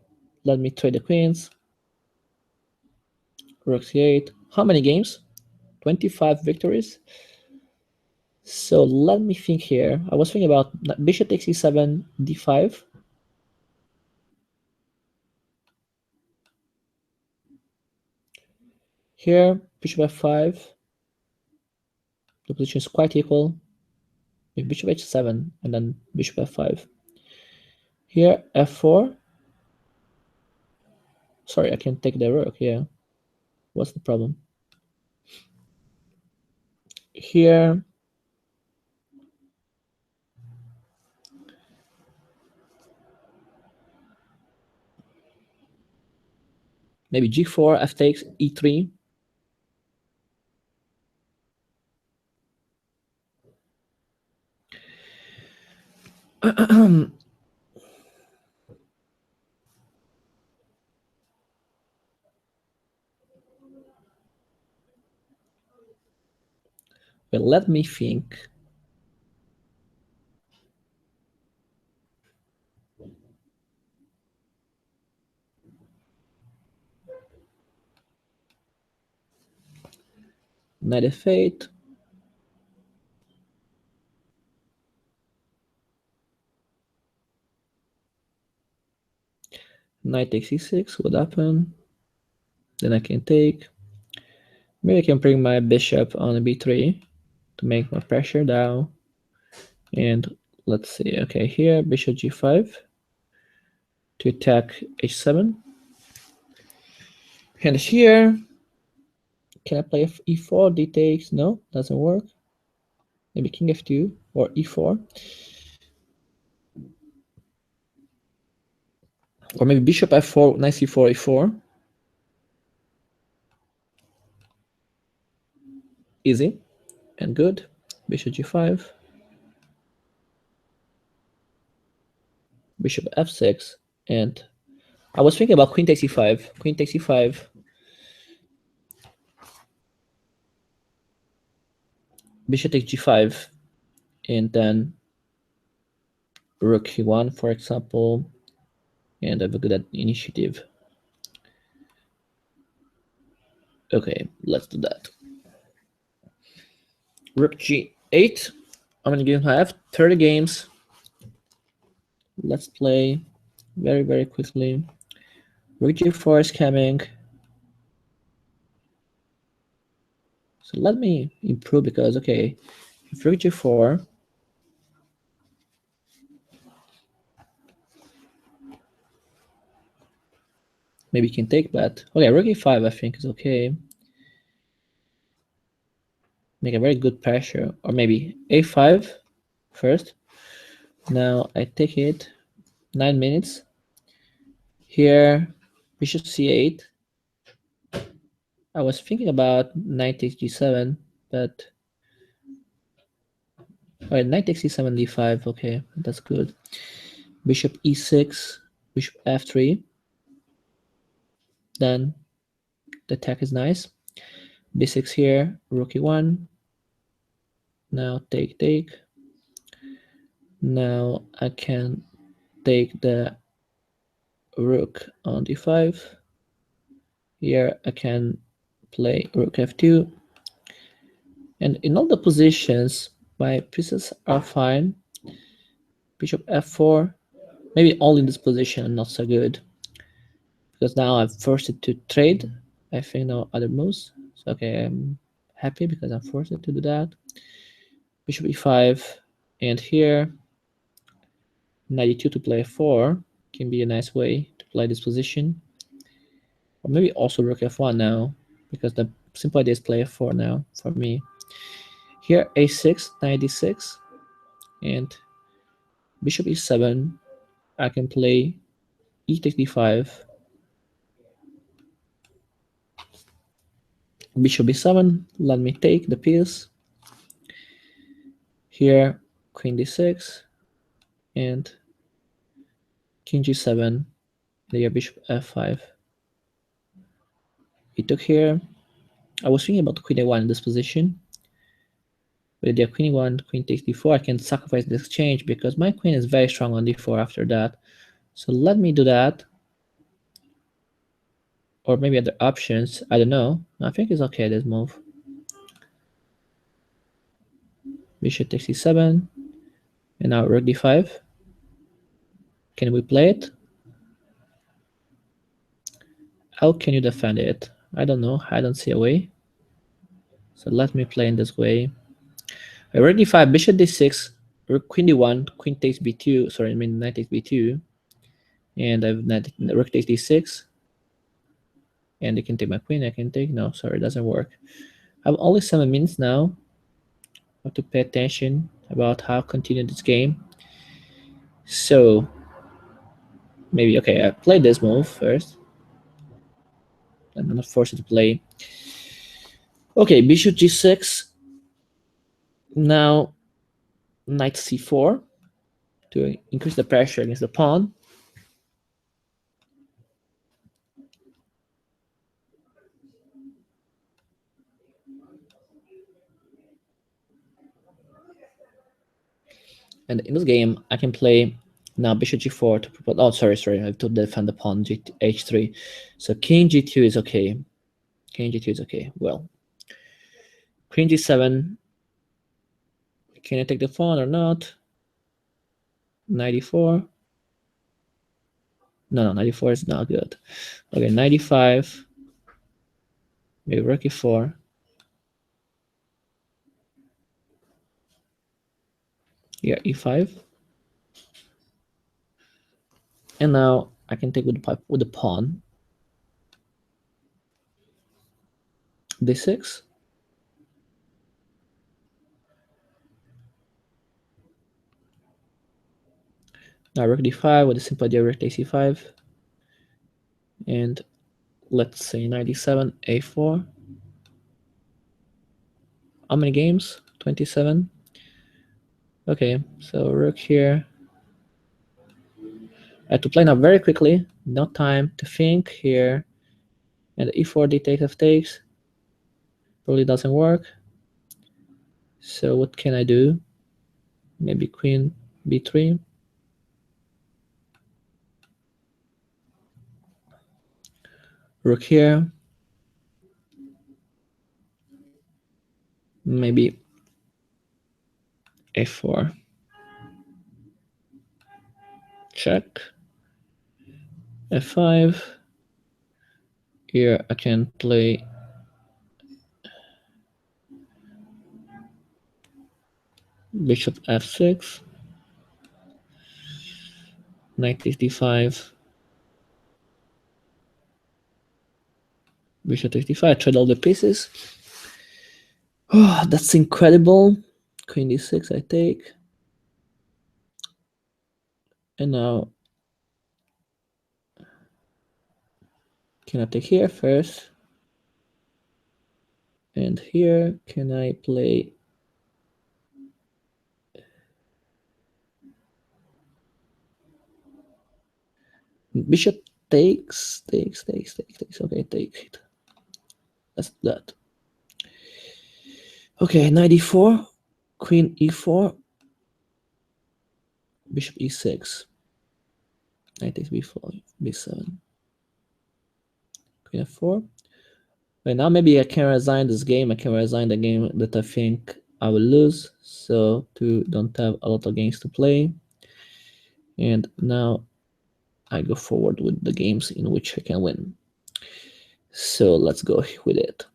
let me trade the queens. Rook c8. How many games? 25 victories. So let me think here. I was thinking about bishop takes e7, d5. Here, bishop f5. The position is quite equal. With bishop h7 and then bishop f5. Here, f4. Sorry, I can take the rook here. What's the problem? Here, maybe g4, f takes, e3. Well, let me think. Knight f8. Knight takes e6. What happened? Then I can take. Maybe I can bring my bishop on b3 to make my pressure down. And let's see. Okay, here bishop g5 to attack h7. And here, can I play e4? D takes? No, doesn't work. Maybe king f2 or e4. Or maybe bishop f4, knight c4, e4. Easy and good. Bishop g5. Bishop f6. And I was thinking about queen takes e5. Queen takes e5. Bishop takes g5. And then rook e1, for example. And I have a good initiative. Okay, let's do that. Rook g8. How many games I have? 30 games. Let's play very, very quickly. Rook g4 is coming. So let me improve because, okay, if rook g4, maybe you can take that. Okay, rook e5 I think is okay. Make a very good pressure. Or maybe a5 first. Now I take it. 9 minutes. Here, bishop c8. I was thinking about knight takes g7, but alright, knight takes e7, d5. Okay, that's good. Bishop e6, bishop f3. Then the attack is nice. b6 here, rook e1. Now take. Now I can take the rook on d5. Here I can play rook f2. And in all the positions, My pieces are fine. Bishop f4. Maybe only in this position not so good. Because now I'm forced to trade. I think no other moves. So okay, I'm happy because I'm forced to do that. Bishop e5. And here 92 to play 4 can be a nice way to play this position. Or maybe also rook f1 now, because the simple idea is play f4 now for me. Here a6, 96, and bishop e7. I can play e takes d5, bishop b7. Let me take the piece. Here queen d6 and king g7. There bishop f5. He took here. I was thinking about queen a1 in this position. With the queen e1, queen takes d4, I can sacrifice the exchange because my queen is very strong on d4 after that. So let me do that. Or maybe other options. I don't know. I think it's okay, this move. Bishop takes e7. And now rook d5. Can we play it? How can you defend it? I don't know. I don't see a way. So let me play in this way. Rook d5, bishop d6, rook queen d1, queen takes b2. Sorry, I mean knight takes b2. And I've rook takes d6. And you can take my queen. I can take. No, sorry, it doesn't work. I have only 7 minutes now. I have to pay attention about how to continue this game. So maybe okay. I play this move first. I'm not forced to play. Okay, bishop g6. Now knight c4 to increase the pressure against the pawn. And in this game, I can play now bishop g4 to propose. Oh, sorry, I have to defend the pawn h3. So king g2 is okay. King g2 is okay. Well, queen g7. Can I take the pawn or not? 94. No, 94 is not good. Okay, 95. Maybe rook e4. Here, e5. And now I can take with the pawn. d6. Now rook d5 with a simple idea rook takes e5. And let's say 97, a4. How many games? 27. Okay, so rook here. I have to play now very quickly. No time to think here. And e4 d takes f takes. Probably doesn't work. So what can I do? Maybe queen b3. Rook here. Maybe a4. Check. f5. Here I can play bishop f6. Knight takes d5. Bishop takes d5. Trade all the pieces. Oh, that's incredible. Queen d6 I take. And now can I take here first? And here can I play bishop takes. Okay, take it. That's that. Okay, 94. Queen e4. Bishop e6. Knight takes b4, b7. Queen f4. Right now, maybe I can resign this game. I can resign the game that I think I will lose, so don't have a lot of games to play. And now I go forward with the games in which I can win. So let's go with it.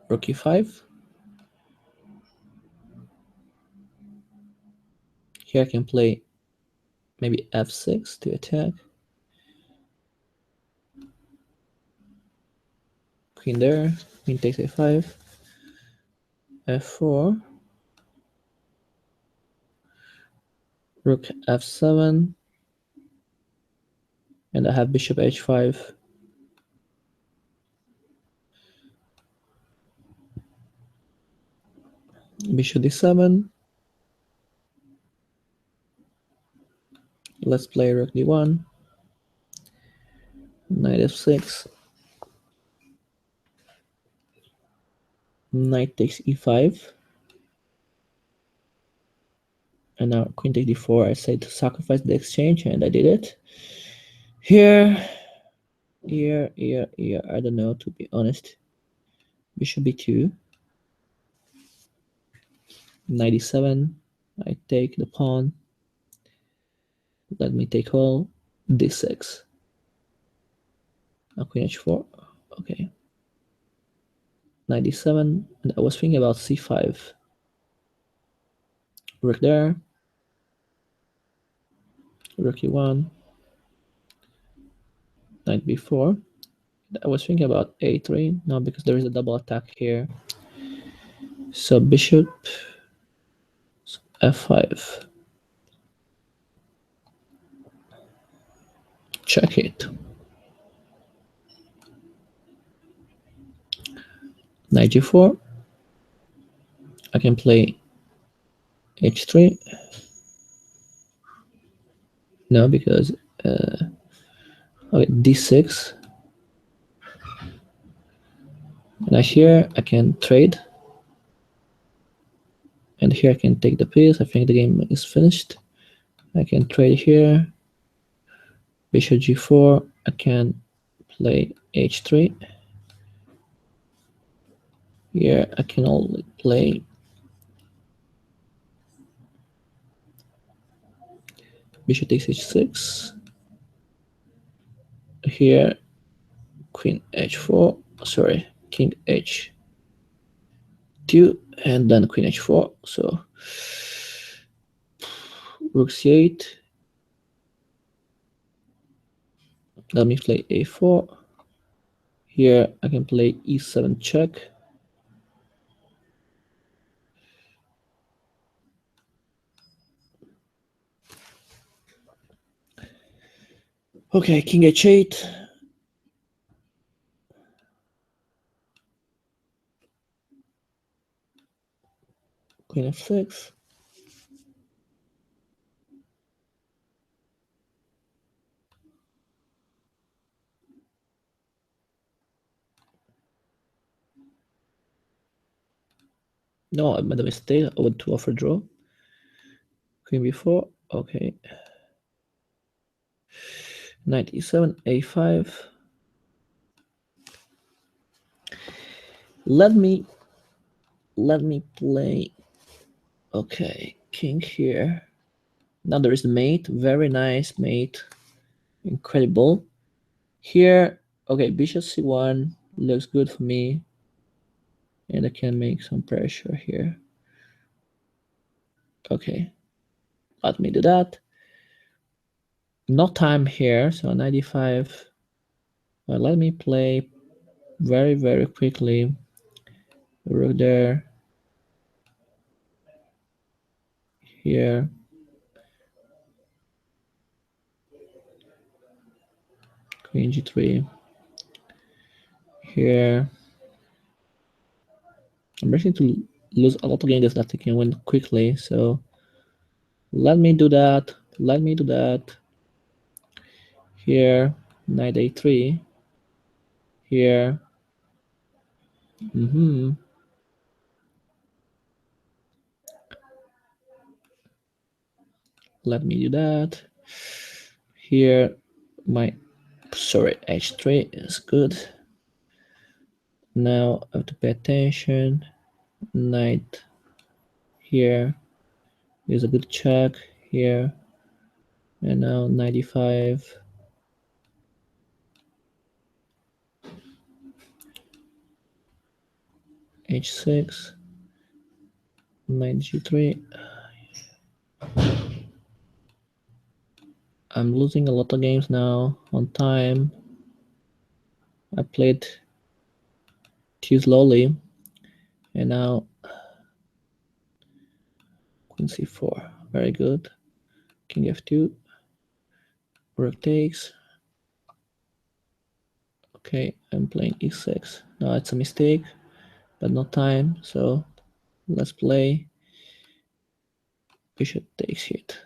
Rook e5. Here I can play maybe f6 to attack. Queen there, queen takes a5, f4, rook f7, and I have bishop h5. Bishop d7. Let's play rook d1. Knight f6. Knight takes e5. And now queen takes d4. I said to sacrifice the exchange, and I did it. Here, I don't know, to be honest. Bishop b2. Knight d7. I take the pawn. Let me take all. d6. Now queen h4. Okay. Knight d7. And I was thinking about c5. Rook there. Rook e1. Knight b4. I was thinking about a3. No, because there is a double attack here. So bishop f5. Check it. Knight g4. I can play h3. No, because okay, d6. Now here I can trade. And here I can take the piece. I think the game is finished. I can trade here. Bishop g4. I can play h3. Here I can only play bishop takes h6. Here queen h4. Sorry, king h2, and then queen h4. So rook c8. Let me play a4. Here I can play e7 check. Okay, king h8. Queen f6. No, I made a mistake. I went to offer draw. Queen b4. Okay. Knight e7, a5. Let me play. Okay, king here. Now there is the mate. Very nice mate. Incredible. Here, okay, bishop c1 looks good for me. And I can make some pressure here. Okay, let me do that. No time here, so 95. Well, let me play very, very quickly. Rook there. Here. Queen g3. Here. I'm risking to lose a lot of games that I can win quickly, so let me do that. Let me do that. Here, knight a3. Here. Let me do that. Here, my sorry, h3 is good. Now I have to pay attention. Knight here. Here's a good check here. And now 95. H6. Knight G3. I'm losing a lot of games now on time. I played too slowly. And now Queen C4. Very good. King F2. Rook takes. Okay, I'm playing E6. No, it's a mistake, but no time. So let's play bishop takes hit.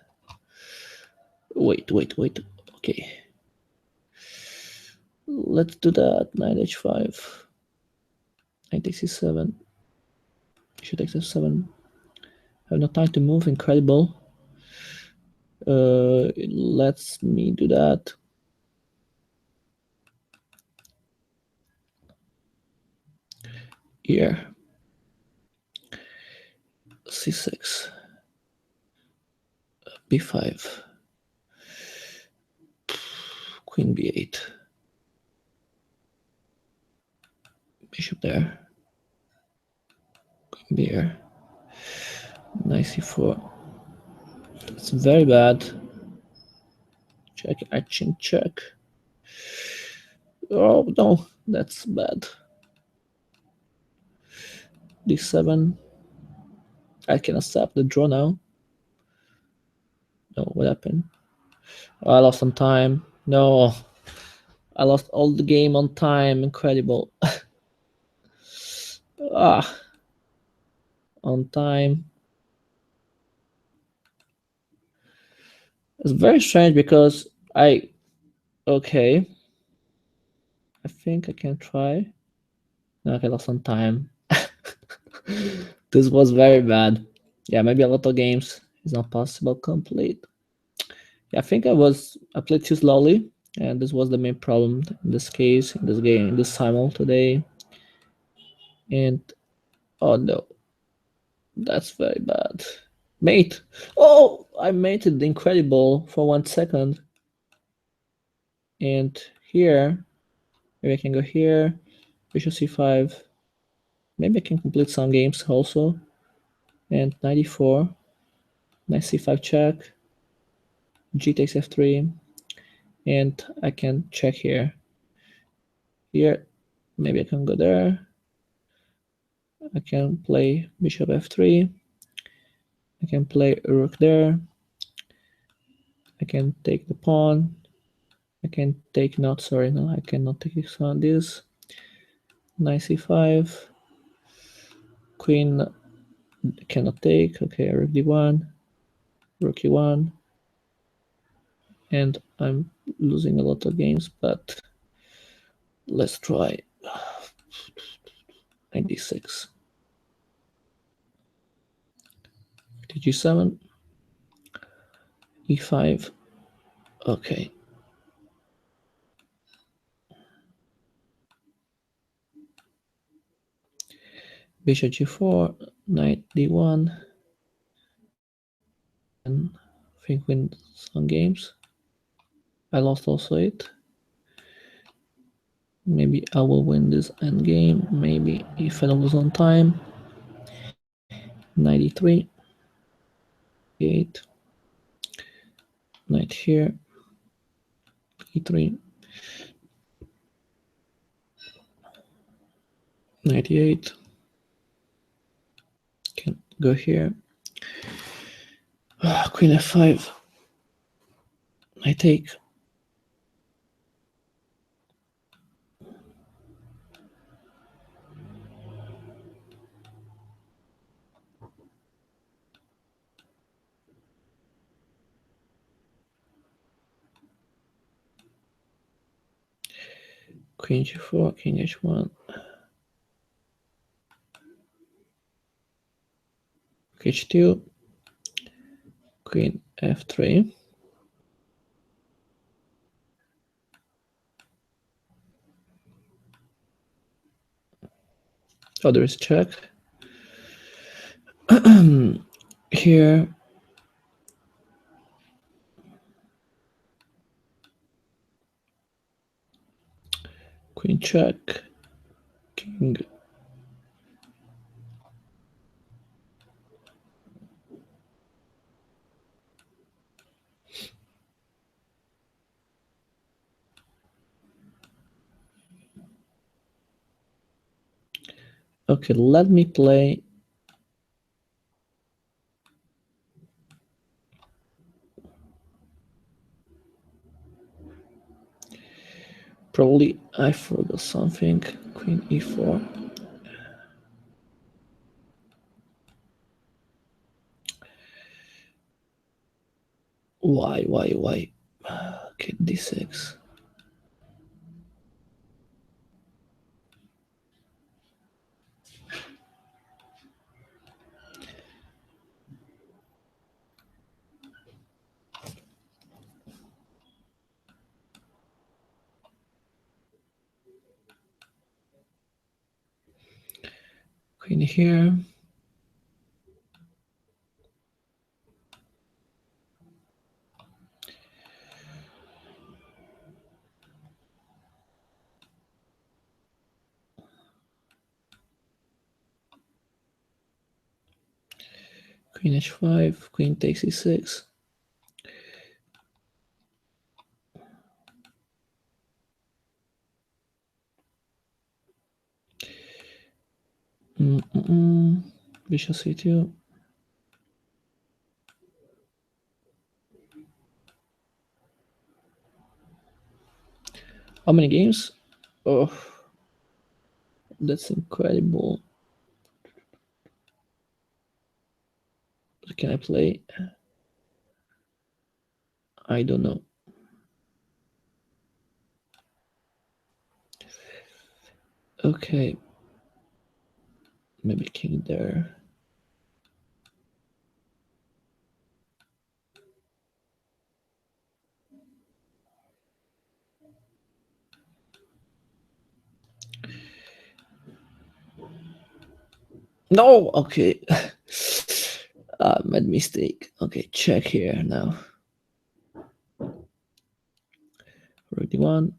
Wait. Okay. Let's do that. Knight H5. Knight takes C7. Bishop takes F7. I have no time to move. Incredible. Let's me do that. Here. C6. B5. Queen B8. Bishop there. Queen B here. Knight C4. That's very bad. Check, action, check. Oh no, that's bad. D7. I can accept the draw now. No, what happened? Oh, I lost some time. No, I lost all the game on time. Incredible. On time. It's very strange because okay. I think I can try. No, I lost some time. This was very bad. Yeah, maybe a lot of games is not possible complete. Yeah, I think I played too slowly, and this was the main problem in this case, in this game, in this Simul today. And oh no, that's very bad. Mate! Oh, I mated incredible for 1 second. And here, maybe I can go here, bishop c5. Maybe I can complete some games also. And 94, knight c5 check, g takes f3, and I can check here. Here, maybe I can go there. I can play bishop f3. I can play rook there. I can take the pawn. I can take not, sorry, no, I cannot take this on this. Knight c5. Queen cannot take. Okay, rook d1. Rook e1. And I'm losing a lot of games, but let's try. 96. G7. E5. Okay. Bishop g4. Knight d1. And I think win some games. I lost also it. Maybe I will win this endgame. Maybe if I don't lose on time. 93. 8. Knight here. E3. 98. Can go here. Queen f5. I take. Queen g4, king h1. H2. Queen f3. Oh, there is check. Here. Queen check. King. Okay, let me play. Probably I forgot something. Queen e4. Why? Okay, d6. Queen here. Queen h5. Queen takes e6. Bishop c2. How many games? Oh, that's incredible. What can I play? I don't know. Okay. Maybe king there. No, okay. Made mistake. Okay, check here now. Rook d1.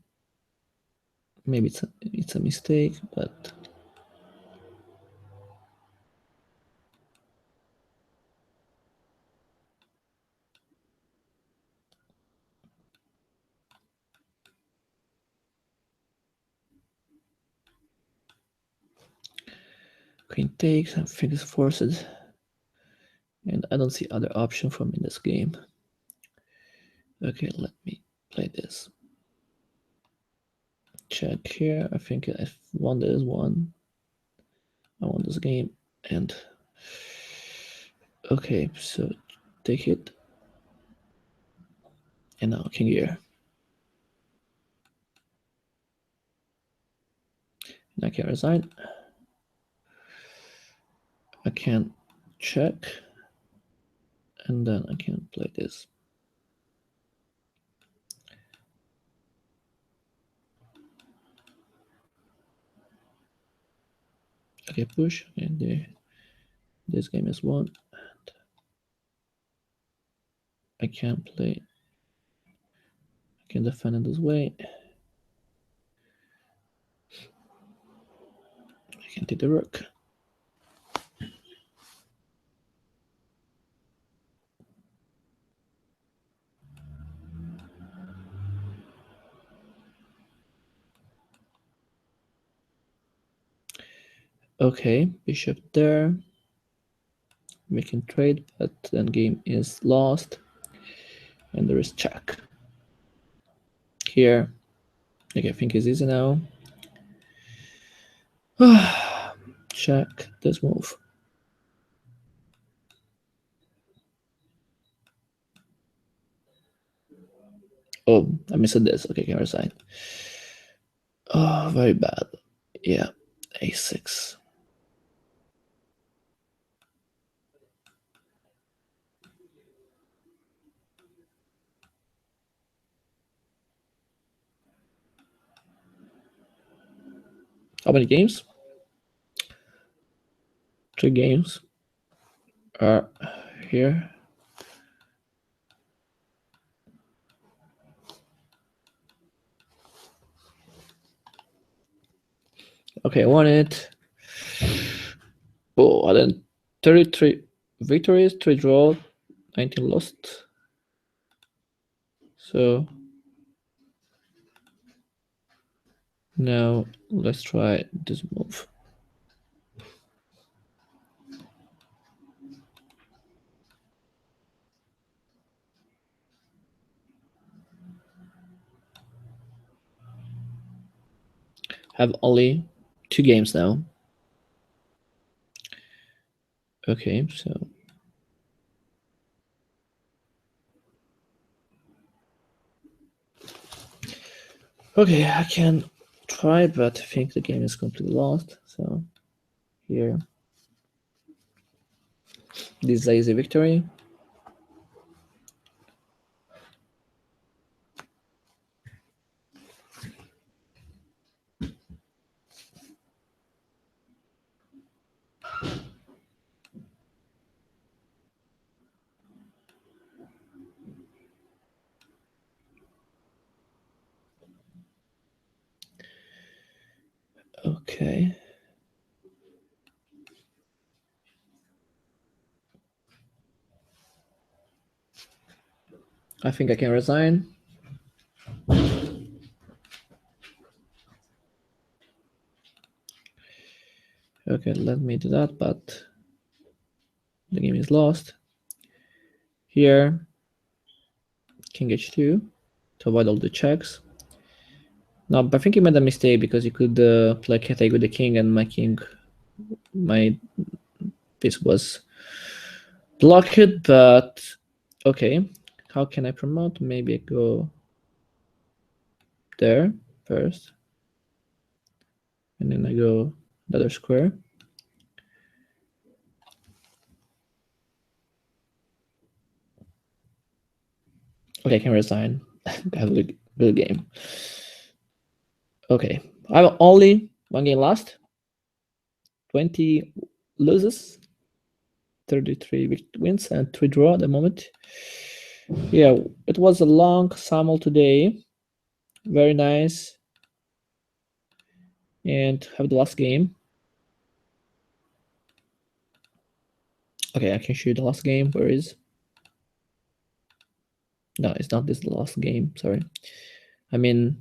Maybe it's a mistake, but queen takes. I think it's forced, and I don't see other option for me in this game. Okay, let me play this. Check here. I think I won this one. I won this game, and okay, so take it, and now king here. And I can resign. I can check, and then I can play this. Okay, push, and this game is won. And I can play. I can defend it this way. I can take the rook. Okay, bishop there. We can trade, but then game is lost, and there is check. Here, okay, I think it's easy now. Check this move. Oh, I missed this. Okay, can resign. Oh, very bad. Yeah, a6. How many games? 3 games are here. Okay, I won it. Oh, and then 33 victories, 3 draws, 19 lost. So now let's try this move. Have only 2 games now. Okay, so okay, I can try, but I think the game is completely lost. So here, this is a victory. Okay. I think I can resign. Okay, let me do that, but the game is lost. Here, king h2 to avoid all the checks. No, but I think he made a mistake because he could play cat egg with the king, and my piece was blocked. But okay, how can I promote? Maybe I go there first, and then I go the other square. Okay, I can resign. I have a good game. Okay, I have only 1 game last. 20 loses, 33 wins, and 3 draw at the moment. Yeah, it was a long Simul today. Very nice. And have the last game. Okay, I can show you the last game. Where is? No, it's not this the last game. Sorry. I mean,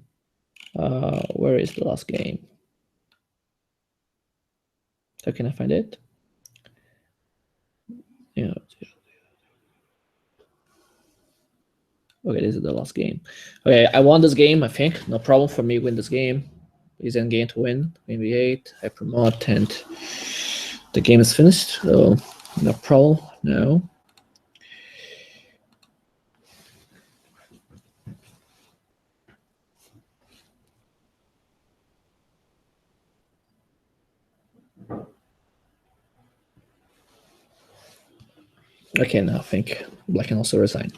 where is the last game? So can I find it? Yeah. Okay, this is the last game. Okay, I won this game, I think. No problem for me win this game. Is in game to win. Queen v8, I promote, and the game is finished. So no problem. No. Okay, now I think Black can also resign.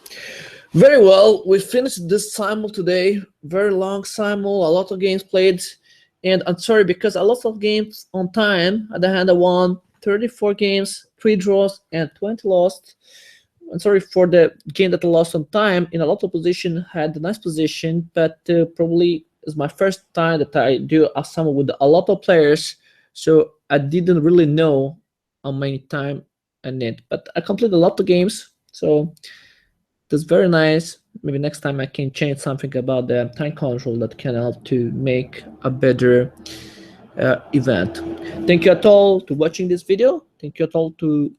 Very well, we finished this Simul today. Very long Simul, a lot of games played. And I'm sorry, because a lot of games on time. At the end, I won 34 games, 3 draws, and 20 lost. I'm sorry for the game that I lost on time. In a lot of position, had a nice position, but probably is my first time that I do a Simul with a lot of players. So I didn't really know how many time I need. But I completed a lot of games. So that's very nice. Maybe next time I can change something about the time control that can help to make a better event. Thank you at all to watching this video. Thank you at all to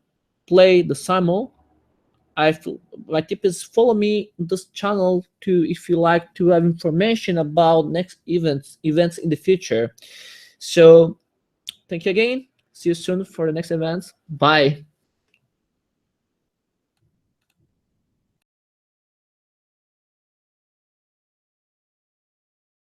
play the Simul. My tip is follow me on this channel to if you like to have information about next events in the future. So thank you again. See you soon for the next events. Bye.